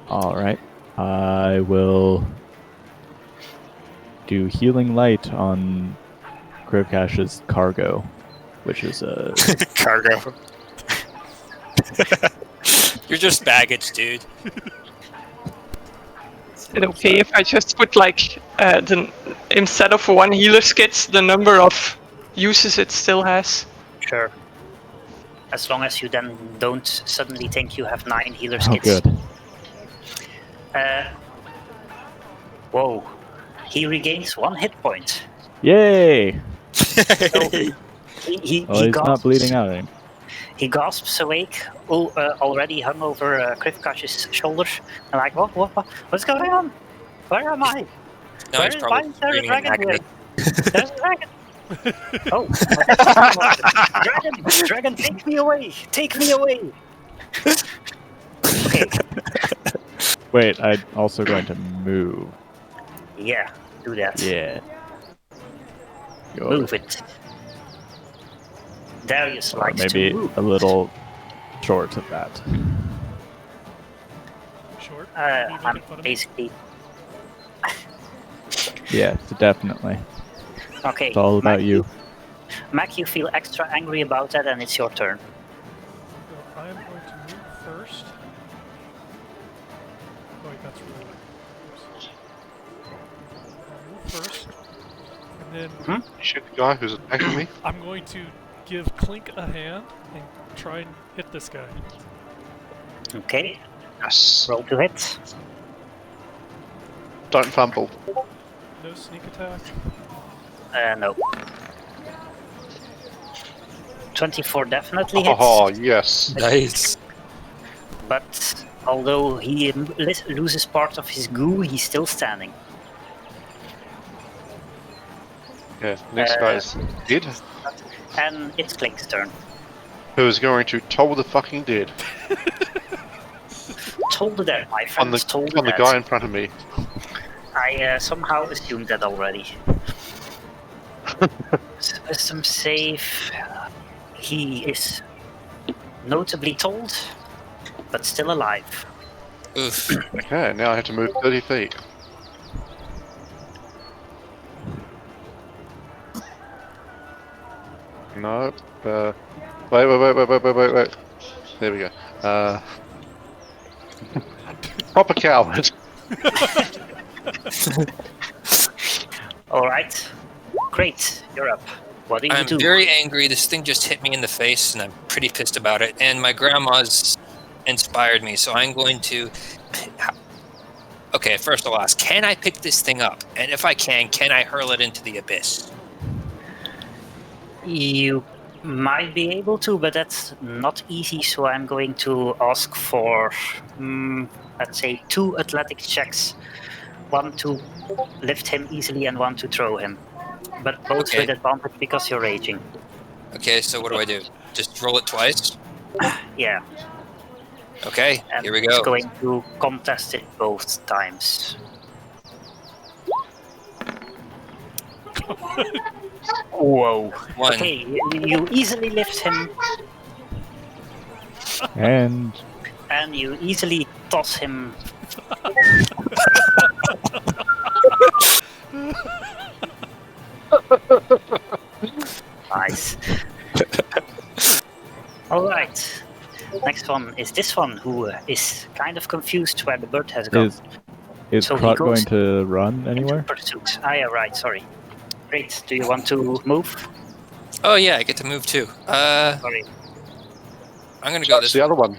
Alright. I will do healing light on Krivkash's cargo, which is a... Cargo. You're just baggage, dude. Is it okay if I just put like instead of 1 healer's kit, the number of uses it still has? Sure. As long as you then don't suddenly think you have 9 healer's Oh, kits. good. Whoa. He regains 1 hit point. Yay! So he's not bleeding out anymore. He gasps awake, already hung over Krivkash's shoulder, and like, what's going on? Where am I? No, he's probably Why is there a screaming in dragon agony. here? There's a dragon! Oh, dragon, take me away! Take me away! Okay, Wait, I'm also going to move. yeah, do that. Yeah. Move it. Darius Or likes maybe to move. a little short of that. Short? I'm basically... Yeah, definitely. Okay. It's all about you. Mac, you feel extra angry about that, and it's your turn. So I am going to move first. Oh, wait, that's really oops. I'll move first. And then Shoot the guy who's attacking me. I'm going to give Clink a hand and try and hit this guy. Okay, Yes. roll to hit. Don't fumble. No sneak attack. No. 24 definitely hits. Oh, yes. Nice. But although he loses part of his goo, he's still standing. Yeah, next guy's dead. And it's Clink's turn. Who's going to toll the fucking dead Told the dead, my on friends, told the dead. guy in front of me. I somehow assumed that already. Wisdom save. He is notably told, but still alive. Oof. Okay, now I have to move 30 feet. Nope. Wait. There we go. Proper coward. Alright. Great, you're up. What do you I'm do? very angry. This thing just hit me in the face, and I'm pretty pissed about it. And my grandma's inspired me, so I'm going to... Okay, first I'll ask, can I pick this thing up? And if I can I hurl it into the abyss? You might be able to, but that's not easy, so I'm going to ask for, let's say, 2 athletic checks. 1 to lift him easily and 1 to throw him. But both Okay. with advantage because you're raging. Okay, so what do I do? Just roll it twice? Yeah, Okay, and here we it's go. going to contest it both times. Whoa. 1. Okay, you easily lift him And and you easily toss him. Nice. Alright. Next one is this one, who is kind of confused where the bird has gone. is So he Krot goes going to run into anywhere? pursuit. Ah, yeah, right, sorry. Great, do you want to move? Oh yeah, I get to move too. Sorry. I'm gonna go Touch this the other one.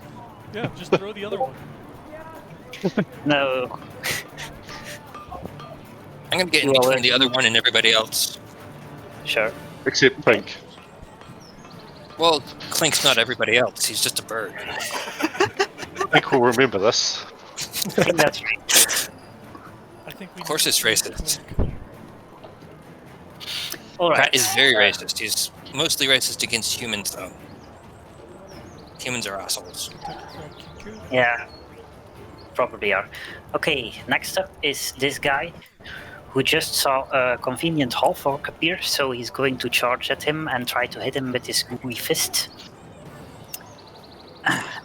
Yeah, just throw the other one. No. I'm gonna get in You between already the other moved. one and everybody else. Sure. Except Clink. Well, Clink's not everybody else. He's just a bird. Clink will remember this. I think that's right. I think we Of course it's racist. Alright. Pratt is very racist. He's mostly racist against humans, though. Humans are assholes. Yeah. Probably are. Okay, next up is this guy who just saw a convenient half-orc appear, so he's going to charge at him and try to hit him with his gooey fist.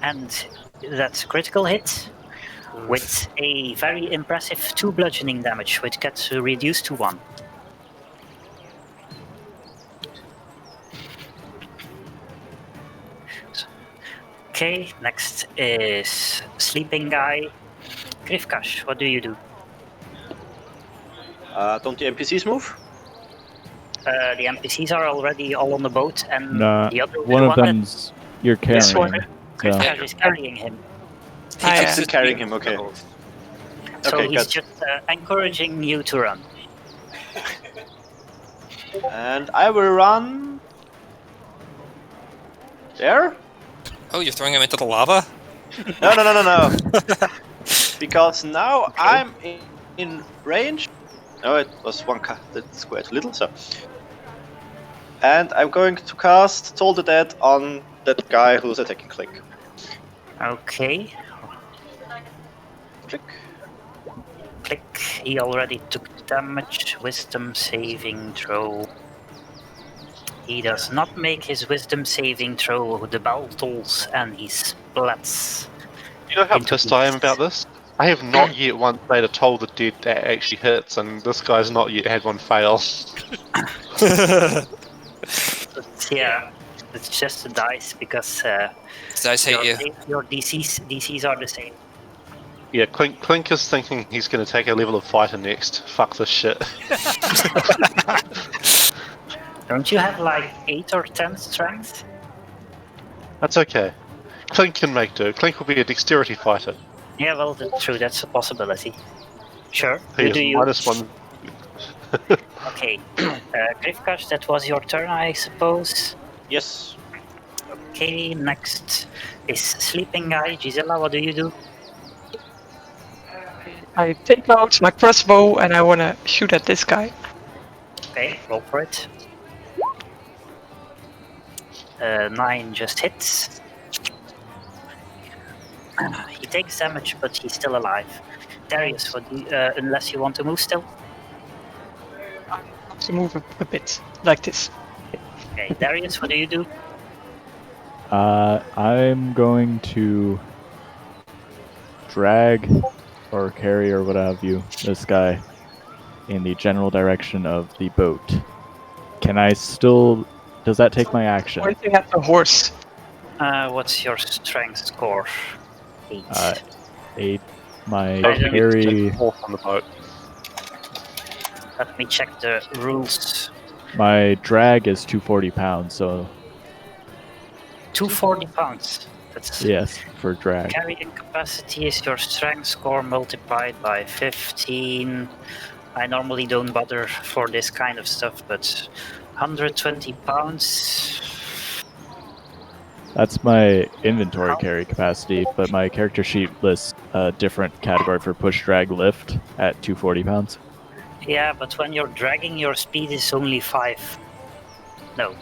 And that's a critical hit with a very impressive 2 bludgeoning damage, which gets reduced to 1. Okay, next is sleeping guy. Grifkash, what do you do? Don't the NPCs move? The NPCs are already all on the boat, and Nah, the other one of that them's you're This one. carrying. So. Grifkash is carrying him. He yeah. fixes Still carrying him, okay. So Okay, he's good. just encouraging you to run. And I will run... There? Oh, you're throwing him into the lava? No. Because now I'm in range. No, it was one that's quite little, so. And I'm going to cast Toll the Dead on that guy who's attacking Clink. Okay, Click. click. He already took the damage. Wisdom saving throw. He does not make his wisdom saving throw. The bell tolls and he splats. You know how Into pissed I am pieces. about this? I have not yet once made a Toll the Dead that actually hits, and this guy's not yet had one fail. But yeah, it's just a dice because Dice hate you. your DCs are the same. Yeah, Clink is thinking he's going to take a level of fighter next. Fuck this shit. Don't you have like 8 or 10 strength? That's okay. Clink can make do. Clink will be a dexterity fighter. Yeah, well, true, that's a possibility. Sure. He Who is do you? -1. Okay, Grifkash, that was your turn, I suppose. Yes. Okay, next is sleeping guy. Gisela, what do you do? I take out my crossbow and I want to shoot at this guy. Okay, roll for it. 9 just hits. He takes damage, but he's still alive. Darius, what do you, unless you want to move still? To move a bit like this. Okay, Darius, what do you do? I'm going to drag or carry or what have you this guy in the general direction of the boat. Can I still? Does that take my action? Pointing at the horse. What's your strength score? 8. 8. My Oh, you carry. On the boat. Let me check the rules. My drag is 240 pounds. So 240 pounds. That's yes, for drag. carrying capacity is your strength score multiplied by 15. I normally don't bother for this kind of stuff, but 120 pounds. That's my inventory carry capacity, but my character sheet lists a different category for push, drag, lift at 240 pounds. Yeah, but when you're dragging, your speed is only 5. No.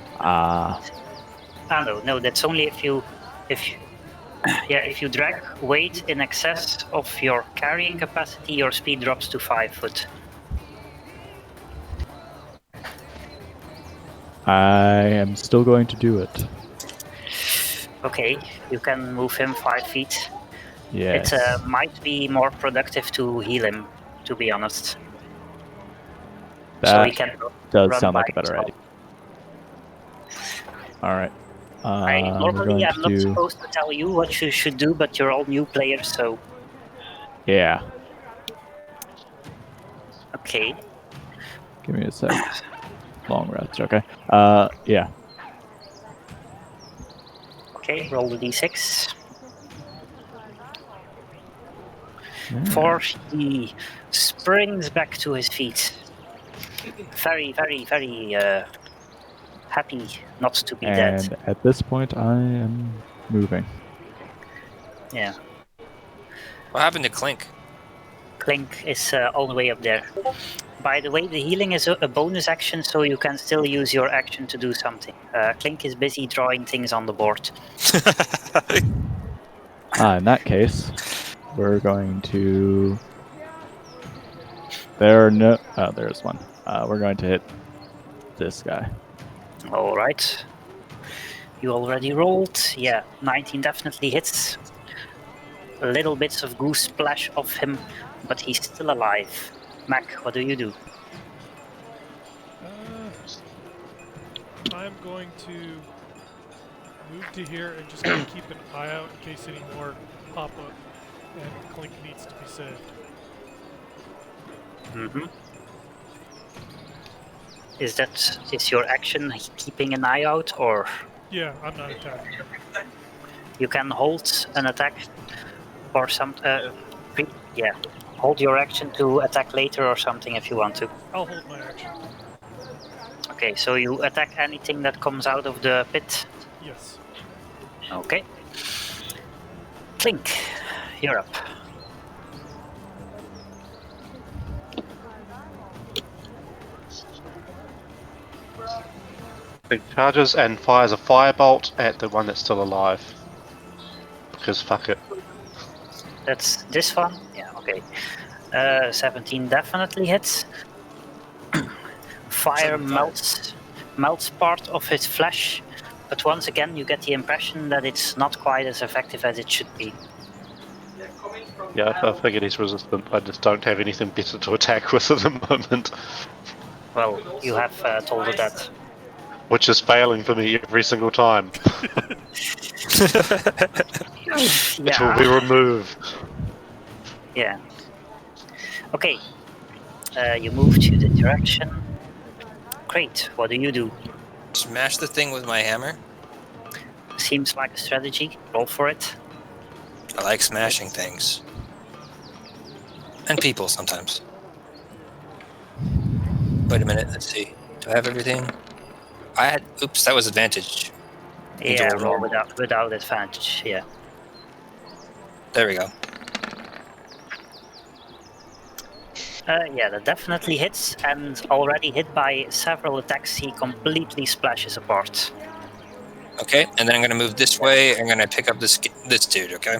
No, that's only if you if you drag weight in excess of your carrying capacity, your speed drops to 5 foot. I am still going to do it. Okay, you can move him 5 feet. Yes. It might be more productive to heal him, to be honest. So he That can does run sound by like a better himself. idea. Alright. We're Normally, going I'm to not do... supposed to tell you what you should do, but you're all new players, so Yeah. okay. Give me a sec. Long rest, okay. Yeah. Okay, roll the d6. Yeah. 4, he springs back to his feet. Very, very, very happy not to be dead. And at this point, I am moving. Yeah, What happened to Clink? Clink is all the way up there. By the way, the healing is a bonus action, so you can still use your action to do something. Clink is busy drawing things on the board. In that case, we're going to... There are no... Oh, there's one. We're going to hit this guy. Alright. You already rolled. Yeah, 19 definitely hits. Little bits of goose splash off him, but he's still alive. Mac, what do you do? I'm going to move to here and just kind of keep an eye out in case any more pop up and Clink needs to be saved. Mm-hmm. Is your action keeping an eye out, or Yeah, I'm not attacking. you can hold an attack or some hold your action to attack later or something if you want to. I'll hold my action. Okay, so you attack anything that comes out of the pit. Yes. Okay. Clink, you're up. He charges and fires a firebolt at the one that's still alive. Because fuck it. That's this one? Yeah, okay. 17 definitely hits. Fire 75. melts part of his flesh, but once again you get the impression that it's not quite as effective as it should be. Yeah, I figured he's resistant. I just don't have anything better to attack with at the moment. Well, you have told her that. Which is failing for me every single time. It will be removed. Yeah. Okay. You move to the direction. Great. What do you do? Smash the thing with my hammer. Seems like a strategy. Roll for it. I like smashing things. And people sometimes. Wait a minute, let's see. Do I have everything? Oops, that was advantage. Yeah, Roll roll normal. without advantage. Yeah. There we go. Yeah, that definitely hits, and already hit by several attacks, he completely splashes apart. Okay, and then I'm going to move this way. I'm going to pick up this dude, okay?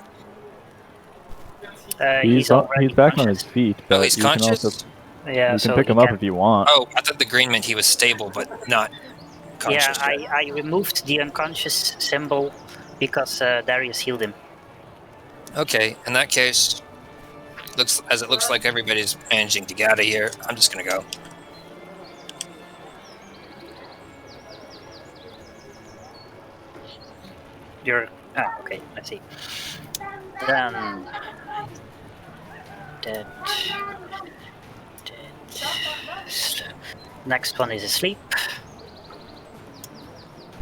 He's already back conscious. on his feet, but he's you conscious? can also Yeah, you so can pick he him up can- if you want. Oh, I thought the green meant he was stable, but not conscious. Yeah, yet. I removed the unconscious symbol because Darius healed him. Okay, in that case, it looks like everybody's managing to get out of here. I'm just going to go. Okay, I see. Then dead. Next one is asleep.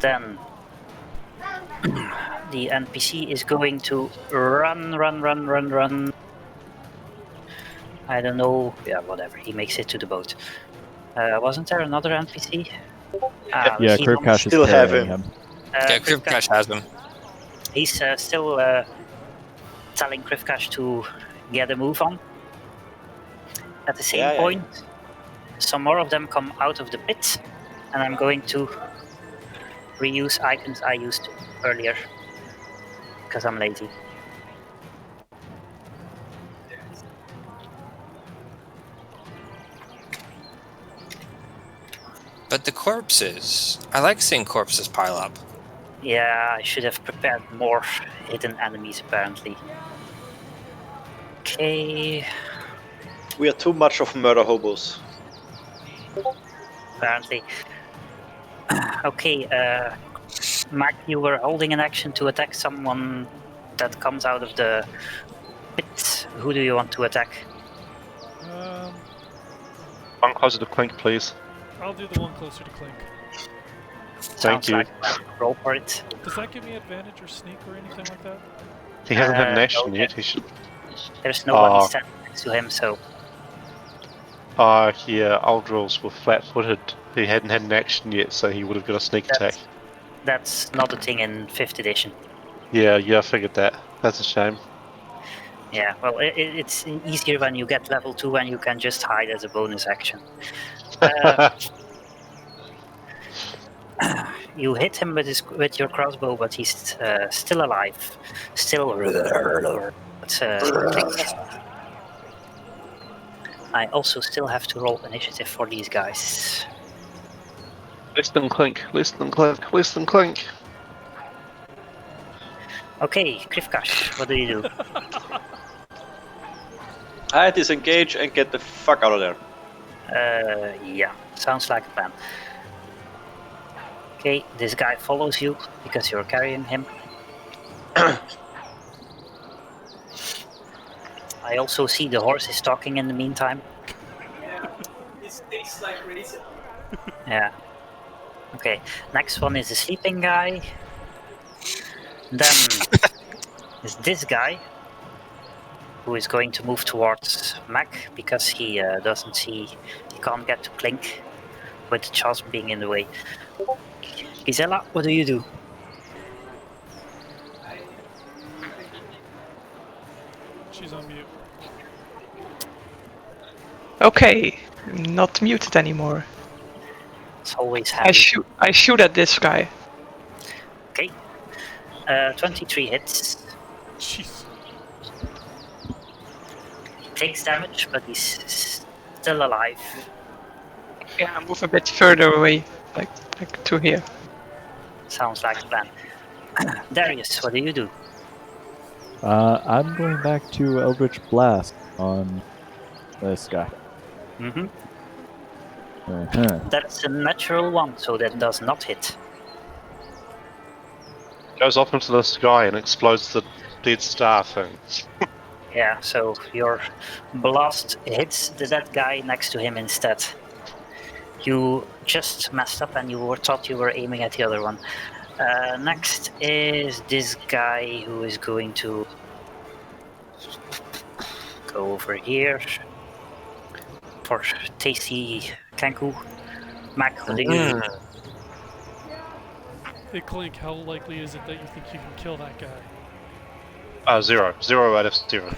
Then the NPC is going to run. I don't know. Yeah, whatever. He makes it to the boat. Wasn't there another NPC? Yeah, Krivkash is Still have carrying him. him. Yeah, Krivkash has him. He's still telling Krivkash to get a move on. At the same point, some more of them come out of the pit, and I'm going to reuse items I used earlier because I'm lazy. But the corpses. I like seeing corpses pile up. Yeah, I should have prepared more hidden enemies, apparently. Okay, We are too much of murder hobos. apparently. Okay, Mac, you were holding an action to attack someone that comes out of the pit. Who do you want to attack? One closer to Clink, please. I'll do the one closer to Clink. Sounds you. like roll for it. Does that give me advantage or sneak or anything like that? He hasn't had an No, action yet. He should. There's nobody Oh. standing next to him, so Yeah, Aldril's were flat-footed. He hadn't had an action yet, so he would have got a sneak attack. that's not a thing in 5th edition. Yeah, I figured that. That's a shame. Yeah, well, it's easier when you get level 2 and you can just hide as a bonus action. You hit him with your crossbow, but he's still alive. Still. But, I also still have to roll initiative for these guys. Less than Clink, less than Clink, less than Clink. Okay, Krivkash, what do you do? I disengage and get the fuck out of there. Yeah, sounds like a plan. Okay, this guy follows you because you're carrying him. I also see the horse is talking in the meantime. It tastes like raisin. Yeah. Okay, next one is the sleeping guy. Then is this guy, who is going to move towards Mac because he doesn't see, he can't get to Clink with the chance being in the way. Gisela, what do you do? She's on mute. Okay, I'm not muted anymore. It's always handy. I shoot at this guy. Okay. 23 hits. Jeez. He takes damage, but he's still alive. Yeah, move a bit further away, like to here. Sounds like a plan. Darius, what do you do? I'm going back to Eldritch Blast on this guy. Mm-hmm. Uh-huh. That's a natural one, so that does not hit. Goes off into the sky and explodes the dead star thing. Yeah, so your blast hits the dead guy next to him instead. You just messed up and you thought you were aiming at the other one. Next is this guy who is going to go over here for tasty kenku. Mac, what do you do? Hey Clink, how likely is it that you think you can kill that guy? 0. 0 out of 0.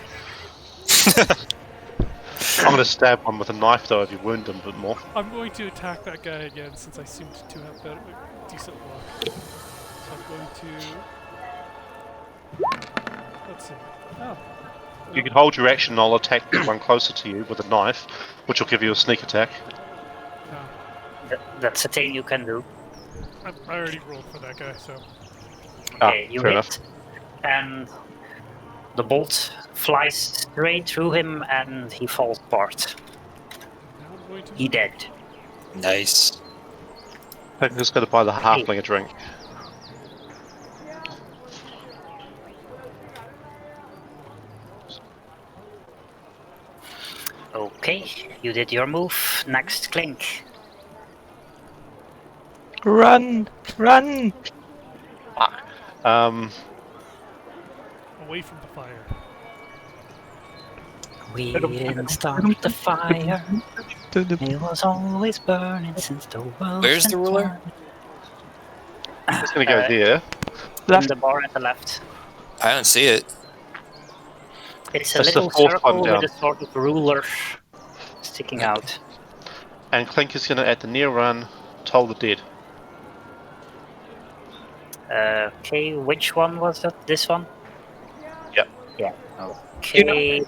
I'm gonna stab one with a knife though if you wound him a bit more. I'm going to attack that guy again since I seem to have better, decent luck. So I'm going to... Let's see. Oh. You can hold your action and I'll attack the one closer to you with a knife, which will give you a sneak attack. That's a thing you can do. I already rolled for that guy, so... Okay, you fair hit, enough. and the bolt flies straight through him, and he falls apart. Now I'm going to... He dead. Nice. I'm just gonna buy the halfling a drink. Okay, you did your move. Next, Clink. Run! Run! Away from the fire. We didn't start the fire. It was always burning since the world. Where's the ruler? I'm just gonna go there. In the bar at the left. I don't see it. It's a That's the little fourth circle one down. with a sort of ruler sticking out. And Clink is gonna at the near run toll the dead. Okay, which one was that? This one? Yep. Yeah. Okay.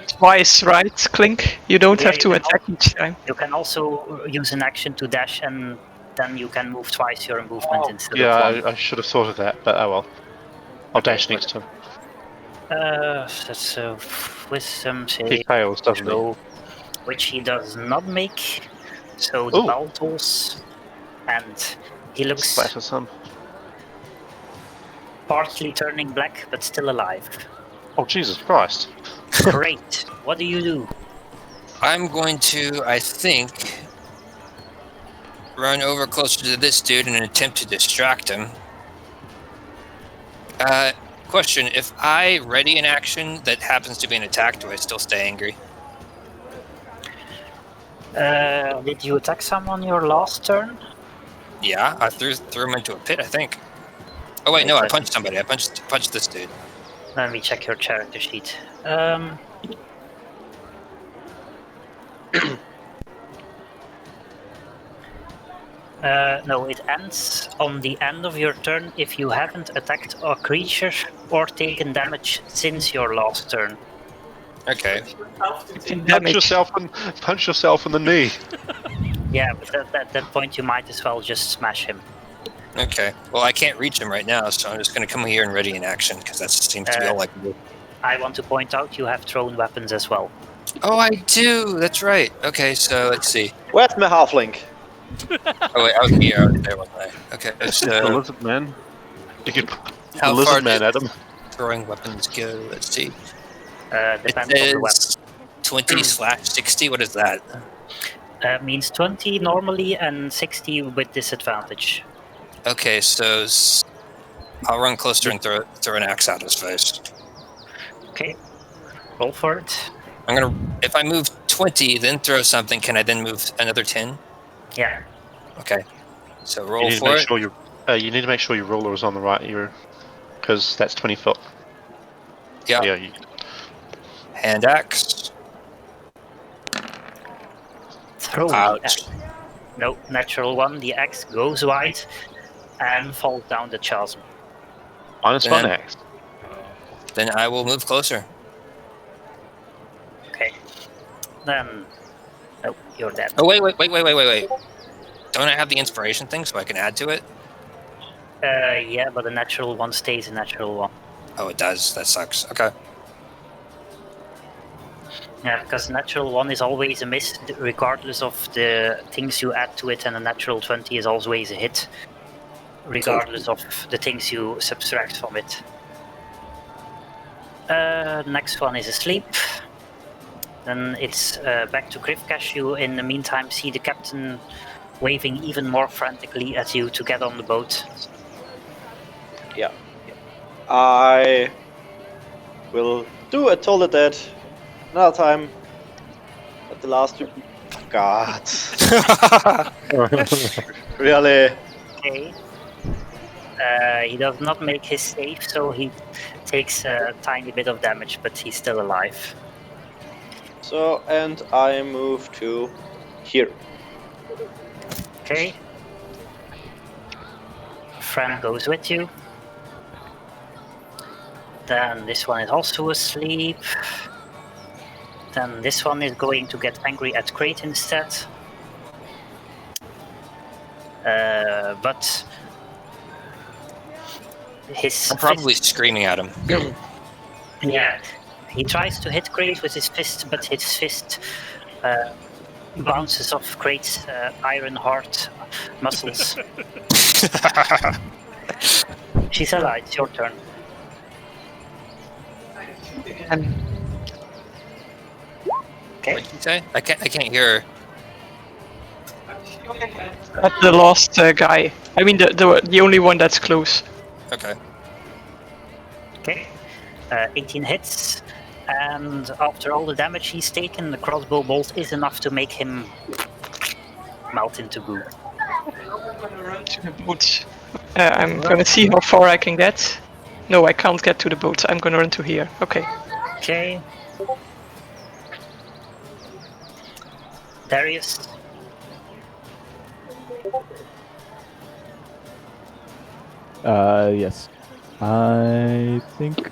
Twice, right, Clink? You don't Yeah, have to you can attack each time. You can also use an action to dash and then you can move twice your movement instead Yeah, of one. I should have thought of that, but oh well. I'll dash next time. That's a wisdom He save, fails, doesn't he? throw, which he does not make. So the Ooh. bell tolls, and he looks Splatter some. partly turning black, but still alive. Oh, Jesus Christ. Great. What do you do? I'm going to, I think, run over closer to this dude in an attempt to distract him. Question, if I ready an action that happens to be an attack, do I still stay angry? Did you attack someone your last turn? Yeah, I threw him into a pit, I think. Oh wait, no, I punched somebody. I punched this dude. Let me check your character sheet. No, it ends on the end of your turn if you haven't attacked a creature or taken damage since your last turn. Okay. Punch yourself in the knee. Yeah, but at that point you might as well just smash him. Okay. Well, I can't reach him right now, so I'm just going to come here and ready an action, because that seems to be all I can do. I want to point out you have thrown weapons as well. Oh, I do! That's right. Okay, so let's see. Where's my halfling? Oh wait, I was here. I was there, wasn't I? Okay, The so lizard man. You could the how far lizard man did at him. throwing weapons go? Let's see. Depends on It the weapon. says 20/60. What is that? Means 20 normally and 60 with disadvantage. Okay, so I'll run closer and throw an axe at his face. Okay, roll for it. I'm gonna. If I move 20, then throw something. Can I then move another 10? Yeah. Okay. So You roll need to for make it. sure you need to make sure your ruler is on the right ear, because that's 20 foot. Yeah. Yeah. Hand axe. Throw the Ouch. axe. No, natural one. The axe goes wide and falls down the chasm. Minus Then- one axe. Then I will move closer. Okay. Then, no, you're dead. Oh wait. Don't I have the inspiration thing so I can add to it? Yeah, but the natural one stays a natural one. Oh, it does. That sucks. Okay. Yeah, because natural one is always a miss, regardless of the things you add to it, and a natural 20 is always a hit, regardless of the things you subtract from it. Next one is asleep. Then it's back to Grifcash. You, in the meantime, see the captain waving even more frantically at you to get on the boat. Yeah. I will do a Toll the Dead another time. At the last two. God. Really? Okay. He does not make his save, so he takes a tiny bit of damage, but he's still alive. So, and I move to here. Okay. Friend goes with you. Then this one is also asleep. Then this one is going to get angry at Crate instead. But his I'm probably screaming at him. yeah, he tries to hit Crate with his fist, but his fist bounces off Crate's iron heart muscles. She's alive. It's your turn. Okay. What did you say? I can't hear her. At the last guy. I mean, the only one that's close. Okay. Okay. 18 hits. And after all the damage he's taken, the crossbow bolt is enough to make him melt into goo. To the boat. I'm gonna see how far I can get. No, I can't get to the boat. I'm gonna run to here. Okay. Okay. Darius. Yes. I think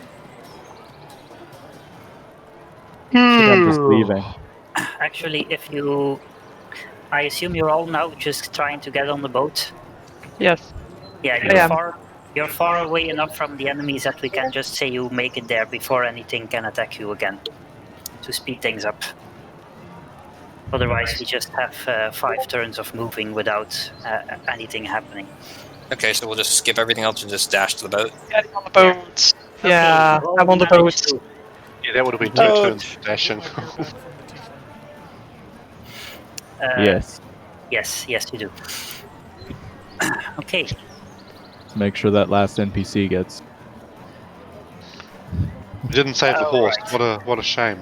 I'm just leaving. Actually, if you I assume you're all now just trying to get on the boat. Yes. Yeah, I am. you're far away enough from the enemies that we can just say you make it there before anything can attack you again, to speed things up. Otherwise, we just have 5 turns of moving without anything happening. Okay, so we'll just skip everything else and just dash to the boat. Getting on the boat. Okay, Yeah, you all I'm on the managed boat. to- Yeah, that would have been Oh. 2 turns of dashing. Will I hear back from the tiefling? Yes. Yes, you do. Okay, To make sure that last NPC gets. We didn't save the horse. Alright. What a shame.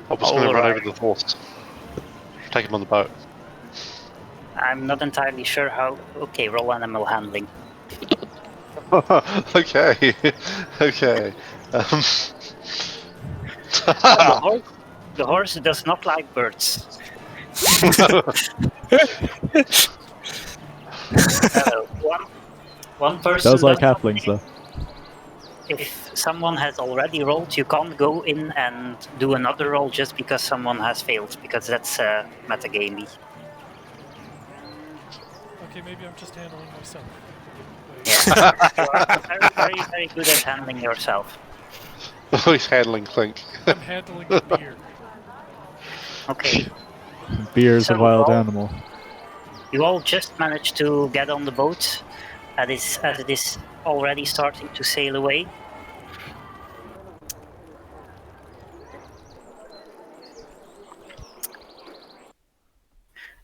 I was going to run over the horse. Take him on the boat. I'm not entirely sure how. Okay, roll animal handling. Okay. Okay. The horse does not like birds. One person. Does like does not halflings though. If someone has already rolled, you can't go in and do another roll just because someone has failed, because that's metagamey. Okay, maybe I'm just handling myself. Yeah. You are very good at handling yourself. He's handling Clink. I'm handling the beer. Okay. Beer is a So wild all- animal. You all just managed to get on the boat as it is already starting to sail away.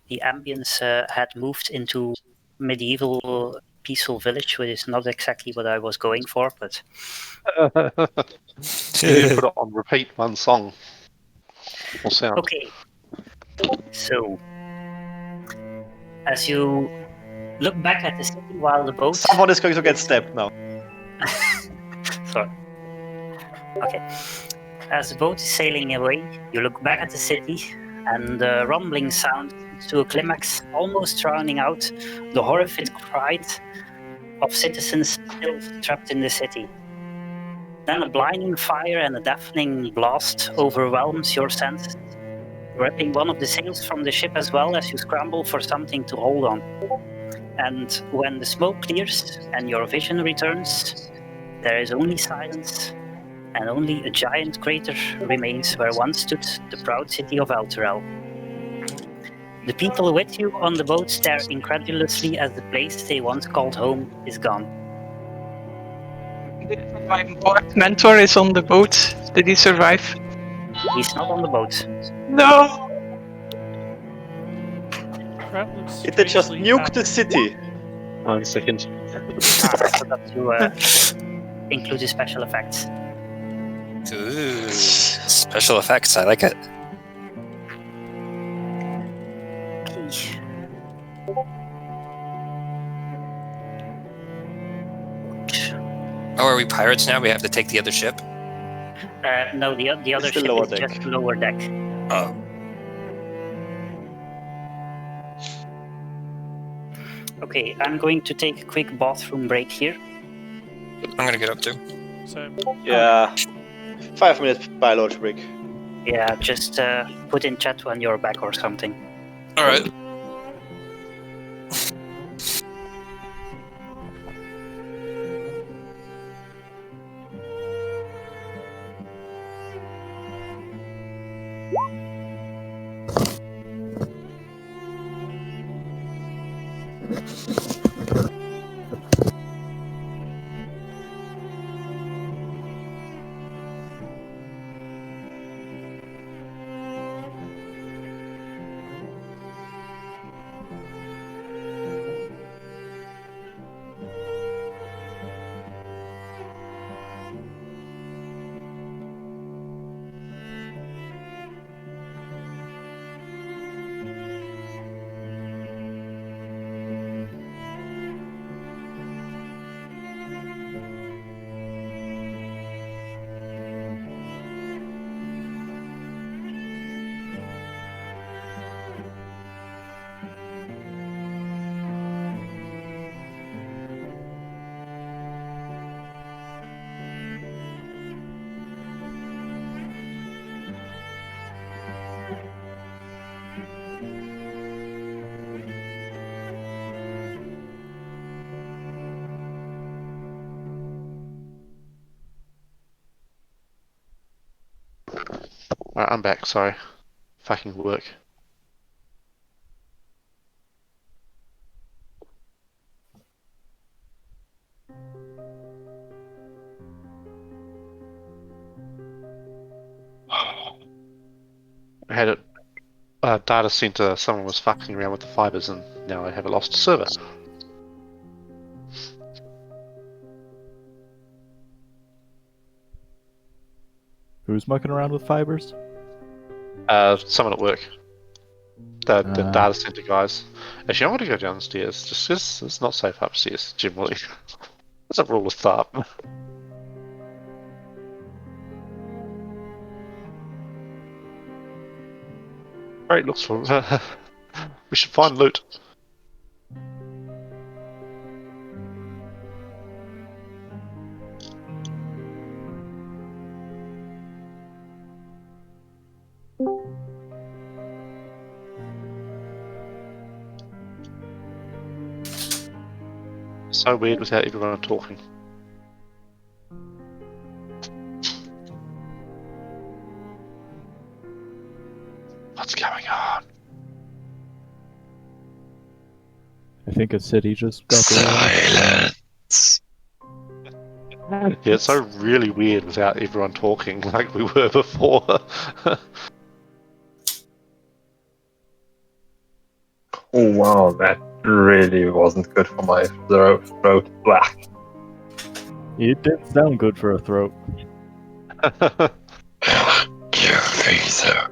The ambience had moved into medieval peaceful village, which is not exactly what I was going for, but You need to put it on repeat one song. Or sound. okay. So, as you look back at the city while the boat... Someone is going to get stabbed now. Sorry. Okay. As the boat is sailing away, you look back at the city, and the rumbling sound to a climax, almost drowning out the horrified cry of citizens still trapped in the city. Then a blinding fire and a deafening blast overwhelms your senses, ripping one of the sails from the ship as well as you scramble for something to hold on. And when the smoke clears and your vision returns, there is only silence, and only a giant crater remains where once stood the proud city of Elturel. The people with you on the boat stare incredulously as the place they once called home is gone. My mentor is on the boat. Did he survive? He's not on the boat. No! Crap looks It did just strangely nuke the happy. city. 1 second. I forgot to include the special effects. Ooh, special effects. I like it. Okay. Oh, are we pirates now? We have to take the other ship? No, the other It's the ship lower is deck. just lower deck. Oh. Okay, I'm going to take a quick bathroom break here. I'm gonna get up too. So, Yeah. 5 minutes biology break. Yeah, just put in chat when you're back or something. Alright. Alright, I'm back, sorry. Fucking work. I had a data center, someone was fucking around with the fibers and now I have a lost server. Who's mucking around with fibers? Someone at work. The data center guys. Actually, I want to go downstairs, just 'cause it's not safe upstairs, generally. That's a rule of thumb. Alright, looks for. We should find loot. So weird without everyone talking. What's going on? I think a city just got Silence. Yeah, it's so really weird without everyone talking like we were before. Oh wow, that really wasn't good for my throat. Black. It didn't sound good for a throat. You think so?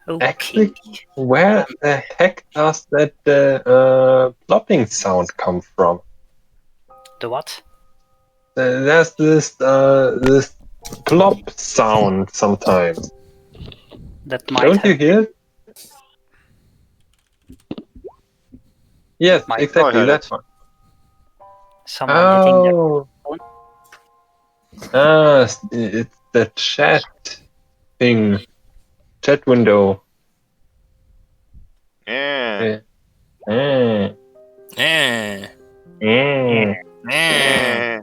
Okay. Actually, where the heck does that plopping sound come from? The what? There's this plop sound sometimes. That might Don't you have hear it? Yes, Might- exactly heard that it. one. someone hitting their Oh. phone. It's the chat thing. Chat window. Yeah. Eh. Eh. Eh. Eh.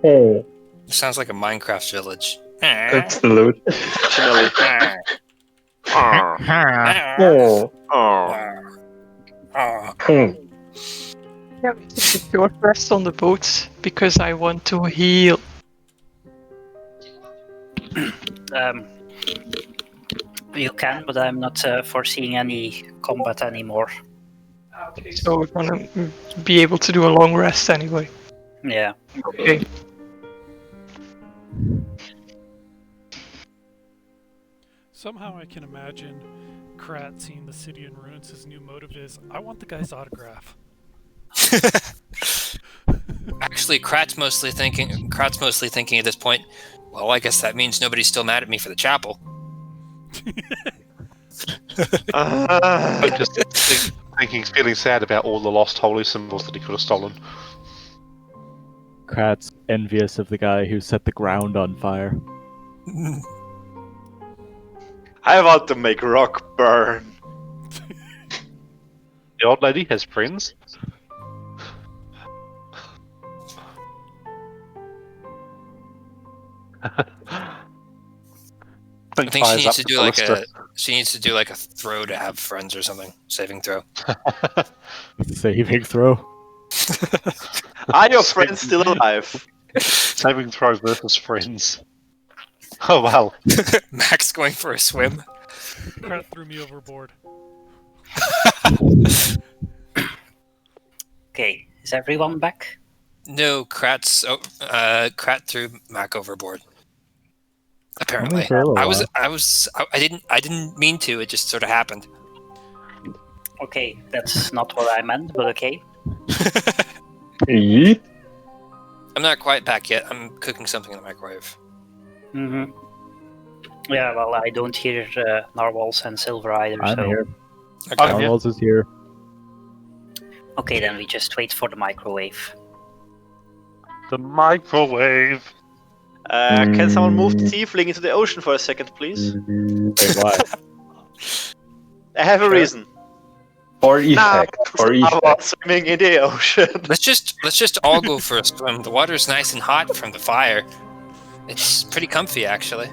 Oh, Sounds like a Minecraft village. absolute. Originally. Oh. Hmm. Short rest on the boat because I want to heal. You can, but I'm not foreseeing any combat anymore. So we're gonna be able to do a long rest anyway. Yeah. Okay. Somehow I can imagine Krat seeing the city in ruins. His new motive is, I want the guy's autograph. Actually, Krat's mostly thinking at this point, well, I guess that means nobody's still mad at me for the chapel. I'm just thinking, feeling sad about all the lost holy symbols that he could have stolen. Krat's envious of the guy who set the ground on fire. I want to make rock burn. The old lady has friends. I think she needs to do like a throw to have friends or something. Saving throw. Saving throw. Are your friends still alive? Saving throw versus friends. Oh wow. Max going for a swim. Krat threw me overboard. Okay. Is everyone back? No, Krat threw Mac overboard. Apparently, For a little I didn't mean to. It just sort of happened. Okay, that's not what I meant, but okay. Yeet. I'm not quite back yet. I'm cooking something in the microwave. Mm-hmm. Yeah, well, I don't hear narwhals and silver either. I'm so here. Okay. I'm here. Narwhals is here. okay, then we just wait for the microwave. The microwave. Can someone move the tiefling into the ocean for a second, please? Wait, why? I have a reason. For effect. For I effect. was swimming in the ocean. Let's just all go for a swim. The water's nice and hot from the fire. It's pretty comfy, actually.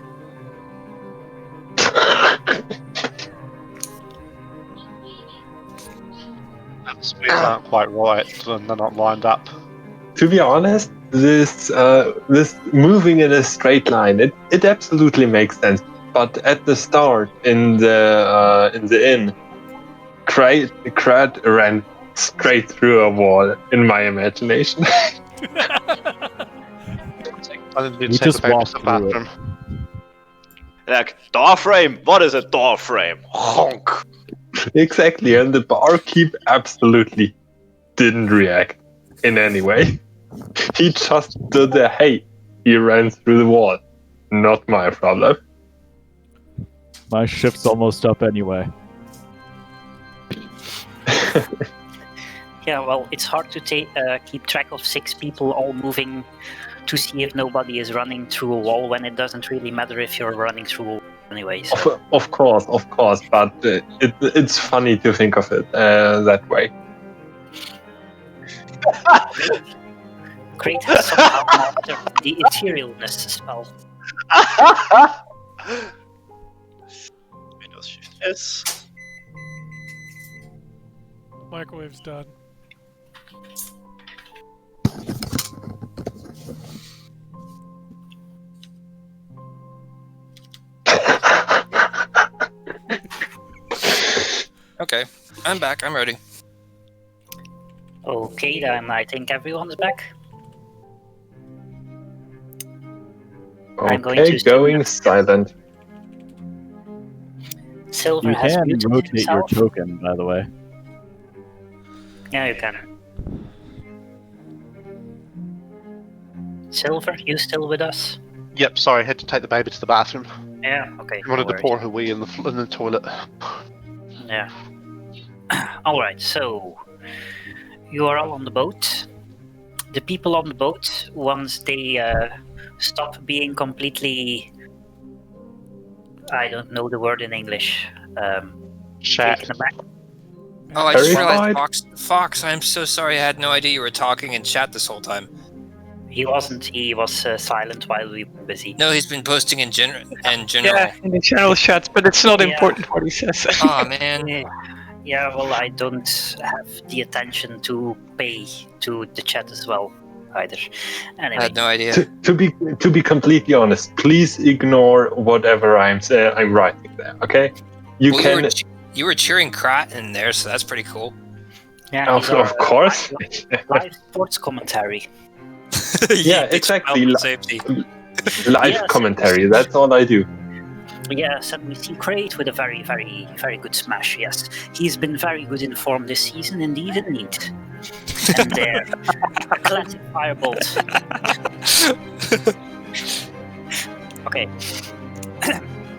The speeds aren't quite right, and they're not lined up. To be honest, this moving in a straight line, it absolutely makes sense. But at the start, in the inn, Krat ran straight through a wall in my imagination. I didn't We take just the baby walked to the through it. bathroom. Like, door frame? What is a door frame? Honk. Exactly, and the barkeep absolutely didn't react in any way. He just stood there. Hey, he ran through the wall. Not my problem. My shift's almost up anyway. Yeah, well, it's hard to keep track of 6 people all moving to see if nobody is running through a wall when it doesn't really matter if you're running through a wall anyways. Of course, but it's funny to think of it that way. Great has somehow mastered the etherealness spell. Windows Shift S. Microwave's done. Okay, I'm back. I'm ready. Okay, then I think everyone's back. I'm going Okay, to going silent. Silver You has can muted rotate your himself. token, by the way. Yeah, you can. Silver, you still with us? Yep, sorry, I had to take the baby to the bathroom. Yeah, okay. I wanted no to worries. pour her wee in the toilet. Yeah. Alright, so you are all on the boat. The people on the boat, once they stop being completely, I don't know the word in English, Chat. taken aback. Oh, I just Terrified? realized, Fox, I'm so sorry. I had no idea you were talking in chat this whole time. He wasn't, he was silent while we were busy. No, he's been posting in general. Yeah, in the general chat, but it's not Yeah. important what he says. Oh man. Yeah, well, I don't have the attention to pay to the chat as well, either. I Anyway, had no idea. To be completely honest, please ignore whatever I'm writing there. Okay, you Well, can. you were cheering Krat in there, so that's pretty cool. yeah, Of these are, course. live sports commentary. Yeah, Big exactly. smile for safety. Live Yes. commentary. That's all I do. Yes, and we see Crate with a very, very, very good smash. Yes, he's been very good in form this season, indeed. And there, a classic firebolt. Okay.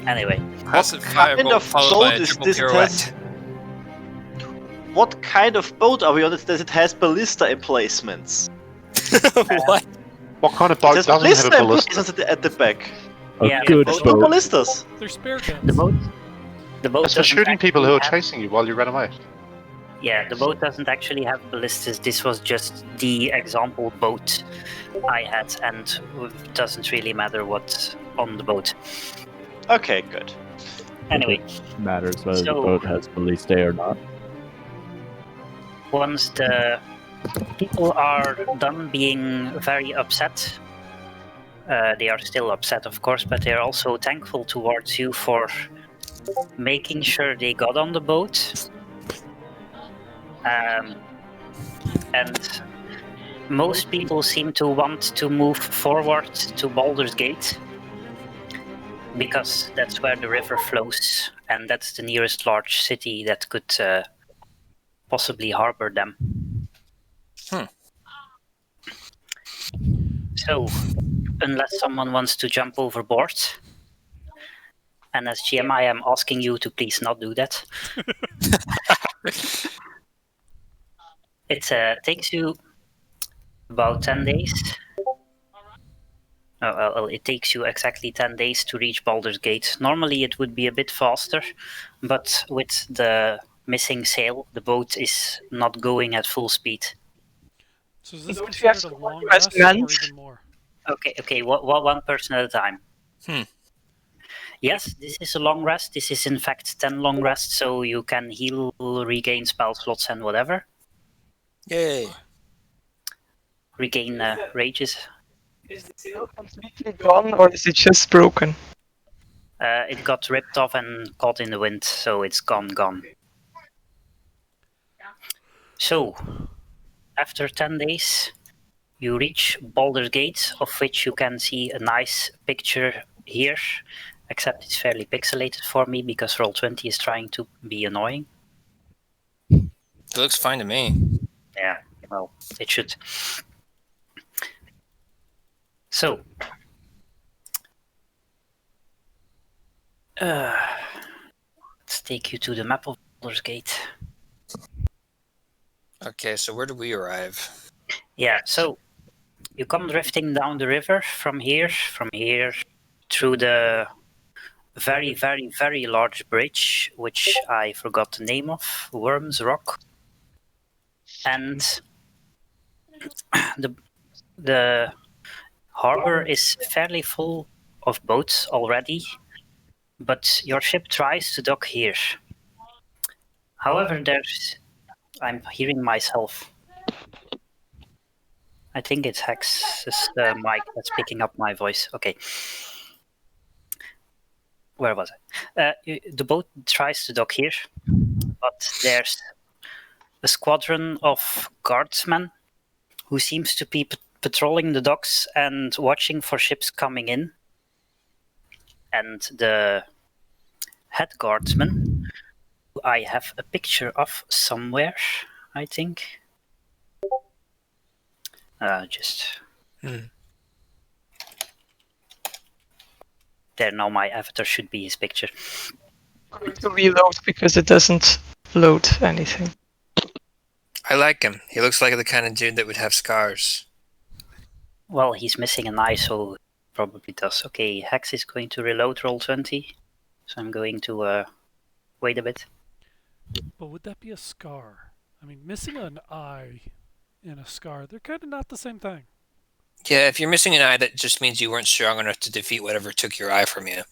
Anyway, Passive kind firebolt of followed by boat a is triple this? It has- What kind of boat are we on? It has ballista emplacements. What? What kind of It boat has doesn't have a ballista ballista? emplacements at the back. A Yeah, good boat- No boat. ballistas. They're spare guns. the boat That's for doesn't shooting people who are actually have- chasing you while you run away. Yeah, the boat doesn't actually have ballistas. This was just the example boat I had, and it doesn't really matter what's on the boat. Okay, good. Anyway, Matters whether the So- boat has ballista or not. once the people are done being very upset, they are still upset, of course, but they're also thankful towards you for making sure they got on the boat. And most people seem to want to move forward to Baldur's Gate because that's where the river flows, and that's the nearest large city that could possibly harbor them. So, unless someone wants to jump overboard, and as GM, I am asking you to please not do that. It takes you about 10 days. Well, it takes you exactly 10 days to reach Baldur's Gate. Normally it would be a bit faster, but with the missing sail, the boat is not going at full speed. So is this Don't we have considered a someone long who has rest or guns? even more? Okay, one person at a time. Hmm. Yes, this is a long rest. This is in fact 10 long rests, so you can heal, regain spell slots and whatever. Yay. Regain rages. Is the sail completely gone, or is it just broken? It got ripped off and caught in the wind, so it's gone. So, after 10 days, you reach Baldur's Gate, of which you can see a nice picture here, except it's fairly pixelated for me because Roll20 is trying to be annoying. It looks fine to me. Yeah, well, it should. So, let's take you to the map of Baldur's Gate. Okay, so where do we arrive? Yeah, so you come drifting down the river from here, through the very, very, very large bridge, which I forgot the name of, Worms Rock. And the harbor is fairly full of boats already, but your ship tries to dock here. However, I'm hearing myself. I think it's Hex's mic that's picking up my voice. Okay. Where was I? The boat tries to dock here, but there's a squadron of guardsmen who seems to be patrolling the docks and watching for ships coming in. And the head guardsman, who I have a picture of somewhere, I think. There now, my avatar should be his picture. I'm going to reload because it doesn't load anything. I like him. He looks like the kind of dude that would have scars. Well, he's missing an eye, so he probably does. Okay, Hex is going to reload Roll20, so I'm going to wait a bit. But would that be a scar? I mean, missing an eye and a scar, they're kind of not the same thing. Yeah, if you're missing an eye, that just means you weren't strong enough to defeat whatever took your eye from you.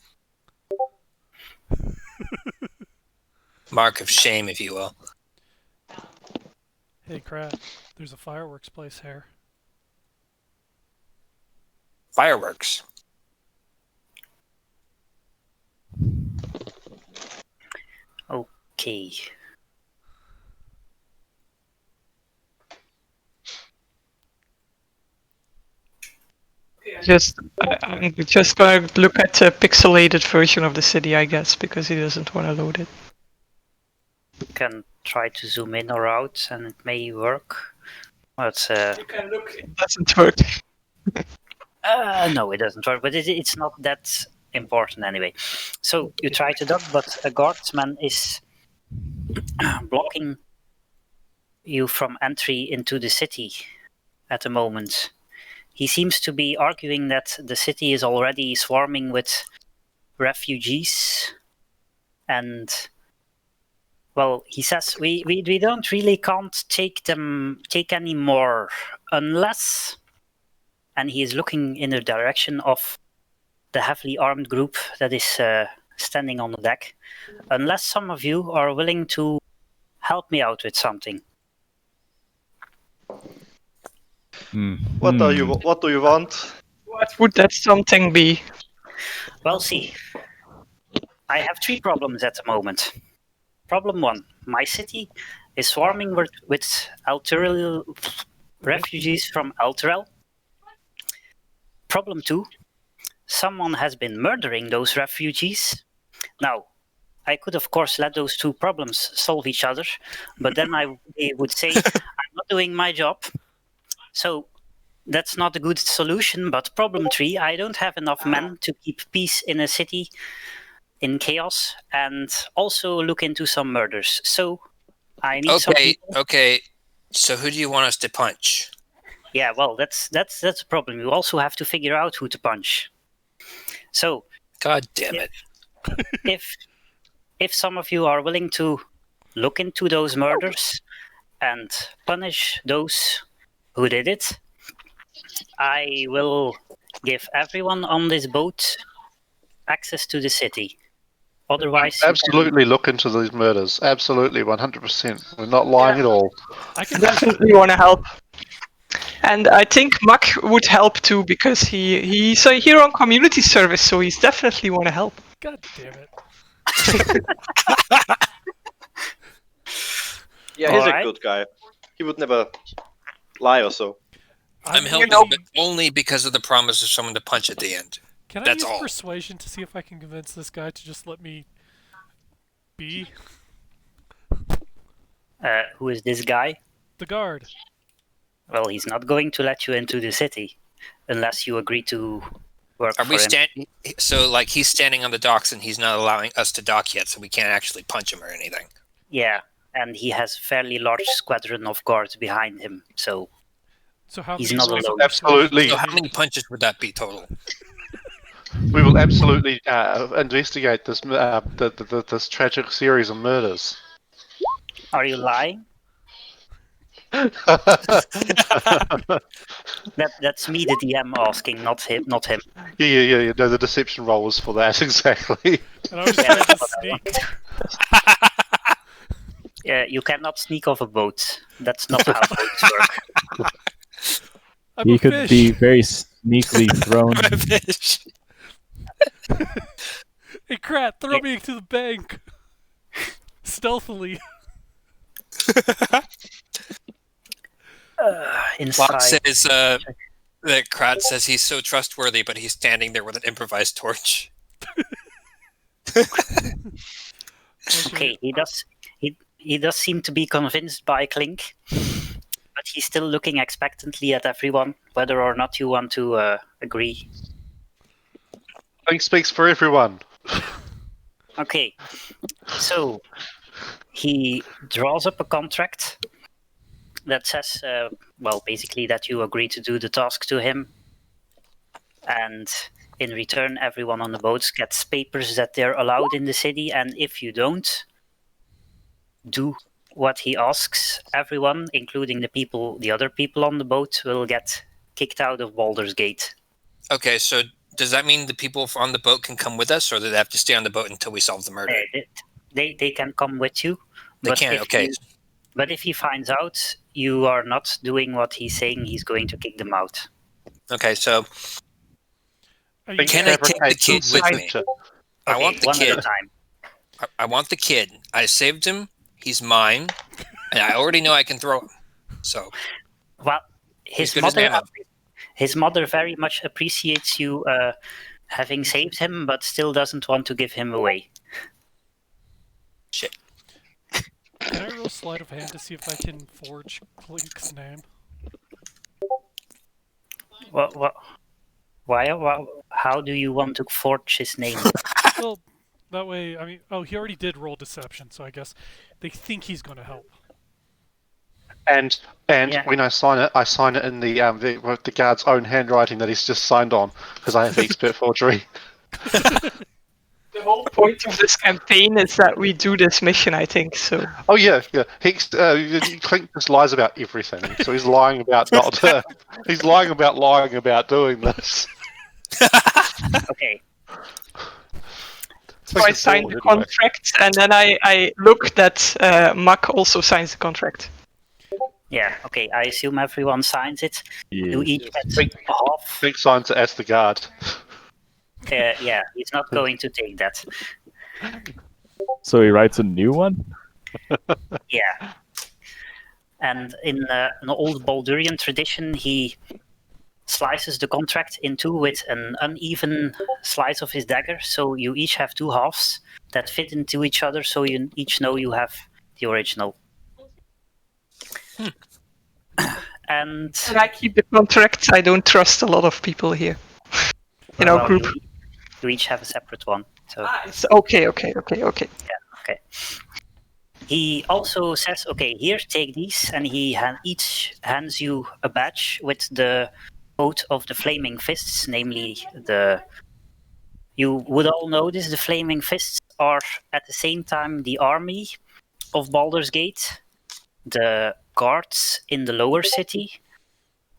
Mark of shame, if you will. Hey, Krat, there's a fireworks place here. Fireworks. Okay. I'm just gonna look at the pixelated version of the city, I guess, because he doesn't want to load it. You can try to zoom in or out, and it may work. But You can look. It doesn't work. no, it doesn't work. But it's not that important anyway. So you try to duck, but a guardsman is blocking you from entry into the city at the moment. He seems to be arguing that the city is already swarming with refugees, and well, he says we don't really can't take any more unless, and he is looking in the direction of the heavily armed group that is standing on the deck, unless some of you are willing to help me out with something. What do you want? What would that something be? Well, see, I have 3 problems at the moment. Problem 1, my city is swarming with refugees from Alterel. Problem 2, someone has been murdering those refugees. Now, I could of course let those 2 problems solve each other, but then I would say I'm not doing my job. So That's not a good solution, but problem 3, I don't have enough men to keep peace in a city in chaos and also look into some murders. So I need some people. Okay. So who do you want us to punch? Yeah, well, that's a problem. You also have to figure out who to punch. So, God damn it. If some of you are willing to look into those murders and punish those who did it, I will give everyone on this boat access to the city. Otherwise, Absolutely look into these murders. Absolutely, 100%. We're not lying at all. I can Definitely want to help. And I think Mac would help too, because he's here on community service, so he's definitely want to help. God damn it. Yeah, he's Alright. a good guy. He would never lie or so. I'm helping but only because of the promise of someone to punch at the end. Can I That's use all. persuasion to see if I can convince this guy to just let me be? Who is this guy? The guard. Well, he's not going to let you into the city unless you agree to work Are for we him. standing? So, like, he's standing on the docks and he's not allowing us to dock yet, so we can't actually punch him or anything. Yeah, and he has a fairly large squadron of guards behind him, so how he's many not rolls of alone. Absolutely. So, how many punches would that be total? We will absolutely investigate this this tragic series of murders. Are you lying? That's me, the DM, asking, not him. Yeah. No, the deception roll was for that, exactly. And I was trying to sneak. Yeah, you cannot sneak off a boat. That's not how boats work. I'm He a could fish. be very sneakily thrown. Fish. Hey, Krat, throw me to the bank. Stealthily. Inside. Fox says that Krat says he's so trustworthy, but he's standing there with an improvised torch. Okay, he does seem to be convinced by Clink, but he's still looking expectantly at everyone, whether or not you want to agree. I think speaks for everyone. Okay, so he draws up a contract that says, well, basically that you agree to do the task to him, and in return, everyone on the boats gets papers that they're allowed in the city, and if you don't do what he asks, everyone, including the other people on the boat, will get kicked out of Baldur's Gate. Okay, so does that mean the people on the boat can come with us, or do they have to stay on the boat until we solve the murder? They can come with you. They can, okay. But if he finds out you are not doing what he's saying, he's going to kick them out. Okay, so Are you can I take the kid with me? I want the one kid. at a time. I want the kid. I saved him. He's mine, and I already know I can throw him. So, well, his good as mother very much appreciates you having saved him, but still doesn't want to give him away. Shit. Can I roll sleight of hand to see if I can forge Clink's name? What? Why? How do you want to forge his name? Well, that way, I mean, he already did roll deception, so I guess they think he's going to help. And when I sign it in the guard's own handwriting that he's just signed on, because I have expert forgery. The whole point of this campaign is that we do this mission, I think. So. Oh yeah. Clink just lies about everything, so he's lying about not. He's lying about doing this. Okay. So I signed the contract, and then I look that Mac also signs the contract. Yeah, okay, I assume everyone signs it. Yes. You each get half. Clink signs it as the guard. Yeah, he's not going to take that. So he writes a new one? Yeah. And in an old Baldurian tradition, he slices the contract in two with an uneven slice of his dagger, so you each have two halves that fit into each other, so you each know you have the original. And And I keep the contract. I don't trust a lot of people here in our group. You each have a separate one. So It's okay. okay. He also says, okay, here, take these, and he each hands you a badge with the coat of the Flaming Fists, namely you would all know this, the Flaming Fists are at the same time the army of Baldur's Gate, the guards in the lower city,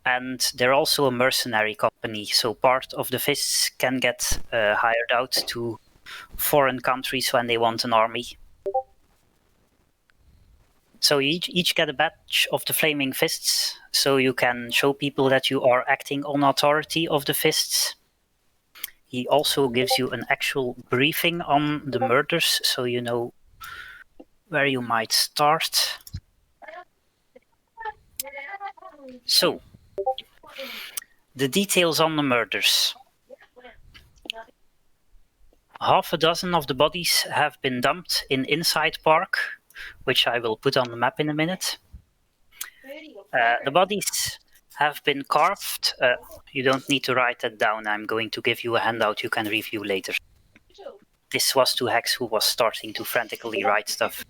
and they're also a mercenary company, so part of the Fists can get hired out to foreign countries when they want an army. So you each get a badge of the Flaming Fists, so you can show people that you are acting on authority of the Fists. He also gives you an actual briefing on the murders, so you know where you might start. So, the details on the murders. Half a dozen of the bodies have been dumped in Inside Park, which I will put on the map in a minute. The bodies have been carved. You don't need to write that down. I'm going to give you a handout you can review later. This was to Hex, who was starting to frantically write stuff.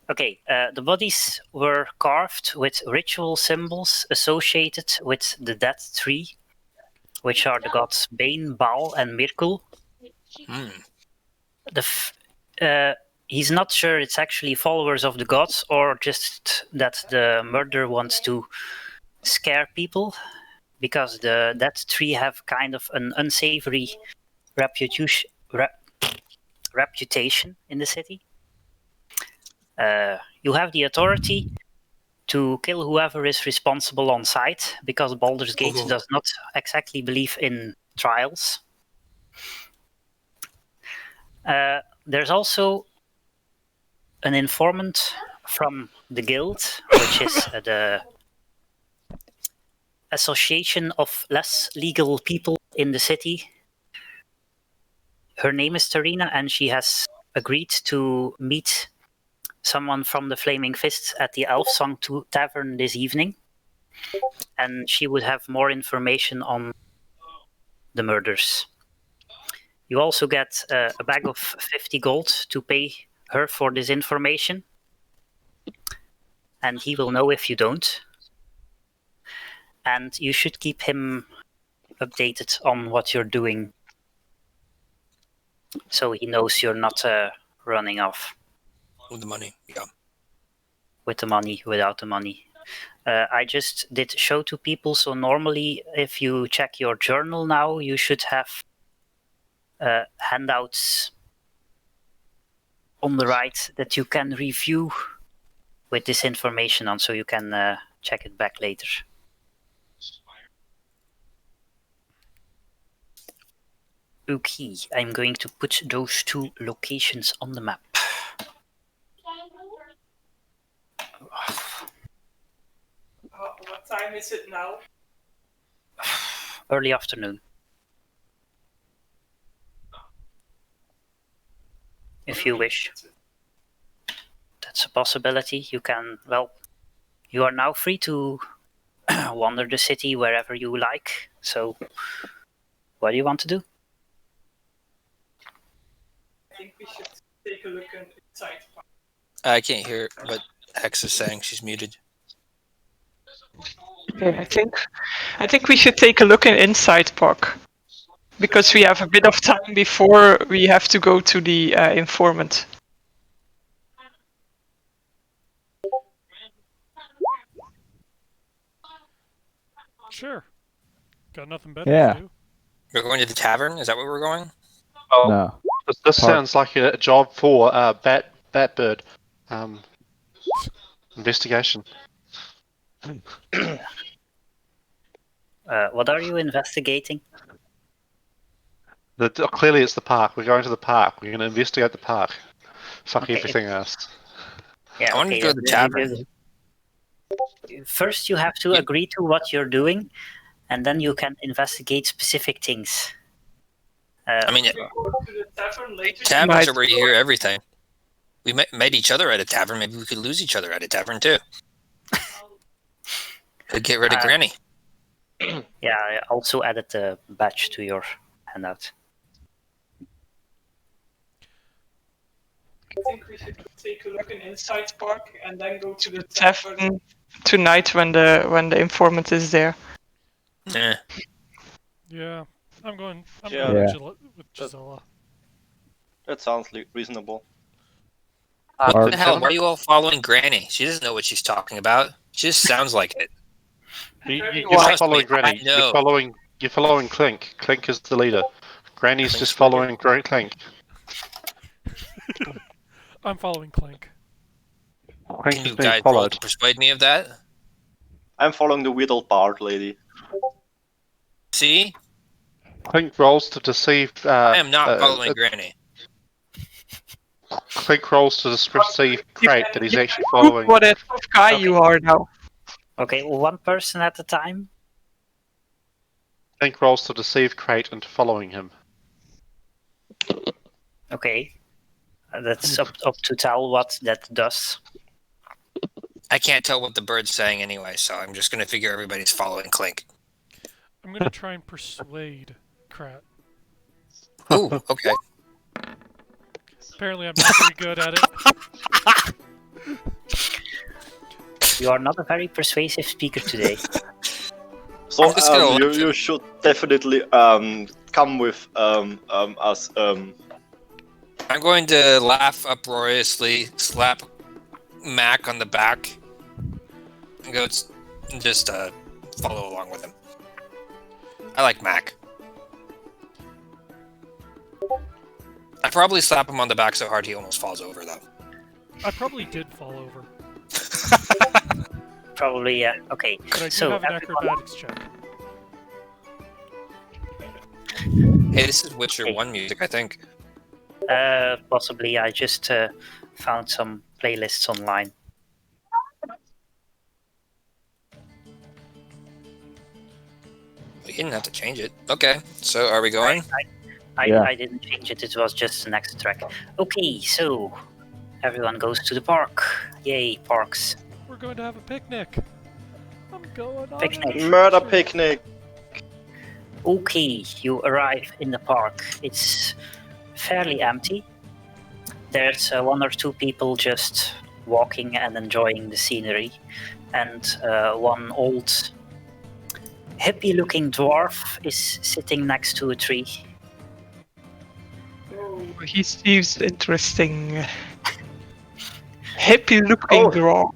Okay, the bodies were carved with ritual symbols associated with the Dead Tree, which are the gods Bane, Baal, and Mirkul. He's not sure it's actually followers of the gods or just that the murderer wants to scare people, because the Dead Tree have kind of an unsavory reputation in the city. You have the authority to kill whoever is responsible on site, because Baldur's Gate does not exactly believe in trials. There's also an informant from the guild, which is the association of less legal people in the city. Her name is Tarina, and she has agreed to meet someone from the Flaming Fists at the Elf Song Tavern this evening, and she would have more information on the murders. You also get a bag of 50 gold to pay her for this information, and he will know if you don't. And you should keep him updated on what you're doing, so he knows you're not running off. With the money, yeah. With the money, without the money. I just did show to people, so normally if you check your journal now, you should have handouts on the right that you can review with this information on, so you can check it back later. Okay, I'm going to put those two locations on the map. What time is it now? Early afternoon. If you wish. That's a possibility. You can, well, you are now free to wander the city wherever you like. So, what do you want to do? I think we should take a look inside. I can't hear what Hex is saying. She's muted. Okay, I think we should take a look in Inside Park, because we have a bit of time before we have to go to the informant. Sure. Got nothing better Yeah. to do. We're going to the tavern? Is that where we're going? Oh, No. this Park. sounds like a job for Batbird. Investigation. What are you investigating? Clearly, it's the park. We're going to the park. We're going to investigate the park. Fuck Okay. everything else. Yeah, I want to go to the tavern. First, you have to agree to what you're doing, and then you can investigate specific things. I mean, To the tavern later. taverns are where you hear everything. We met each other at a tavern. Maybe we could lose each other at a tavern too. Get rid of Granny. Yeah, I also added the badge to your handout. I think we should take a look inside the park and then go to the tavern Tonight when the informant is there. Eh. Yeah, I'm going Yeah. with Gisela. That sounds reasonable. What the hell? Why are you all following Granny? She doesn't know what she's talking about. She just sounds like it. You're Trust not following me, Granny. I know. You're following Clink. Clink is the leader. Granny's just following Clink. I'm following Clink. Clink Can is you being guys roll followed. to persuade me of that? I'm following the weird old bard lady. See? Clink rolls to deceive. I am not following Granny. Clink rolls to deceive Crate that he's actually Look following. what a tough guy you are now. Okay, one person at a time. Clink rolls to deceive Crate into following him. Okay. That's up to Tal what that does. I can't tell what the bird's saying anyway, so I'm just going to figure everybody's following Clink. I'm gonna try and persuade Krat. Ooh, okay. Apparently, I'm not very good at it. You are not a very persuasive speaker today. So I'm just gonna you should definitely come with us. I'm going to laugh uproariously, slap Mac on the back, and go and just follow along with him. I like Mac. I probably slap him on the back so hard he almost falls over, though. I probably did fall over, Probably, yeah. Okay. but I do So have an everyone- acrobatics check. Hey, this is Witcher 1 music, I think. Possibly. I just found some playlists online. You didn't have to change it. Okay, so are we going? Yeah. I didn't change it. It was just an extra track. Okay, so everyone goes to the park. Yay, parks. We're going to have a picnic. I'm going on Picnic. an Murder adventure. picnic. Okay, you arrive in the park. It's fairly empty. There's one or two people just walking and enjoying the scenery, and one old hippie-looking dwarf is sitting next to a tree. Oh, He seems interesting. Hippie-looking Oh. dwarf.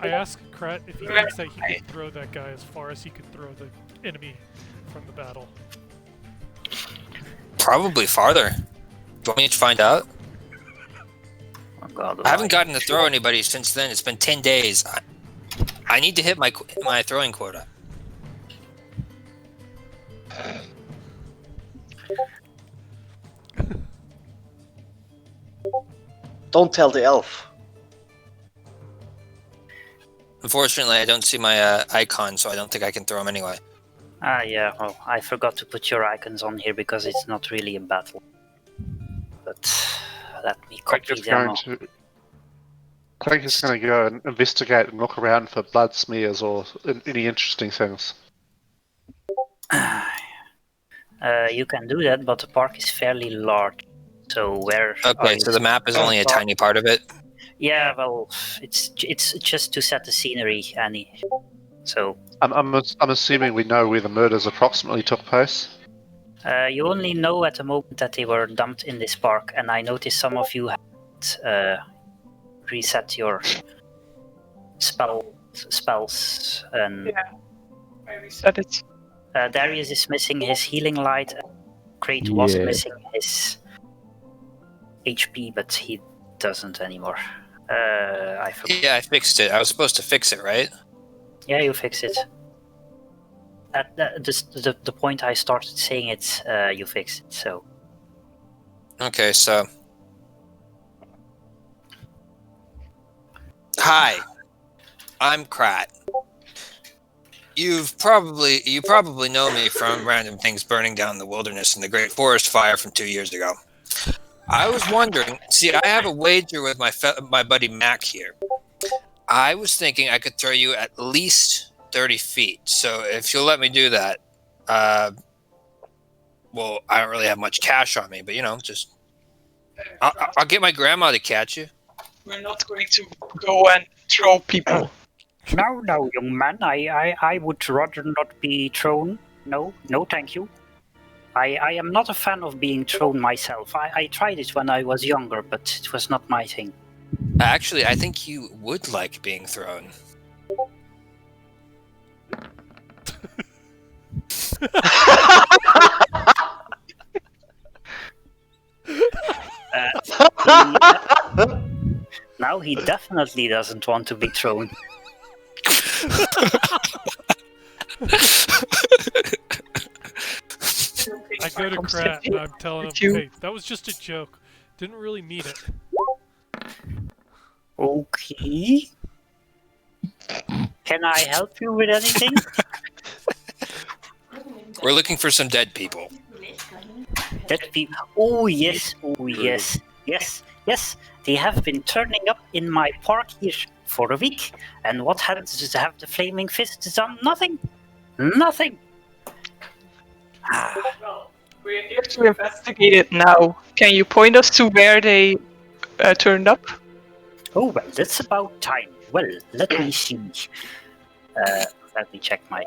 I asked Krat if he thinks that he could throw that guy as far as he could throw the enemy from the battle. Probably farther. Do you want me to find out? Oh God, I haven't gotten to throw anybody since then. It's been 10 days. I need to hit my throwing quota. Don't tell the elf. Unfortunately, I don't see my icon, so I don't think I can throw him anyway. Ah, yeah. Well, I forgot to put your icons on here because it's not really a battle. But let me Clink copy is them. going to. Clink is going to go and investigate and look around for blood smears or any interesting things. You can do that, but the park is fairly large. So where? are Okay, you so the map is only a tiny part of it. Yeah, well, it's just to set the scenery, Annie. So I'm assuming we know where the murders approximately took place. you only know at the moment that they were dumped in this park, and I noticed some of you had reset your spells, and yeah. I reset it. Darius is missing his healing light. Crate was Yeah. missing his HP, but he doesn't anymore. I forgot. Yeah, I fixed it. I was supposed to fix it, right? Yeah, you fix it. At the point I started saying it, you fixed it. So Okay, so... Hi, I'm Krat. You probably know me from random things burning down the wilderness in the Great Forest Fire from 2 years ago. I was wondering, see, I have a wager with my buddy Mac here. I was thinking I could throw you at least 30 feet. So if you'll let me do that, well, I don't really have much cash on me, but just I'll get my grandma to catch you. We're not going to go and throw people. No, young man. I would rather not be thrown. No, thank you. I am not a fan of being thrown myself. I tried it when I was younger, but it was not my thing. Actually, I think you would like being thrown. Now he definitely doesn't want to be thrown. I go to Krat and I'm telling him, hey, that was just a joke. Didn't really mean it. Okay. Can I help you with anything? We're looking for some dead people. Dead people. Oh yes. They have been turning up in my park here for a week. And what happens to have the flaming fists done? Nothing. Well, we're here to investigate it now. Can you point us to where they turned up? Oh well, that's about time. Well, let me see. Let me check my.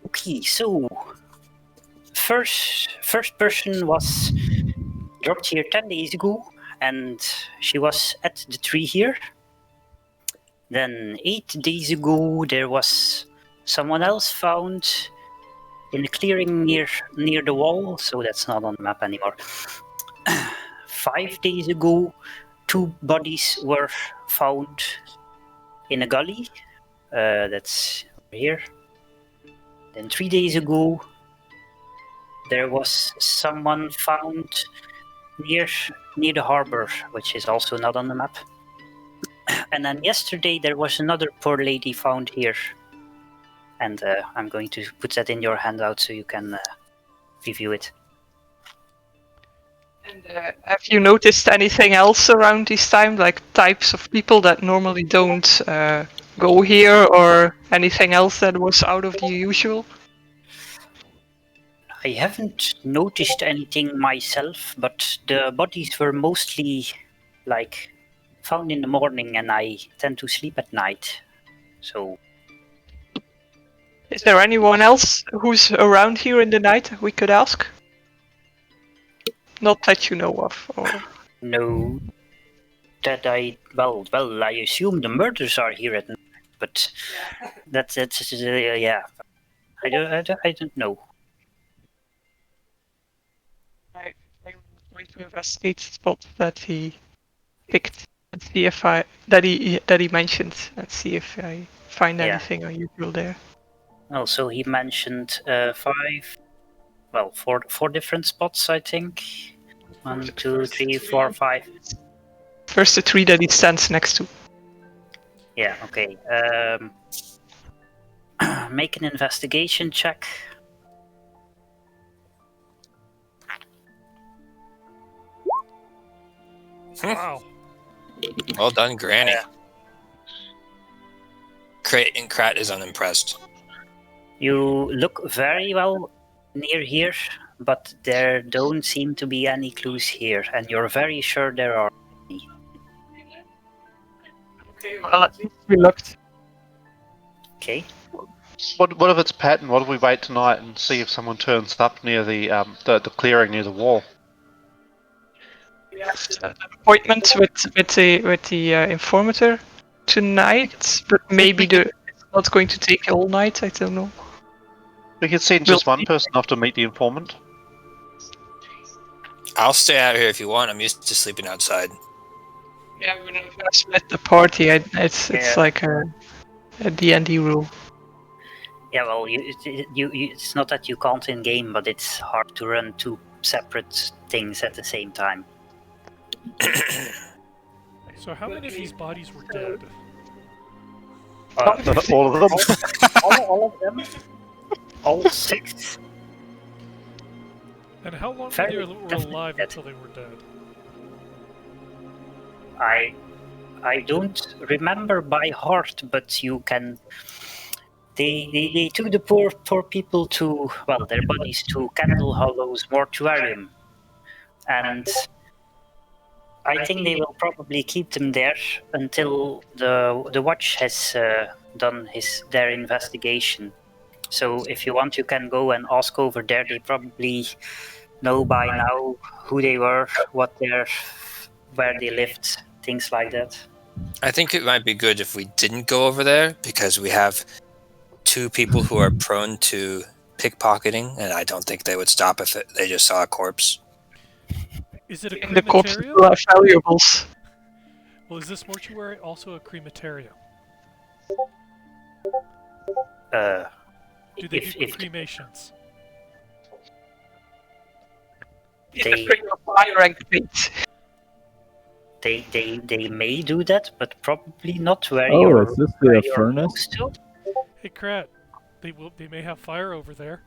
Okay, so first person was dropped here 10 days ago, and she was at the tree here. Then 8 days ago, there was someone else found in a clearing near the wall, so that's not on the map anymore. 5 days ago, 2 bodies were found in a gully. That's over here. Then 3 days ago, there was someone found near the harbor, which is also not on the map. And then yesterday, there was another poor lady found here. And I'm going to put that in your handout so you can review it. And have you noticed anything else around this time, like types of people that normally don't go here, or anything else that was out of the usual? I haven't noticed anything myself, but the bodies were mostly like found in the morning, and I tend to sleep at night. So. Is there anyone else who's around here in the night we could ask? Not that you know of. Or... No. That I assume the murders are here at night, but that's yeah. I don't know. I'm going to investigate the spot that he picked and see if that he mentioned, and see if I find anything unusual there. Also, he mentioned 4 different spots, I think. 1, 2, 3, 4, 5. First, the 3 that he stands next to. Yeah. Okay. Make an investigation check. Wow. Well done, Granny. Krat is unimpressed. You look very well near here, but there don't seem to be any clues here, and you're very sure there are any. Okay, well, at least we looked. Okay. What if it's pattern? What if we wait tonight and see if someone turns up near the clearing near the wall? We have an appointment with the informator tonight, but maybe it's not going to take all night. I don't know. We could send just one person off to meet the informant. I'll stay out here if you want. I'm used to sleeping outside. Yeah, we're not gonna split the party. It's like a D&D rule. Yeah, well, it's not that you can't in game, but it's hard to run 2 separate things at the same time. So how many of these bodies were dead? All of them. all of them. All 6. And how long Very were they definitely alive dead. until they were dead? I don't remember by heart, but you can. They took the poor people to, well, their bodies to Candle Hollow's mortuarium, and I think they will probably keep them there until the watch has done their investigation. So if you want, you can go and ask over there. They probably know by now who they were, where they lived, things like that. I think it might be good if we didn't go over there because we have 2 people who are prone to pickpocketing, and I don't think they would stop if they just saw a corpse. Is it a And the corpses crematorium? are valuables. Well, is this mortuary also a crematorium? Do they do cremations? They bring a fire and crate. They may do that, but probably not where Oh, you're, is this where the you're furnace? close to. Hey, Krat, they may have fire over there.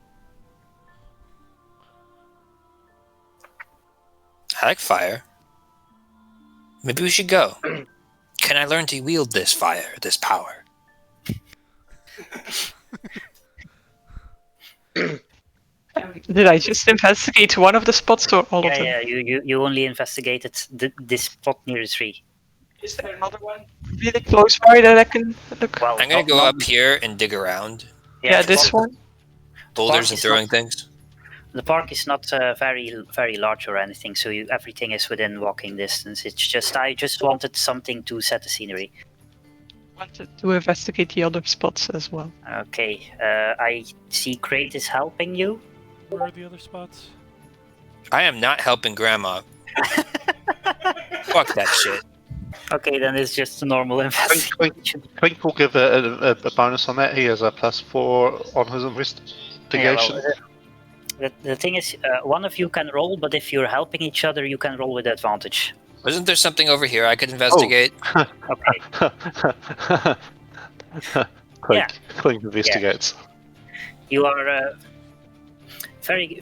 I like fire. Maybe we should go. Can I learn to wield this fire, this power? Did I just investigate one of the spots or all of them? Yeah, you only investigated this spot near the tree. Is there another one really close by that I can look? Well, I'm gonna not- go not- up here and dig around. Yeah, the this park- one. Boulders park and is throwing not- things. The park is not very large or anything, so everything is within walking distance. It's just I just wanted something to set the scenery. Wanted to investigate the other spots as well. Okay, I see Crate is helping you. Where are the other spots? I am not helping Grandma. Fuck that shit. Okay, then it's just a normal investigation. Clink will give a bonus on that. He has a +4 on his Yeah, investigation. well, the thing is, one of you can roll, but if you're helping each other, you can roll with advantage. Wasn't there something over here I could investigate? Okay. Clink, Clink investigates. You are very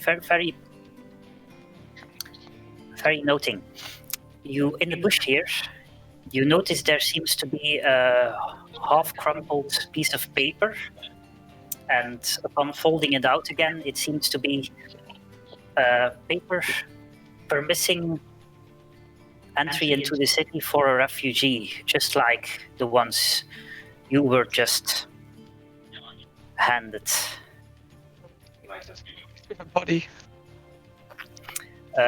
noting. You in the bush here. You notice there seems to be a half-crumpled piece of paper, and upon folding it out again, it seems to be paper permitting entry into the city for a refugee, just like the ones you were just handed. Body.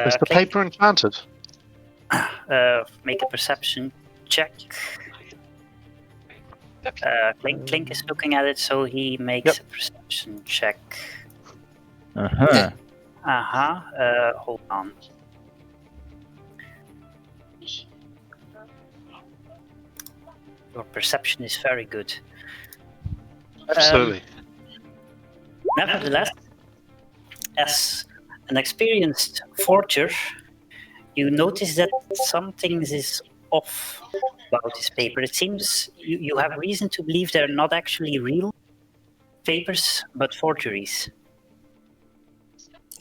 Is the Clink, paper enchanted? make a perception check. Clink is looking at it, so he makes a perception check. Uh-huh. Hold on. Your perception is very good. Absolutely. Nevertheless, as an experienced forger, you notice that something is off about this paper. It seems you have reason to believe they're not actually real papers, but forgeries.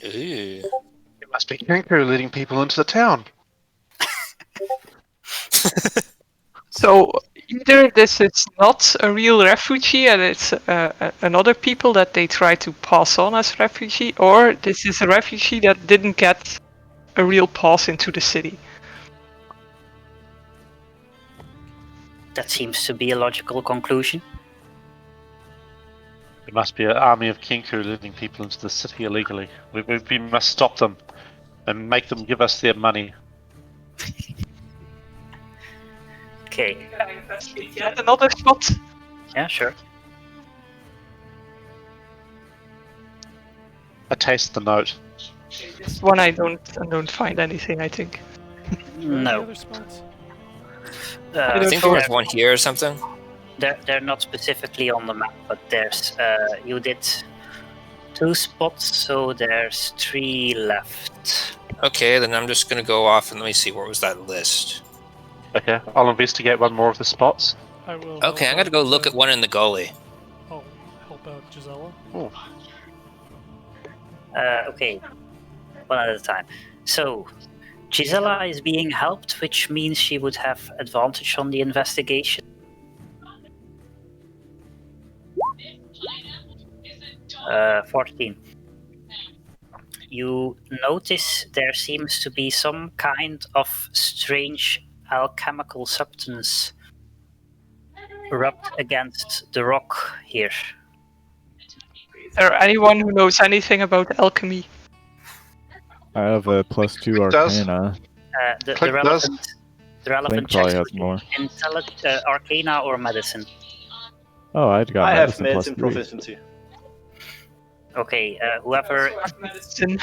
Ooh. It must be Kenku leading people into the town. So either this is not a real refugee and it's another people that they try to pass on as refugee, or this is a refugee that didn't get a real pass into the city. That seems to be a logical conclusion. It must be an army of Kenku leading people into the city illegally. We must stop them and make them give us their money. Okay. Yet another spot. Yeah, sure. I taste the note. This one I don't find anything, I think. Where are the No. other spots? I think there was one here or something. They're not specifically on the map, but there's you did 2 spots, so there's 3 left. Okay, then I'm just gonna go off and let me see, where was that list? Okay, I'll investigate one more of the spots. I will. Okay, I'm help gonna go out, look at one in the gully. I'll help out Gisela. Oh, Okay. one at a time. So, Gisela is being helped, which means she would have advantage on the investigation. 14. You notice there seems to be some kind of strange alchemical substance rubbed against the rock here. Is there anyone who knows anything about alchemy? I have a +2 Click does. Arcana. The Click does. Link relevant probably checks has would be more. Arcana or medicine. Oh, I got I have medicine medicine +3. proficiency. Okay, whoever Medicine.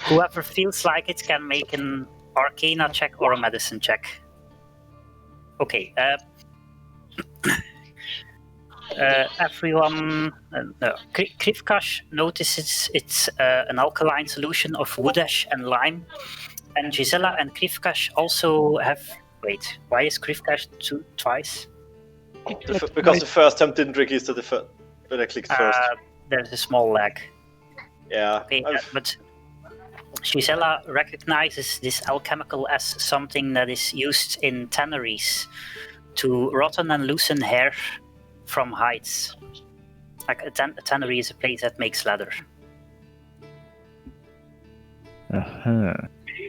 whoever feels like it can make an Arcana check or a medicine check. Okay. Everyone. No. Krivkash notices it's an alkaline solution of wood ash and lime, and Gisela and Krivkash also have. Wait, why is Krivkash twice? Because the first time didn't register when I clicked first. There's a small lag. Yeah. Okay, but Gisela recognizes this alchemical as something that is used in tanneries to rotten and loosen hair from hides. Like a tannery is a place that makes leather. Uh-huh.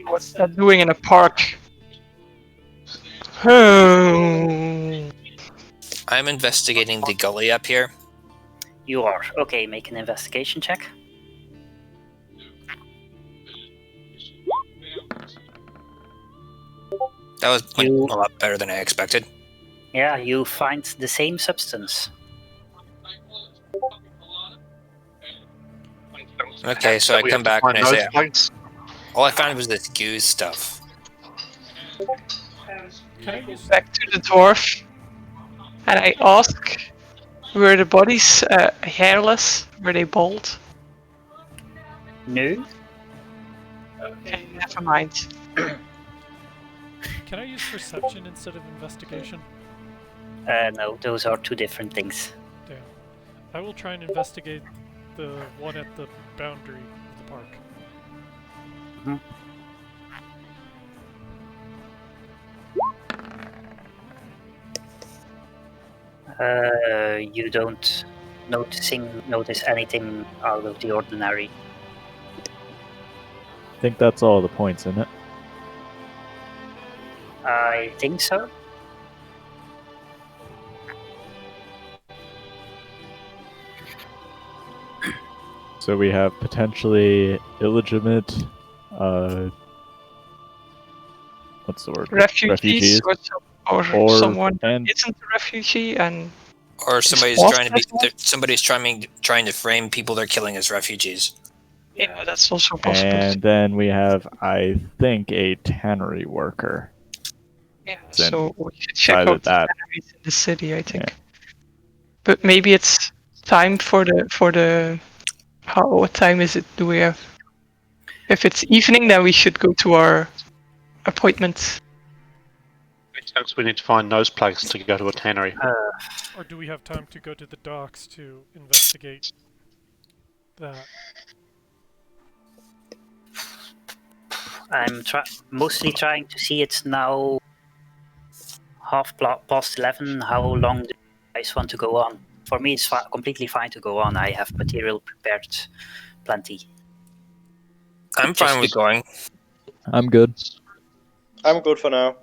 What's that doing in a park? Hmm. I'm investigating the gully up here. You are. Okay, make an investigation check. That went a lot better than I expected. Yeah, you find the same substance. Okay, so I come back and I Find say, those plates. all I found was this goo stuff. Back to the dwarf, and I ask, were the bodies hairless? Were they bald? No. Okay, never mind. Can I use perception instead of investigation? No, those are two different things. Damn. I will try and investigate the one at the boundary of the park. Mhm. You don't notice anything out of the ordinary. I think that's all the points, isn't it? I think so. So we have potentially illegitimate, what's the word? Refugees or someone and isn't a refugee and Or somebody's lost trying to be as well? somebody's trying to frame people they're killing as refugees. Yeah, that's also possible. and then we have, I think, a tannery worker. Yeah, then so we should check either out the that- tanneries in the city, I think. Yeah. But maybe it's time for the what time is it? Do we have? If it's evening, then we should go to our appointment. Which means we need to find nose plugs to go to a tannery. Or do we have time to go to the docks to investigate that? I'm mostly trying to see it's now past 11. How long do you guys want to go on? For me, it's completely fine to go on. I have material prepared plenty. I'm fine with going. I'm good. I'm good for now.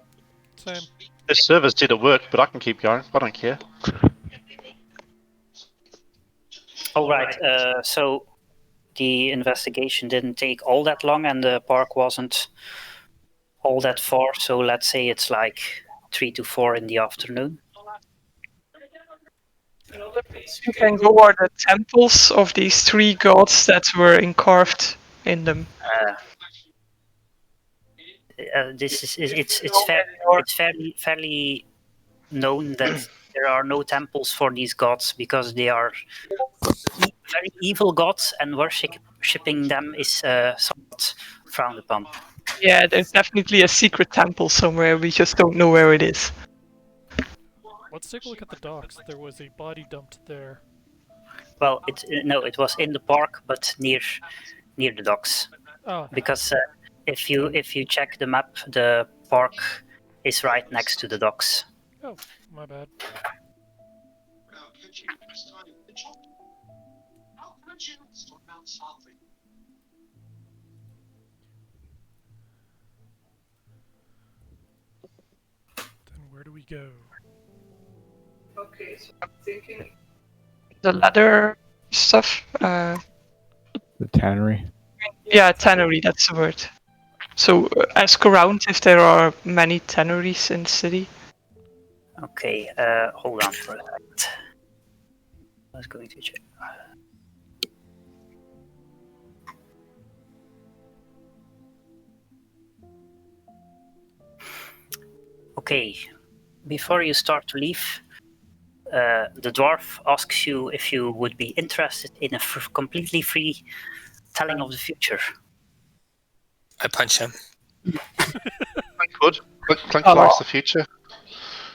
Same. The servers didn't work, but I can keep going. I don't care. All right. So the investigation didn't take all that long, and the park wasn't all that far. So let's say it's like 3 to 4 in the afternoon. Another place we can go are the temples of these three gods that were encarved in them. This is it's fairly known that there are no temples for these gods because they are very evil gods, and worshipping them is somewhat frowned upon. Yeah, there's definitely a secret temple somewhere. We just don't know where it is. Let's take a look at the docks. There was a body dumped there. Well, it was in the park, but near near the docks. Oh, Because if you check the map, the park is right next to the docks. oh, my bad. Then where do we go? Okay, so I'm thinking the leather stuff. The tannery. Yeah, tannery, that's the word. So ask around if there are many tanneries in the city. Okay, hold on for a second. I was going to check. Okay, before you start to leave, the dwarf asks you if you would be interested in a completely free telling of the future. I punch him. Clink would. Clink Oh. likes the future.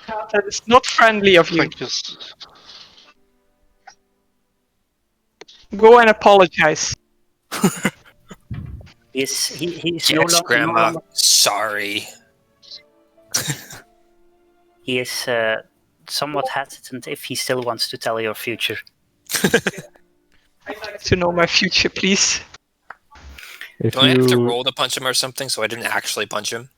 That is not friendly of you. Clink is. Go and apologize. He's Yes, no longer. Grandma. Sorry. He is somewhat hesitant if he still wants to tell your future. I'd like to know my future, please. If Do I have to you roll to punch him or something so I didn't actually punch him?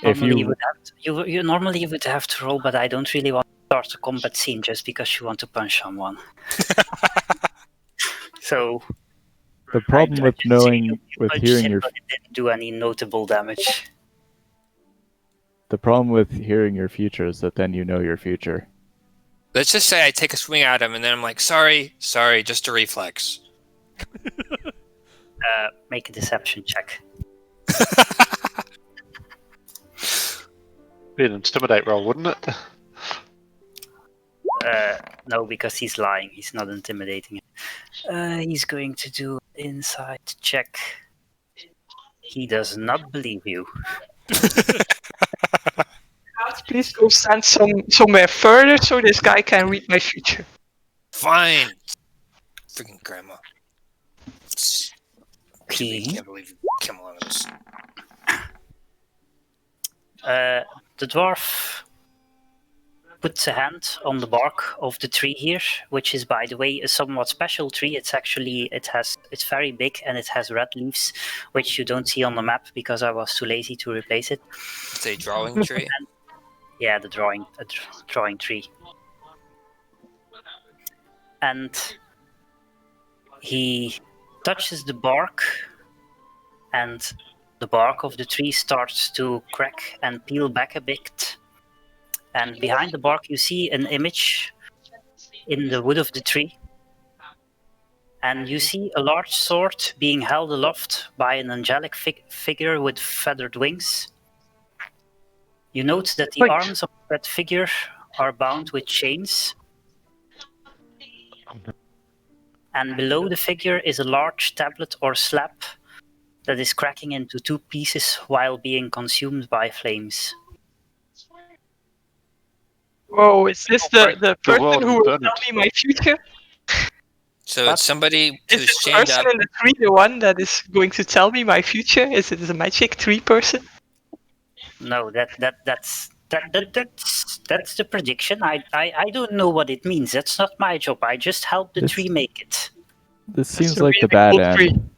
if Normally you would have you normally you would have to roll, but I don't really want to start a combat scene just because you want to punch someone. So the problem with just say knowing you with punched hearing him, your but it didn't do any notable damage. the problem with hearing your future is that then you know your future. Let's just say I take a swing at him and then I'm like, sorry, just a reflex. Make a deception check. Be an intimidate roll, wouldn't it? No, because he's lying. He's not intimidating. He's going to do insight check. He does not believe you. Please go stand somewhere further so this guy can read my future. Fine. Freaking grandma. I Okay. can't believe you came along with this. The dwarf puts a hand on the bark of the tree here, which is, by the way, a somewhat special tree. It's very big and it has red leaves, which you don't see on the map because I was too lazy to replace it. It's a drawing tree. Yeah, the drawing tree. And he touches the bark, and the bark of the tree starts to crack and peel back a bit. And behind the bark, you see an image in the wood of the tree. And you see a large sword being held aloft by an angelic figure with feathered wings. You note that the arms of that figure are bound with chains. And below the figure is a large tablet or slab that is cracking into two pieces while being consumed by flames. Whoa, is this the The world person who will burn tell it. me my future? So it's somebody Is who's this chained person up. in the tree the one that is going to tell me my future? Is it a magic tree person? No, that's the prediction. I don't know what it means. That's not my job. I just help the This- tree make it. This That's seems a like the really bad cool tree. end.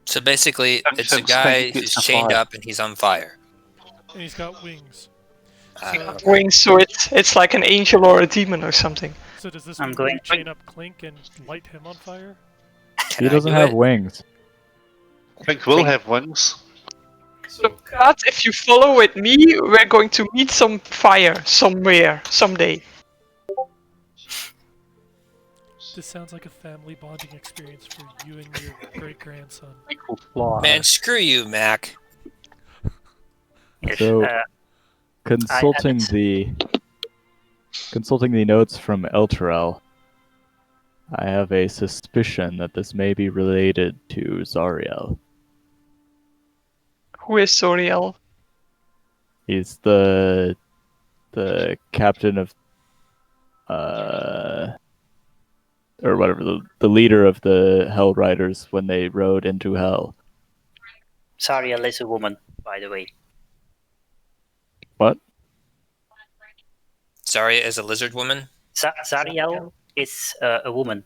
So basically, That it's a sense guy that he who's gets chained fire. up and he's on fire. And he's got wings. Ah, So, Wings, so it's like an angel or a demon or something. so does this I'm mean going- we chain up Clink and light him on fire? can He I doesn't do have it? wings. Clink will have wings. So, Kat, if you follow with me, we're going to meet some fire somewhere, someday. This sounds like a family bonding experience for you and your great-grandson. Clink will fly. Man, screw you, Mac. Yes, So, consulting the notes from Elturel, I have a suspicion that this may be related to Zariel. Who is Soriel? He's the captain of or whatever, the leader of the Hell Riders when they rode into Hell. Sariel is a woman, by the way. What? Zarya is a lizard woman. Zariel is a woman.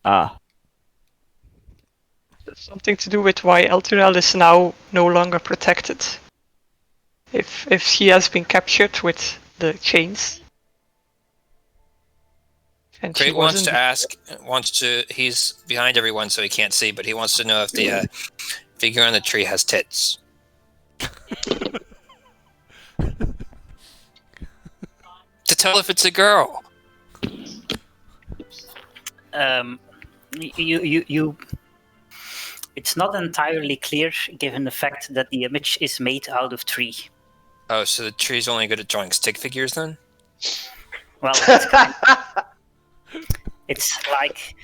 Ah, That's something to do with why Elturel is now no longer protected. If she has been captured with the chains. And she Crate wants wasn't. he's behind everyone so he can't see, but he wants to know if the figure on the tree has tits. To tell if it's a girl. You it's not entirely clear given the fact that the image is made out of tree. Oh, so the tree's only good at drawing stick figures then? Well, it's like,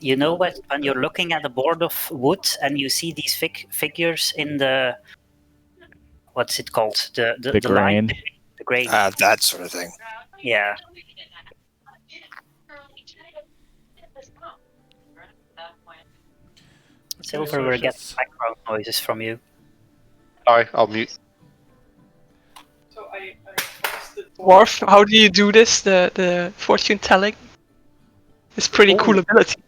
you know what, when you're looking at a board of wood and you see these figures in the, what's it called? The grain. line, the grain. That sort of thing. Yeah. Silver, we're getting background noises from you. Sorry, I'll mute. So I Dwarf, how do you do this? The fortune telling? It's pretty cool ability.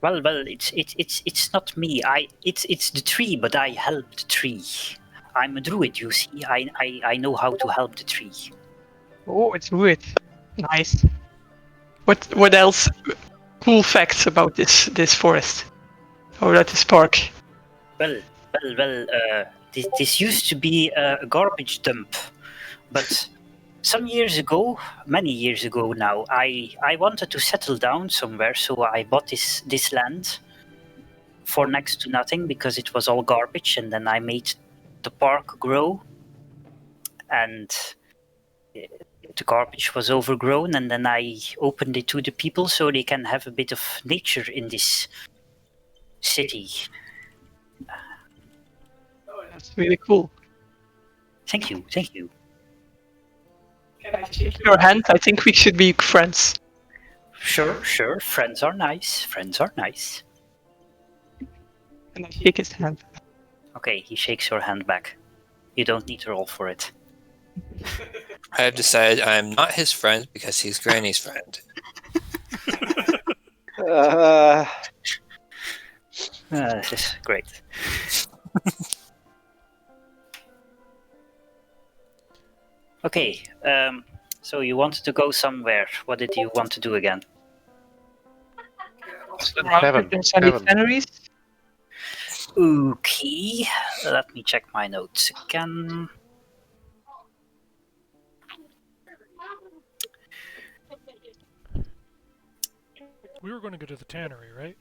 Well, it's not me. It's the tree, but I help the tree. I'm a druid, you see. I know how to help the tree. Oh, it's druid. Nice. What else? Cool facts about this forest? Or at this park? Well. This used to be a garbage dump, but some years ago, many years ago now, I wanted to settle down somewhere, so I bought this land for next to nothing because it was all garbage, and then I made the park grow, and the garbage was overgrown, and then I opened it to the people so they can have a bit of nature in this city. Oh, that's really cool. Thank you. Can I shake your hand? I think we should be friends. Sure. Friends are nice. And I shake his hand. Okay, he shakes your hand back. You don't need to roll for it. I have decided I am not his friend because he's Granny's friend. This is great. Okay, so you wanted to go somewhere. What did you want to do again? Kevin. There's any tanneries? Okay, let me check my notes again. We were going to go to the tannery, right?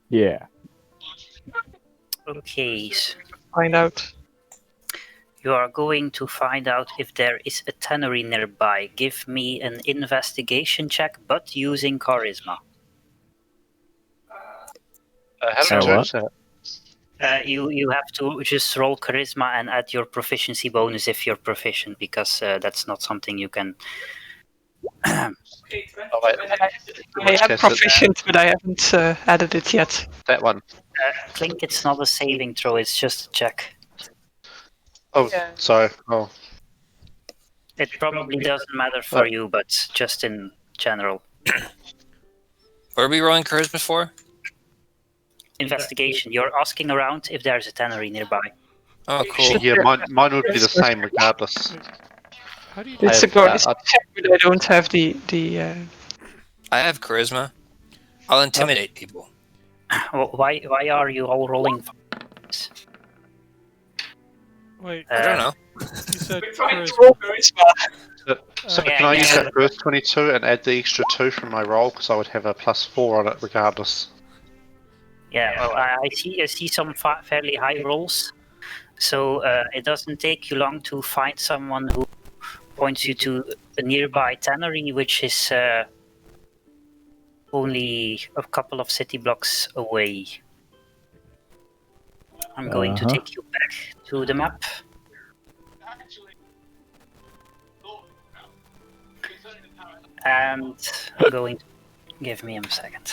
Yeah. Okay. Find out. You are going to find out if there is a tannery nearby. Give me an investigation check, but using charisma. How do what? You have to just roll charisma and add your proficiency bonus if you're proficient, because that's not something you can. I am proficient, but I haven't added it yet. That one. I think it's not a saving throw; it's just a check. Oh, Yeah. sorry. Oh, It probably doesn't matter for you, but just in general. What are we rolling charisma for? Investigation. You're asking around if there's a tannery nearby. Oh, cool. yeah, mine would be the same regardless. How do you do It's a that? good check, but I don't have the. I have charisma. I'll intimidate people. Well, why are you all rolling? Wait, I don't know. you said Trying to charisma. roll charisma. So Yeah, can I use yeah. that first 22 and add the extra 2 from my roll? Because I would have a +4 on it regardless. Yeah, well, I see some fairly high rolls, so it doesn't take you long to find someone who points you to a nearby tannery, which is only a couple of city blocks away. I'm going to take you back to the map. And I'm going to Give me a second.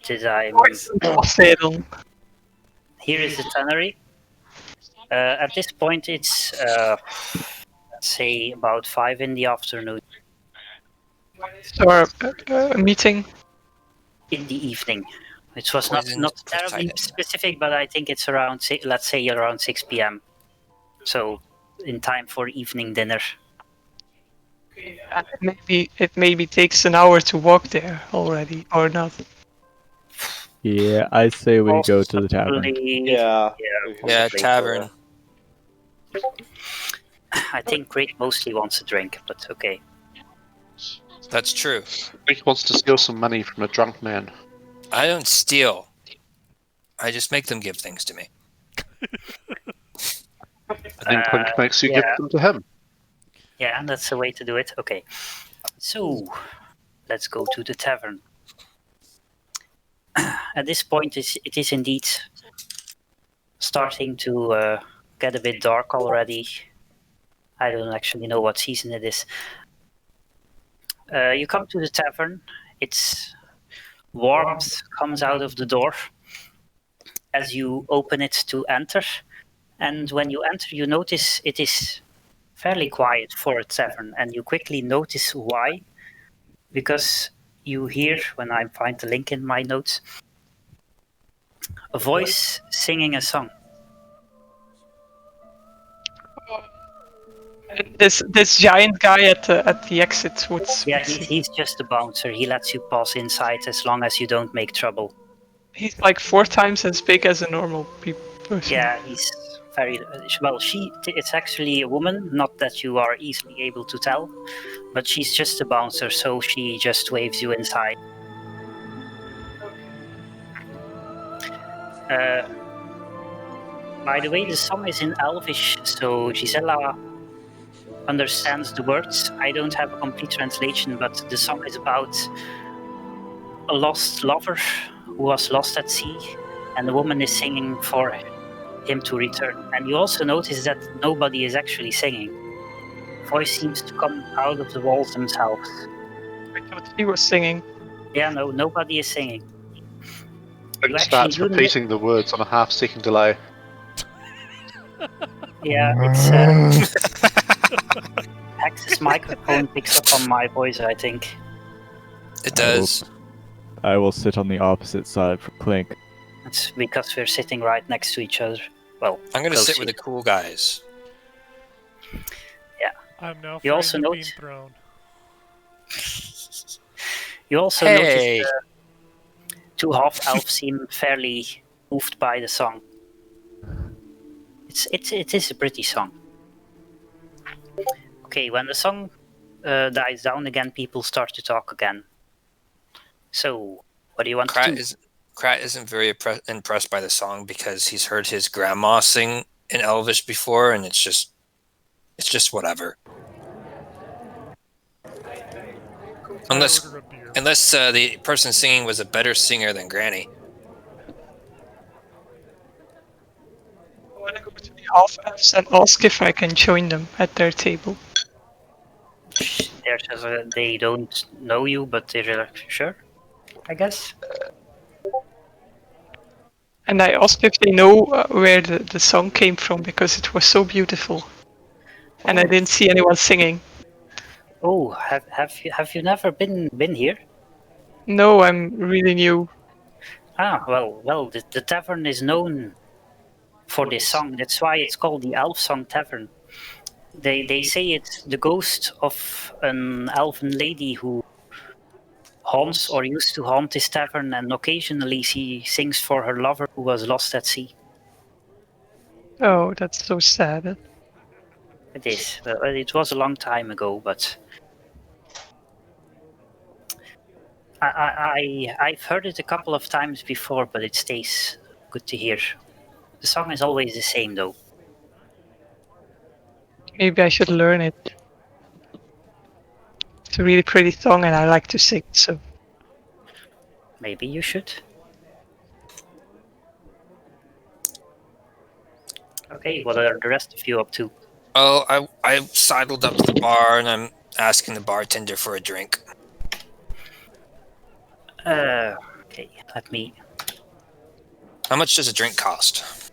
Did I? Afzedel. Here is the tannery. At this point, it's let's say about 5 in the afternoon. So a meeting. In the evening. It was Poisoned not terribly Poseidon. specific, but I think it's around, let's say, around 6 p.m. So, in time for evening dinner. It maybe takes an hour to walk there already, or not. Yeah, I say we go to the tavern. Possibly- Yeah. Yeah, possibly. tavern. I think Great mostly wants a drink, but okay. That's true. Rick wants to steal some money from a drunk man. I don't steal. I just make them give things to me. And then Clink makes you give yeah. them to him. Yeah, that's the way to do it. Okay. So, let's go to the tavern. At this point, it is indeed starting to get a bit dark already. I don't actually know what season it is. You come to the tavern. It's warmth comes out of the door as you open it to enter. And when you enter, you notice it is fairly quiet for a tavern. And you quickly notice why. Because you hear, when I find the link in my notes, a voice singing a song. This giant guy at the exit would. Yeah, he's just a bouncer. He lets you pass inside as long as you don't make trouble. He's like 4 times as big as a normal person. Yeah, he's very well. It's actually a woman. Not that you are easily able to tell, but she's just a bouncer, so she just waves you inside. By the way, the song is in Elvish, so Gisela understands the words. I don't have a complete translation, but the song is about a lost lover who was lost at sea, and the woman is singing for him to return. And you also notice that nobody is actually singing. Voice seems to come out of the walls themselves. I thought he was singing. Yeah, no, nobody is singing. Clink starts repeating the words on a half-second delay. Yeah, it's Hex's microphone picks up on my voice, I think. It does. I will sit on the opposite side from Clink. It's because we're sitting right next to each other. Well, I'm gonna sit with the cool guys. Yeah. I'm now You also being note. thrown. You also Hey. notice the 2 half-elves seem fairly moved by the song. It is a pretty song. Okay, when the song dies down again, people start to talk again. So, what do you want to do? Krat isn't very impressed by the song because he's heard his grandma sing in Elvish before, and it's just whatever. Unless the person singing was a better singer than Granny. I want to go to the half-elves and ask if I can join them at their table. They don't know you, but they're sure, I guess. And I asked if they know where the song came from, because it was so beautiful. And I didn't see anyone singing. Oh, have you never been here? No, I'm really new. Ah, well, the tavern is known for this song. That's why it's called the Elf Song Tavern. They say it's the ghost of an elven lady who haunts or used to haunt this tavern, and occasionally she sings for her lover who was lost at sea. Oh, that's so sad. It is. It was a long time ago, but I've heard it a couple of times before, but it stays good to hear. The song is always the same, though. Maybe I should learn it. It's a really pretty song and I like to sing, so... Maybe you should. Okay, what are the rest of you up to? Oh, I sidled up to the bar and I'm asking the bartender for a drink. Okay, let me. How much does a drink cost?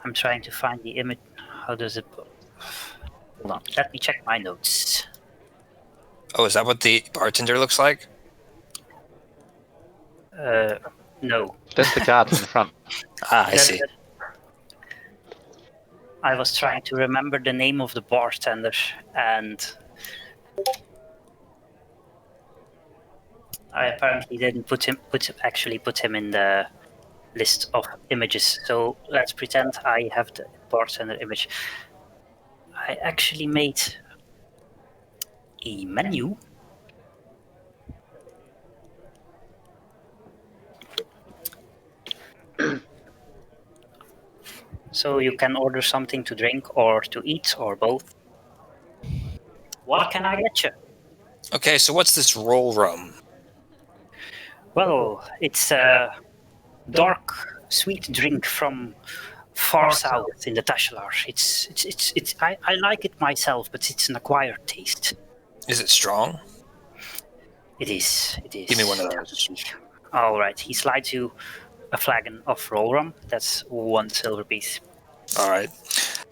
I'm trying to find the image. How does it? Hold on. Let me check my notes. Oh, is that what the bartender looks like? No. That's the guard in the front. Ah, I see. I was trying to remember the name of the bartender, and I apparently didn't put him in the list of images. So let's pretend I have the bartender image. I actually made a menu. So you can order something to drink or to eat or both. What can I get you? Okay, so what's this roll rum? Well, it's a dark, sweet drink from far south in the Tashalar. I like it myself, but it's an acquired taste. Is it strong? It is. Give me one of those. All right. He slides you a flagon of roll rum. That's 1 silver piece. All right.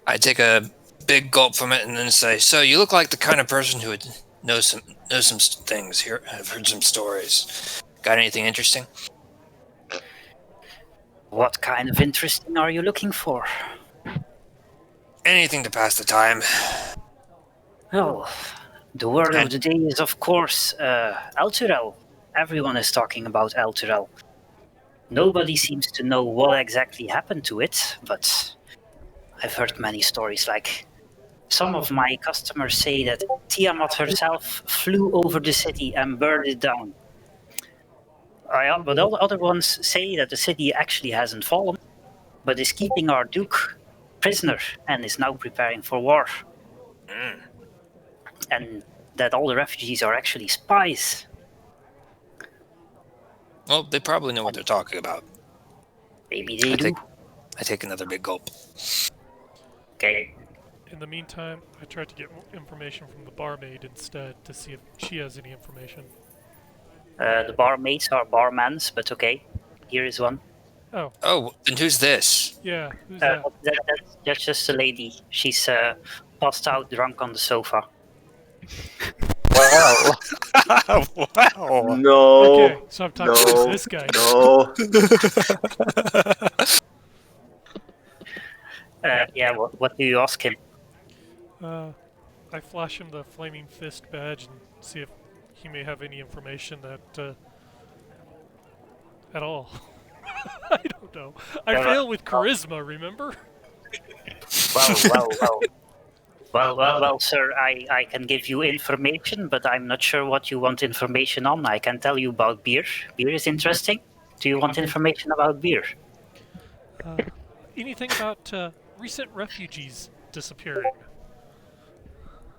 I take a big gulp from it and then say, "So you look like the kind of person who would know some things here. I've heard some stories. Got anything interesting?" What kind of interesting are you looking for? Anything to pass the time. Well, the word of the day is, of course, Elturel. Everyone is talking about Elturel. Nobody seems to know what exactly happened to it, but I've heard many stories. Like, some of my customers say that Tiamat herself flew over the city and burned it down. But all the other ones say that the city actually hasn't fallen, but is keeping our duke prisoner and is now preparing for war. And that all the refugees are actually spies. Well, they probably know what they're talking about. Maybe they do. I take another big gulp. Okay. In the meantime, I tried to get more information from the barmaid instead to see if she has any information. The barmaids are barmans, but okay. Here is one. Oh, and who's this? Yeah, who's that? That's just a lady. She's passed out drunk on the sofa. Wow. Wow. No. Okay, so I'm talking to this guy. No. Yeah, what do you ask him? I flash him the flaming fist badge and see if he may have any information that at all. I don't know. I fail with charisma, remember? Well, sir, I can give you information, but I'm not sure what you want information on. I can tell you about beer. Beer is interesting. Do you want information about beer? Anything about recent refugees disappearing?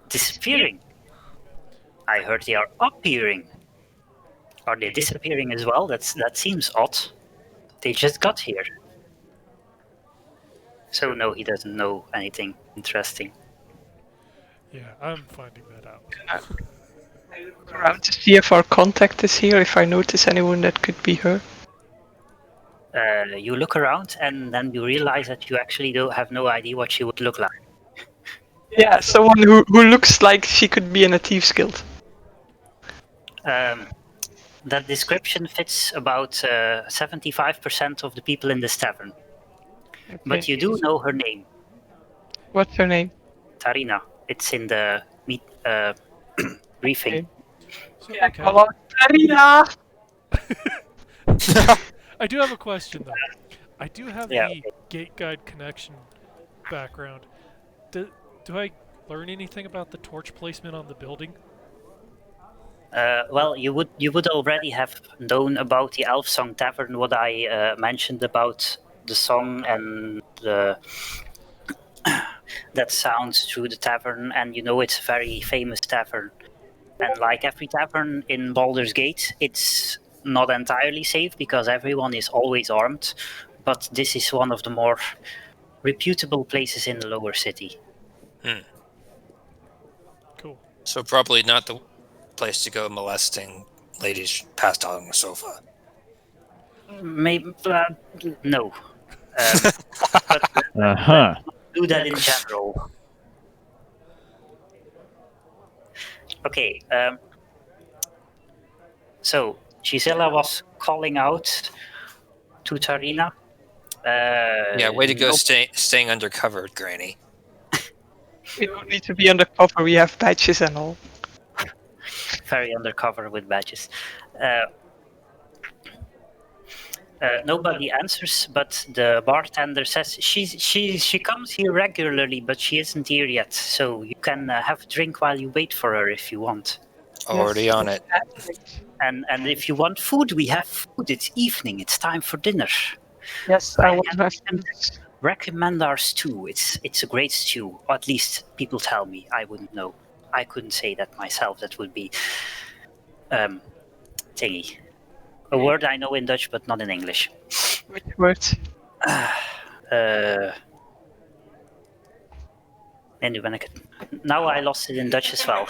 Disappearing? I heard they are appearing. Are they disappearing as well? That seems odd. They just got here. So no, he doesn't know anything interesting. Yeah, I'm finding that out. I look around to see if our contact is here, if I notice anyone that could be her. You look around and then you realize that you actually don't have no idea what she would look like. Yeah, someone who looks like she could be in a thieves guild. That description fits about 75% of the people in this tavern. Okay. But you do know her name. What's her name? Tarina. It's in the briefing. So, Yeah, okay. hello, Tarina! I do have a question, though. I do have the gate guide connection background. Do I learn anything about the torch placement on the building? Well, you would already have known about the Elf Song Tavern, what I mentioned about the song and that sounds through the tavern, and you know it's a very famous tavern. And like every tavern in Baldur's Gate, it's not entirely safe because everyone is always armed, but this is one of the more reputable places in the lower city. Cool. So probably not the place to go molesting ladies passed out on the sofa. Maybe no. But Uh-huh. do that in general. Okay. So Gisela was calling out to Tarina. Yeah, way to go no- staying undercover, Granny. We don't need to be undercover. We have badges and all. Very undercover with badges. Nobody answers, but the bartender says she comes here regularly, but she isn't here yet. So you can have a drink while you wait for her if you want. Already on it. And if you want food, we have food. It's evening. It's time for dinner. Yes, I want to have Recommend our stew. It's a great stew. Or at least people tell me. I wouldn't know. I couldn't say that myself. That would be thingy. A word I know in Dutch, but not in English. which word. Now I lost it in Dutch as well.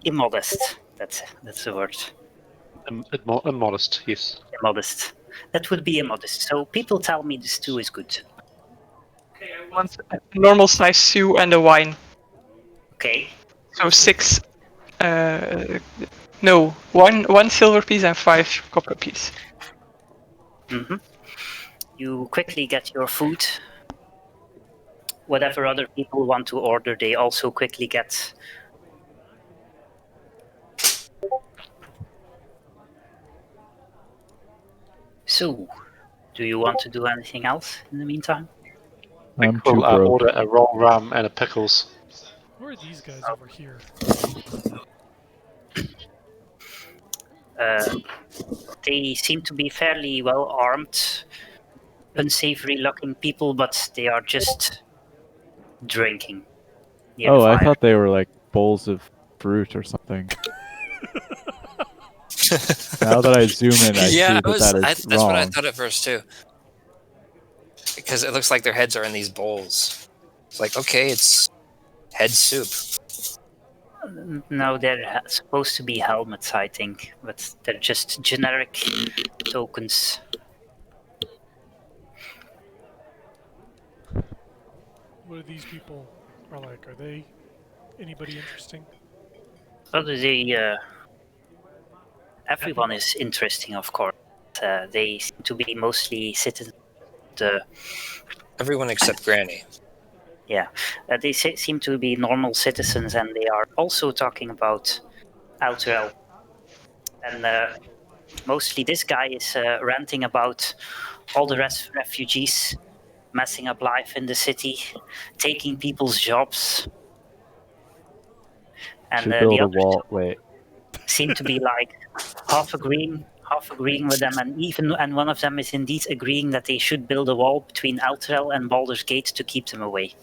Immodest. That's the word. Immodest, yes. Immodest. That would be immodest. So people tell me the stew is good. Okay, I want a normal size stew and a wine. Okay. So 6. No, one silver piece and 5 copper piece. Mm-hmm. You quickly get your food. Whatever other people want to order, they also quickly get. So, do you want to do anything else in the meantime? I'm too We'll broke. order a raw rum and a pickles. Who are these guys over here? They seem to be fairly well armed, unsavory looking people, but they are just drinking. near the I fire. thought they were like bowls of fruit or something. Now that I zoom in, I see that that's wrong. what I thought at first too. Because it looks like their heads are in these bowls. It's like, okay, it's head soup. No, they're supposed to be helmets, I think, but they're just generic tokens. What are these people are like? Are they anybody interesting? Everyone is interesting, of course. They seem to be mostly citizens. Everyone except Granny. Yeah, they seem to be normal citizens, and they are also talking about Outrel. And mostly this guy is ranting about all the refugees messing up life in the city, taking people's jobs. And Should the build a others wall. Wait. seem to be like half agreeing with them, and one of them is indeed agreeing that they should build a wall between Outrel and Baldur's Gate to keep them away.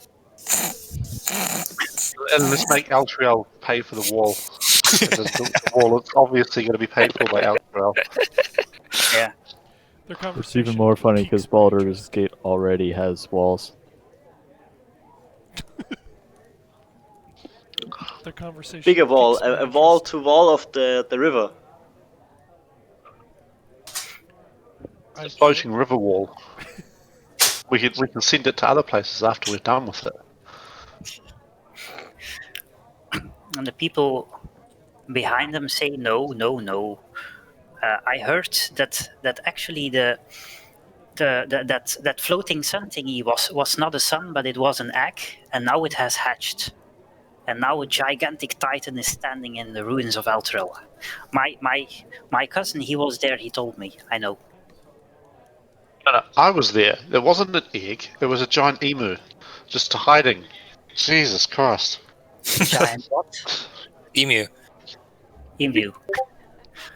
And let's make Altriel pay for the wall. The wall is obviously going to be paid for by Altriel. Yeah. Their It's conversation even more funny because peaks- Baldur's Gate already has walls. Their conversation. Bigger wall, peaks my a wall interest. to wall of the river. I- Floating river wall. We can send it to other places after we're done with it. And the people behind them say no. I heard that actually that floating sun thingy was not a sun, but it was an egg, and now it has hatched. And now a gigantic titan is standing in the ruins of Elturel. My cousin, he was there. He told me. I know. No, I was there. It wasn't an egg. It was a giant emu, just hiding. Jesus Christ! Giant what? Emu. Emu.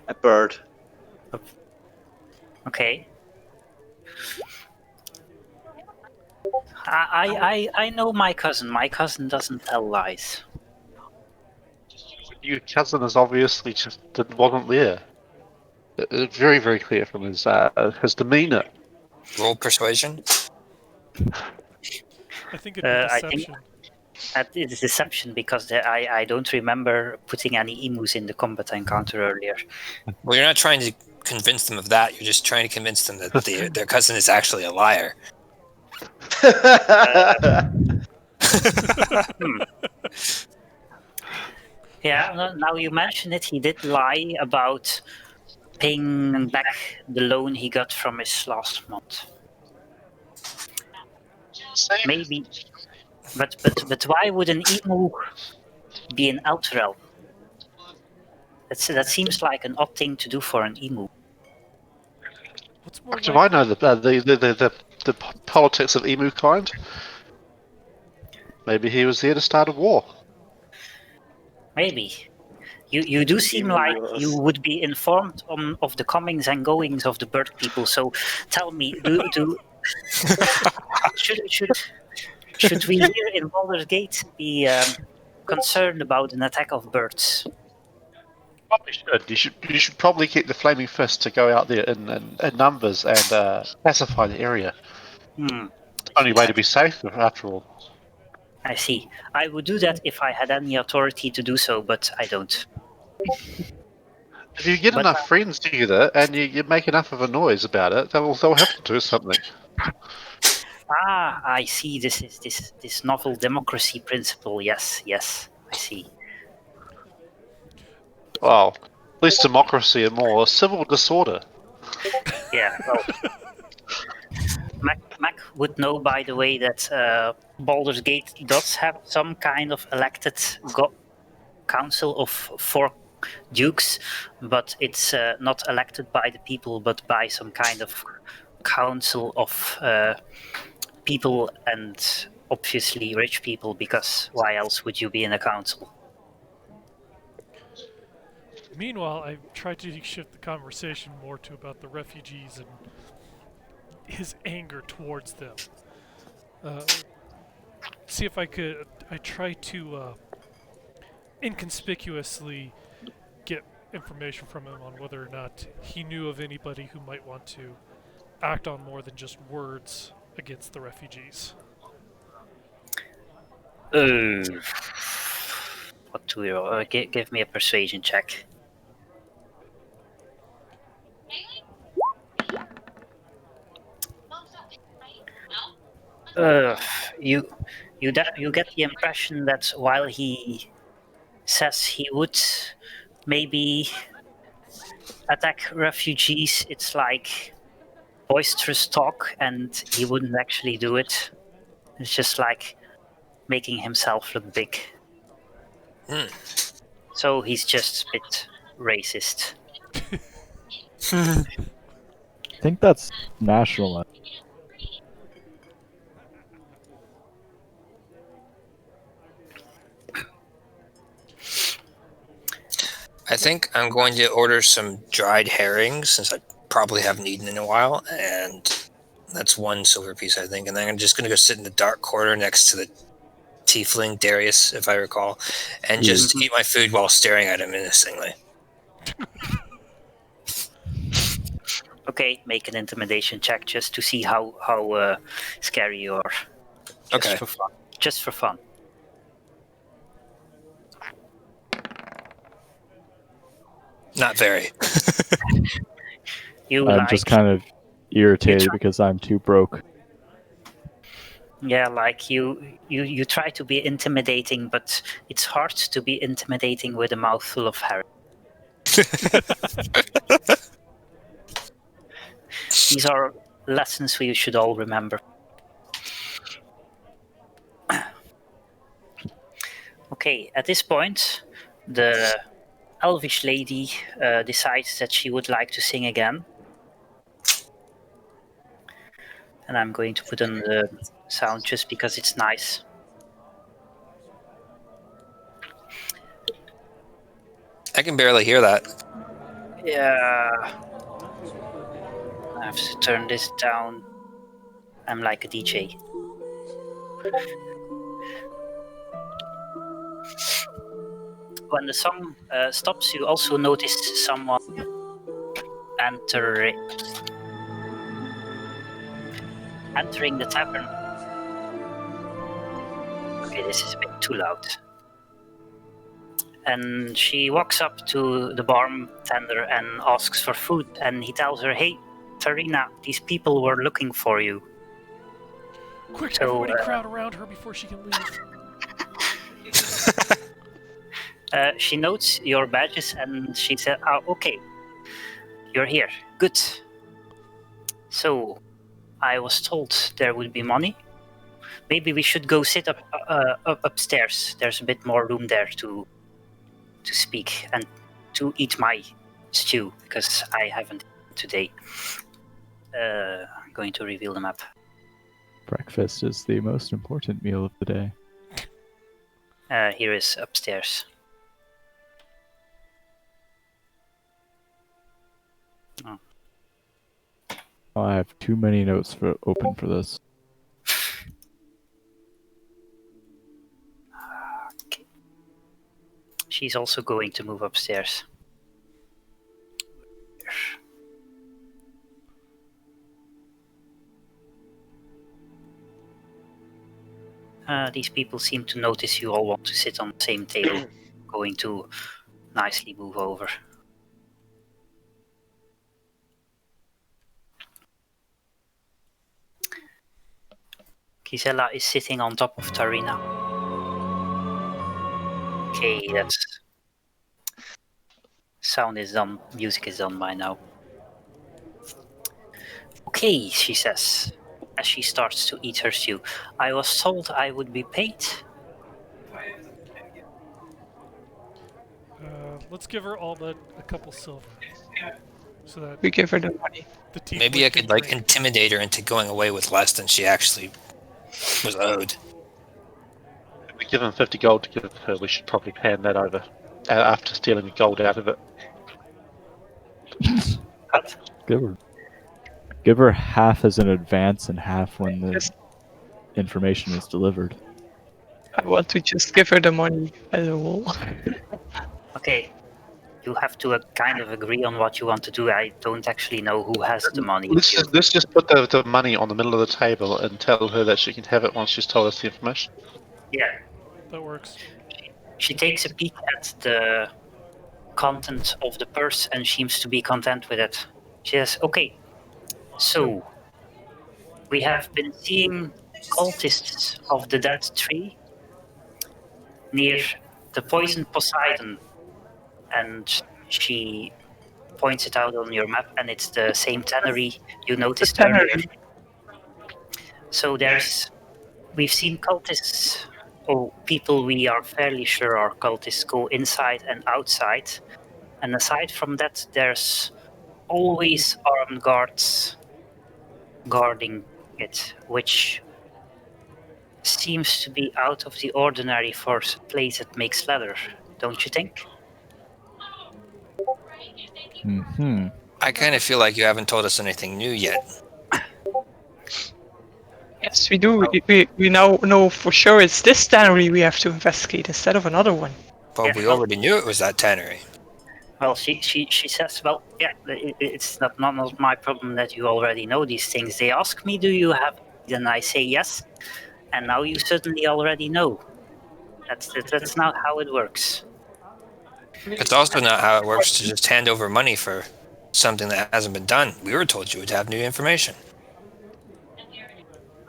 A bird. Okay. I know my cousin. My cousin doesn't tell lies. Your cousin is obviously wasn't there. Very, very clear from his demeanor. Roll persuasion. I think it'd be I think deception. it is deception because I don't remember putting any emus in the combat encounter earlier. Well, you're not trying to convince them of that. You're just trying to convince them that their cousin is actually a liar. Yeah, now you mention it, he did lie about paying back the loan he got from his last month. Maybe, but why would an emu be an outer elf? That seems like an odd thing to do for an emu. What's more Do I know the politics of emu kind? Maybe he was there to start a war. Maybe. You do seem like you would be informed of the comings and goings of the bird people. So tell me, should we here in Baldur's Gate be concerned about an attack of birds? Probably should. You should probably keep the flaming fist to go out there in numbers and pacify the area. Only way to be safe, after all. I see. I would do that if I had any authority to do so, but I don't. If you get enough friends together and you make enough of a noise about it, they'll have to do something. Ah, I see. This is this novel democracy principle. Yes, I see. Well, less democracy and more civil disorder. Yeah, well, Mac would know, by the way, that Baldur's Gate does have some kind of elected council of 4 dukes, but it's not elected by the people, but by some kind of council of people, and obviously rich people, because why else would you be in a council? Meanwhile, I tried to shift the conversation more to about the refugees and his anger towards them. See if I could. I try to inconspicuously get information from him on whether or not he knew of anybody who might want to act on more than just words against the refugees. What do you give me a persuasion check? You get the impression that while he says he would maybe attack refugees, it's like boisterous talk, and he wouldn't actually do it. It's just like making himself look big. So he's just a bit racist. I think that's national. I think I'm going to order some dried herrings, since I probably haven't eaten in a while, and that's 1 silver piece, I think. And then I'm just going to go sit in the dark corner next to the tiefling, Darius, if I recall, and just eat my food while staring at him menacingly. Okay, make an intimidation check just to see how scary you are. Just for fun. Not very. I'm just kind of irritated because I'm too broke. Yeah, like you try to be intimidating, but it's hard to be intimidating with a mouthful of hair. These are lessons we should all remember. Okay, at this point, the elvish lady decides that she would like to sing again. And I'm going to put on the sound just because it's nice. I can barely hear that. Yeah. I have to turn this down. I'm like a DJ. When the song stops, you also notice someone entering the tavern. Okay, this is a bit too loud. And she walks up to the bartender and asks for food, and he tells her, "Hey, Tarina, these people were looking for you." Quick, So, everybody crowd around her before she can leave. She notes your badges and she said, "Oh, okay, you're here. Good. So, I was told there would be money. Maybe we should go sit up upstairs. There's a bit more room there to speak and to eat my stew, because I haven't today." I'm going to reveal the map. Breakfast is the most important meal of the day. Here is upstairs. Oh. Oh, I have too many notes open for this. Okay. She's also going to move upstairs. These people seem to notice you all want to sit on the same table. Going to nicely move over. Gisela is sitting on top of Tarina. Okay, that's... Sound is done, music is done by now. Okay, she says, as she starts to eat her stew. I was told I would be paid. Let's give her all but a couple silver. So that We give her the money. the tiefling Maybe I can could like drink. intimidate her into going away with less than she actually was owed. If we give him 50 gold to give her, we should probably hand that over after stealing the gold out of it. Give her half as an advance and half when the Yes. information is delivered. I want to just give her the money as a whole. Okay, you have to kind of agree on what you want to do. I don't actually know who has the money. Let's just put the money on the middle of the table and tell her that she can have it once she's told us the information. Yeah. That works. She takes a peek at the content of the purse and seems to be content with it. She says, "Okay, so we have been seeing cultists of the dead tree near the poison Poseidon," and she points it out on your map, and it's the same tannery you noticed earlier. So we've seen cultists, or people we are fairly sure are cultists, go inside and outside. And aside from that, there's always armed guards guarding it, which seems to be out of the ordinary for a place that makes leather, don't you think? Mm-hmm. I kind of feel like you haven't told us anything new yet. Yes, we do. We now know for sure it's this tannery we have to investigate instead of another one. But Yeah, we well- already knew it was that tannery. Well, she says, well, yeah, it's not my problem that you already know these things. They ask me, do you have, and I say yes, and now you suddenly already know. That's not how it works. It's also not how it works to just hand over money for something that hasn't been done. We were told you would have new information.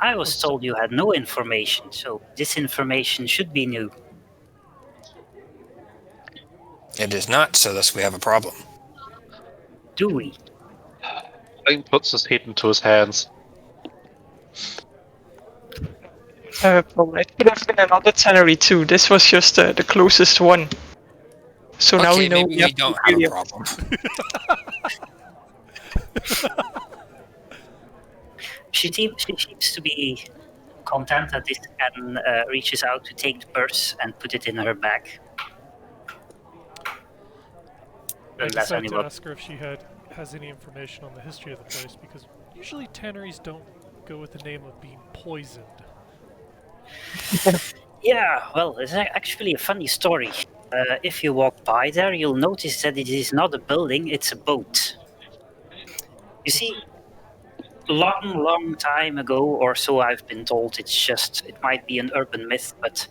I was told you had no information, so this information should be new. It is not, so thus we have a problem. Do we? Link puts his head into his hands. Well, it could have been another tannery too. This was just the closest one. So now Okay, we know maybe we have to don't be have a really- problem. She seems to be content at this and reaches out to take the purse and put it in her bag. I Unless decided to anyone... ask her if she has any information on the history of the place, because usually tanneries don't go with the name of being poisoned. Yeah, well, it's actually a funny story. If you walk by there, you'll notice that it is not a building, it's a boat. You see, long time ago, or so I've been told, it might be an urban myth, but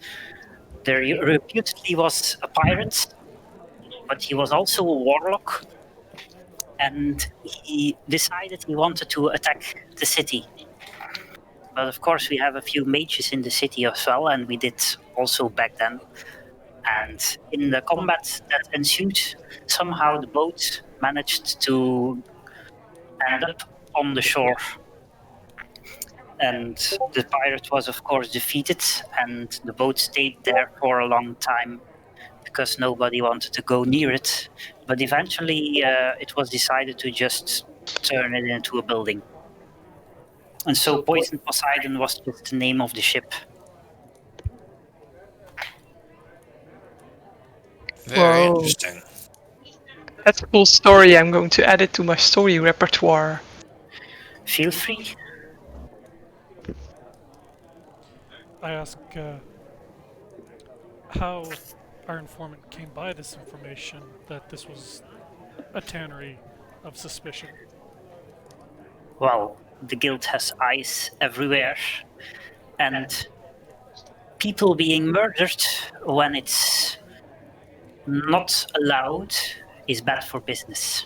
there reputedly was a pirate, but he was also a warlock, and he decided he wanted to attack the city. But of course, we have a few mages in the city as well, and we did also back then. And in the combat that ensued, somehow the boat managed to end up on the shore. And the pirate was, of course, defeated, and the boat stayed there for a long time because nobody wanted to go near it. But eventually, it was decided to just turn it into a building. And so Poison Poseidon was just the name of the ship. Very Whoa. interesting. That's a cool story. I'm going to add it to my story repertoire. Feel free. I ask how our informant came by this information that this was a tannery of suspicion. Well, the guild has eyes everywhere, and people being murdered when it's not allowed is bad for business.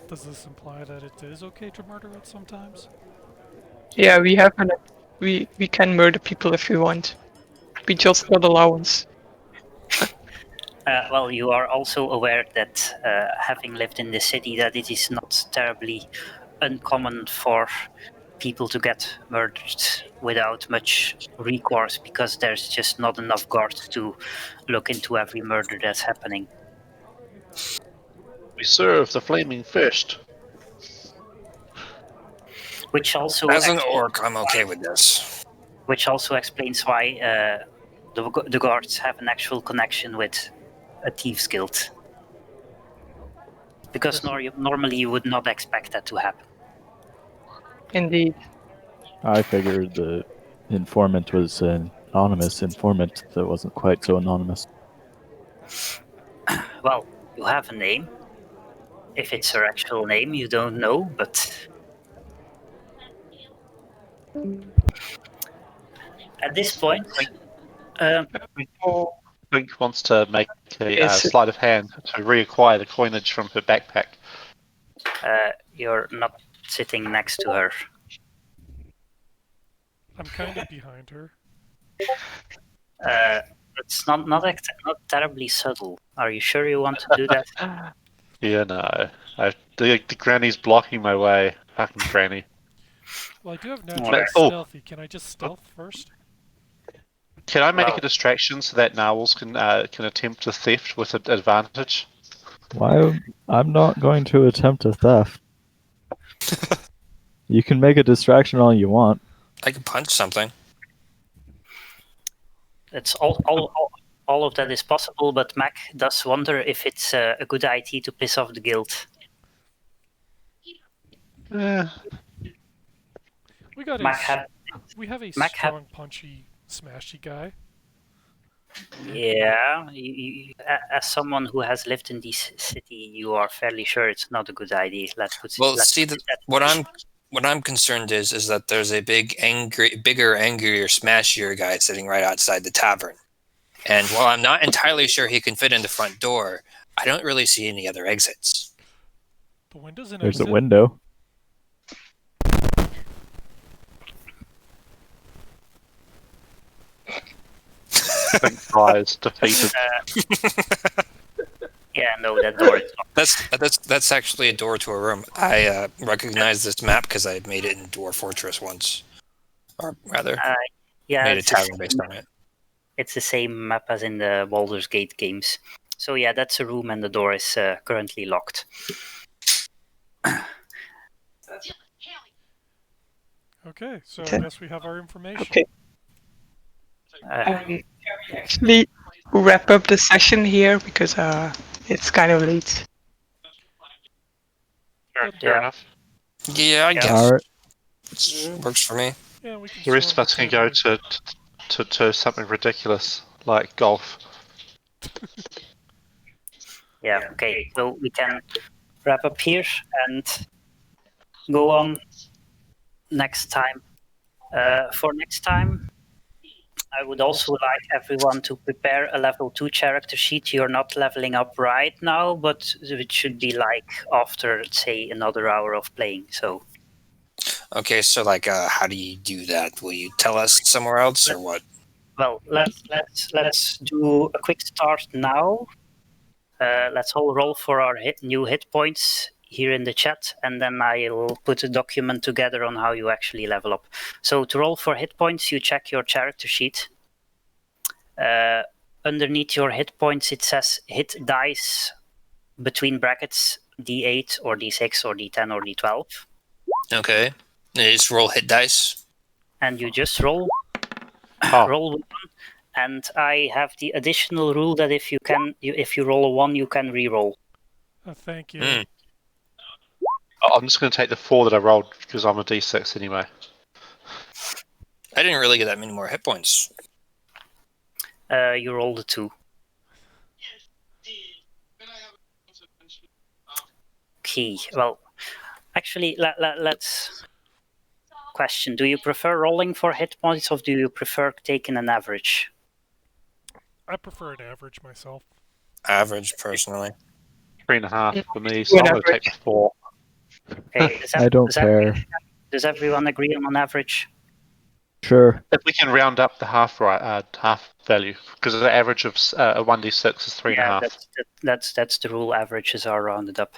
Does this imply that it is okay to murder it sometimes? Yeah, we can murder people if we want. We just got allowance. Well, you are also aware that having lived in the city, that it is not terribly uncommon for people to get murdered without much recourse, because there's just not enough guards to look into every murder that's happening. We serve the flaming fist. Which also As an orc, I'm okay with this. Which also explains why the guards have an actual connection with a thieves guild. Because normally you would not expect that to happen. Indeed. I figured the informant was an anonymous informant that wasn't quite so anonymous. Well, you have a name. If it's her actual name, you don't know, but at this point, Link wants to make a sleight of hand to reacquire the coinage from her backpack. You're not sitting next to her. I'm kind of behind her. It's not terribly subtle. Are you sure you want to do that? Yeah, no. The granny's blocking my way. Fucking granny. Well, I do have natural stealthy. Can I just stealth first? Can I make a distraction so that Narwhals can attempt a theft with an advantage? Why? I'm not going to attempt a theft. You can make a distraction all you want. I can punch something. It's all of that is possible, but Mac does wonder if it's a good idea to piss off the guild. We got we have a strong, punchy, smashy guy. Yeah, as someone who has lived in this city, you are fairly sure it's not a good idea. What I'm concerned is that there's a bigger, angrier, smashier guy sitting right outside the tavern. And while I'm not entirely sure he can fit in the front door, I don't really see any other exits. The window's an There's exit. a window. Prize defeated. Yeah, no, that door is not. That's actually a door to a room. I recognize this map because I made it in Dwarf Fortress once, or rather, made a tavern based on it. It's the same map as in the Baldur's Gate games. So yeah, that's a room, and the door is currently locked. Okay, so I guess we have our information. Okay. Actually, wrap up the session here because it's kind of late. Fair enough. Yeah, I guess. Alright. It works for me. Yeah, we can The rest of us can go to something ridiculous like golf. Yeah, okay. So we can wrap up here, and go on next time. For next time, I would also like everyone to prepare a level 2 character sheet. You're not leveling up right now, but it should be like after, let's say, another hour of playing. So. Okay, so like, how do you do that? Will you tell us somewhere else, or what? Well, let's do a quick start now. Let's all roll for our new hit points here in the chat, and then I'll put a document together on how you actually level up. So to roll for hit points, you check your character sheet. Underneath your hit points, it says hit dice between brackets D8 or D6 or D10 or D12. Okay, you just roll hit dice. And you just roll. Roll one. And I have the additional rule that if you roll a 1, you can re-roll. Oh, thank you. I'm just going to take the 4 that I rolled because I'm a D6 anyway. I didn't really get that many more hit points. You rolled a 2. Okay, well, actually, let's question. Do you prefer rolling for hit points, or do you prefer taking an average? I prefer an average myself. Average, personally. 3.5 for me, so I'm going to take the 4. Okay, I don't care. Does everyone agree on an average? Sure. If we can round up the half value, because the average of a 1d6 is 3.5. Yeah, that's the rule. Averages are rounded up.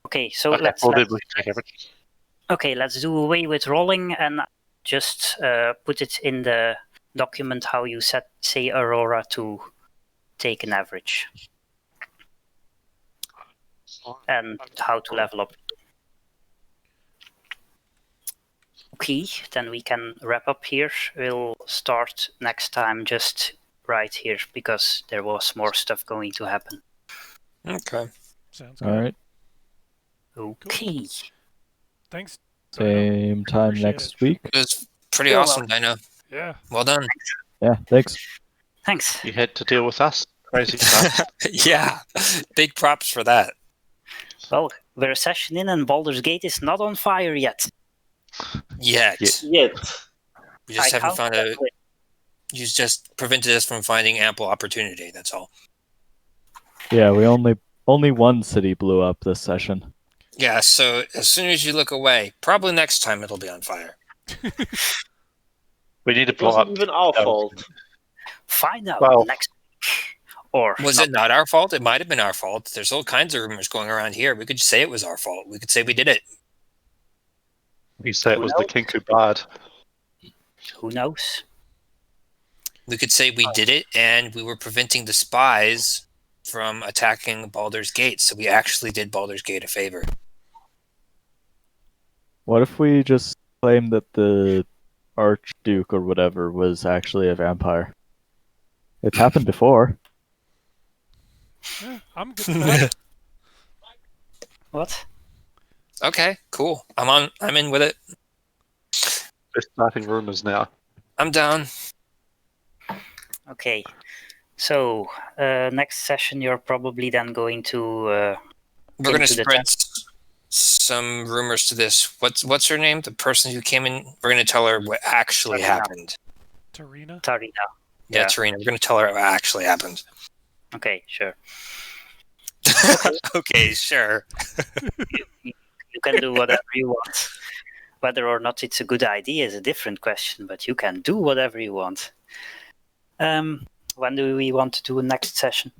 Okay, so Okay, let's take average. Okay, let's do away with rolling and just put it in the document how you say Aurora to take an average. And how to level up. Okay, then we can wrap up here. We'll start next time just right here because there was more stuff going to happen. Okay. Sounds good. All right. Okay. Cool. Thanks. Same time Appreciate next week. It was pretty You're awesome, Dino. Yeah. Well done. Yeah, thanks. Thanks. You had to deal with us. Crazy stuff. Yeah, big props for that. Well, we're a session in and Baldur's Gate is not on fire yet. Yet. Yet. We just I haven't found can't a... You just prevented us from finding ample opportunity, that's all. Yeah, we only one city blew up this session. Yeah, so as soon as you look away, probably next time it'll be on fire. We need to It blow up. wasn't even our fault. Find out Well- next week. Or Was it not our fault? It might have been our fault. There's all kinds of rumors going around here. We could say it was our fault. We could say we did it. You say it was the Kenku Bard. Who knows? We could say we did it and we were preventing the spies from attacking Baldur's Gate. So we actually did Baldur's Gate a favor. What if we just claim that the Archduke or whatever was actually a vampire? It's happened before. Yeah, I'm good with that. What? Okay, cool. I'm in with it. We're starting rumors now. I'm down. Okay. So, next session you're probably then going to... We're going to into the spread some rumors to this. What's her name? The person who came in. We're going to tell her what actually happened. Tarina? Tarina. Yeah, Tarina. We're going to tell her what actually happened. Okay, sure. Okay, sure. You can do whatever you want. Whether or not it's a good idea is a different question, but you can do whatever you want. When do we want to do a next session?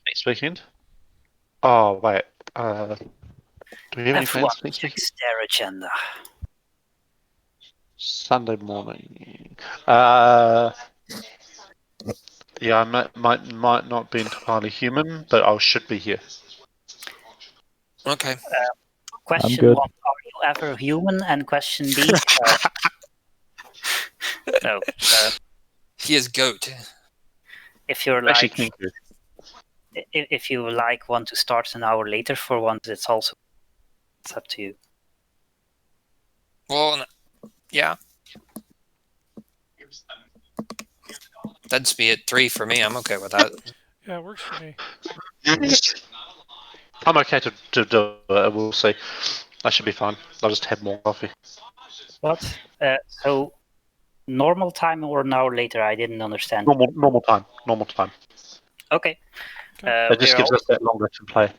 Next weekend? Oh, wait. Do we have any Everyone plans next week? checks their agenda. Sunday morning. Yeah, I might not be entirely human, but I should be here. Okay. Question good. 1, are you ever human? And question B, no. He is goat. If you're Actually, like, Kenku. if you like want to start an hour later for once, it's up to you. Well, yeah. That'd be at 3 for me. I'm okay with that. Yeah, it works for me. I'm okay to do it. We'll see. That should be fine. I'll just have more coffee. What? So, normal time or now later? I didn't understand. Normal time. Normal time. Okay. It just gives us that longer to play.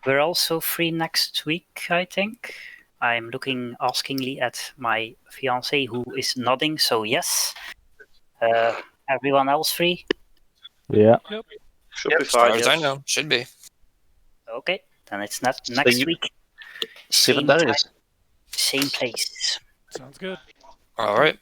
We're also free next week, I think. I'm looking askingly at my fiancée, who is nodding, so yes. Everyone else free? Yeah. Should be As far fine. as I know, should be. Okay, then it's not next week. 7 Same days. time, same place. Sounds good. All right.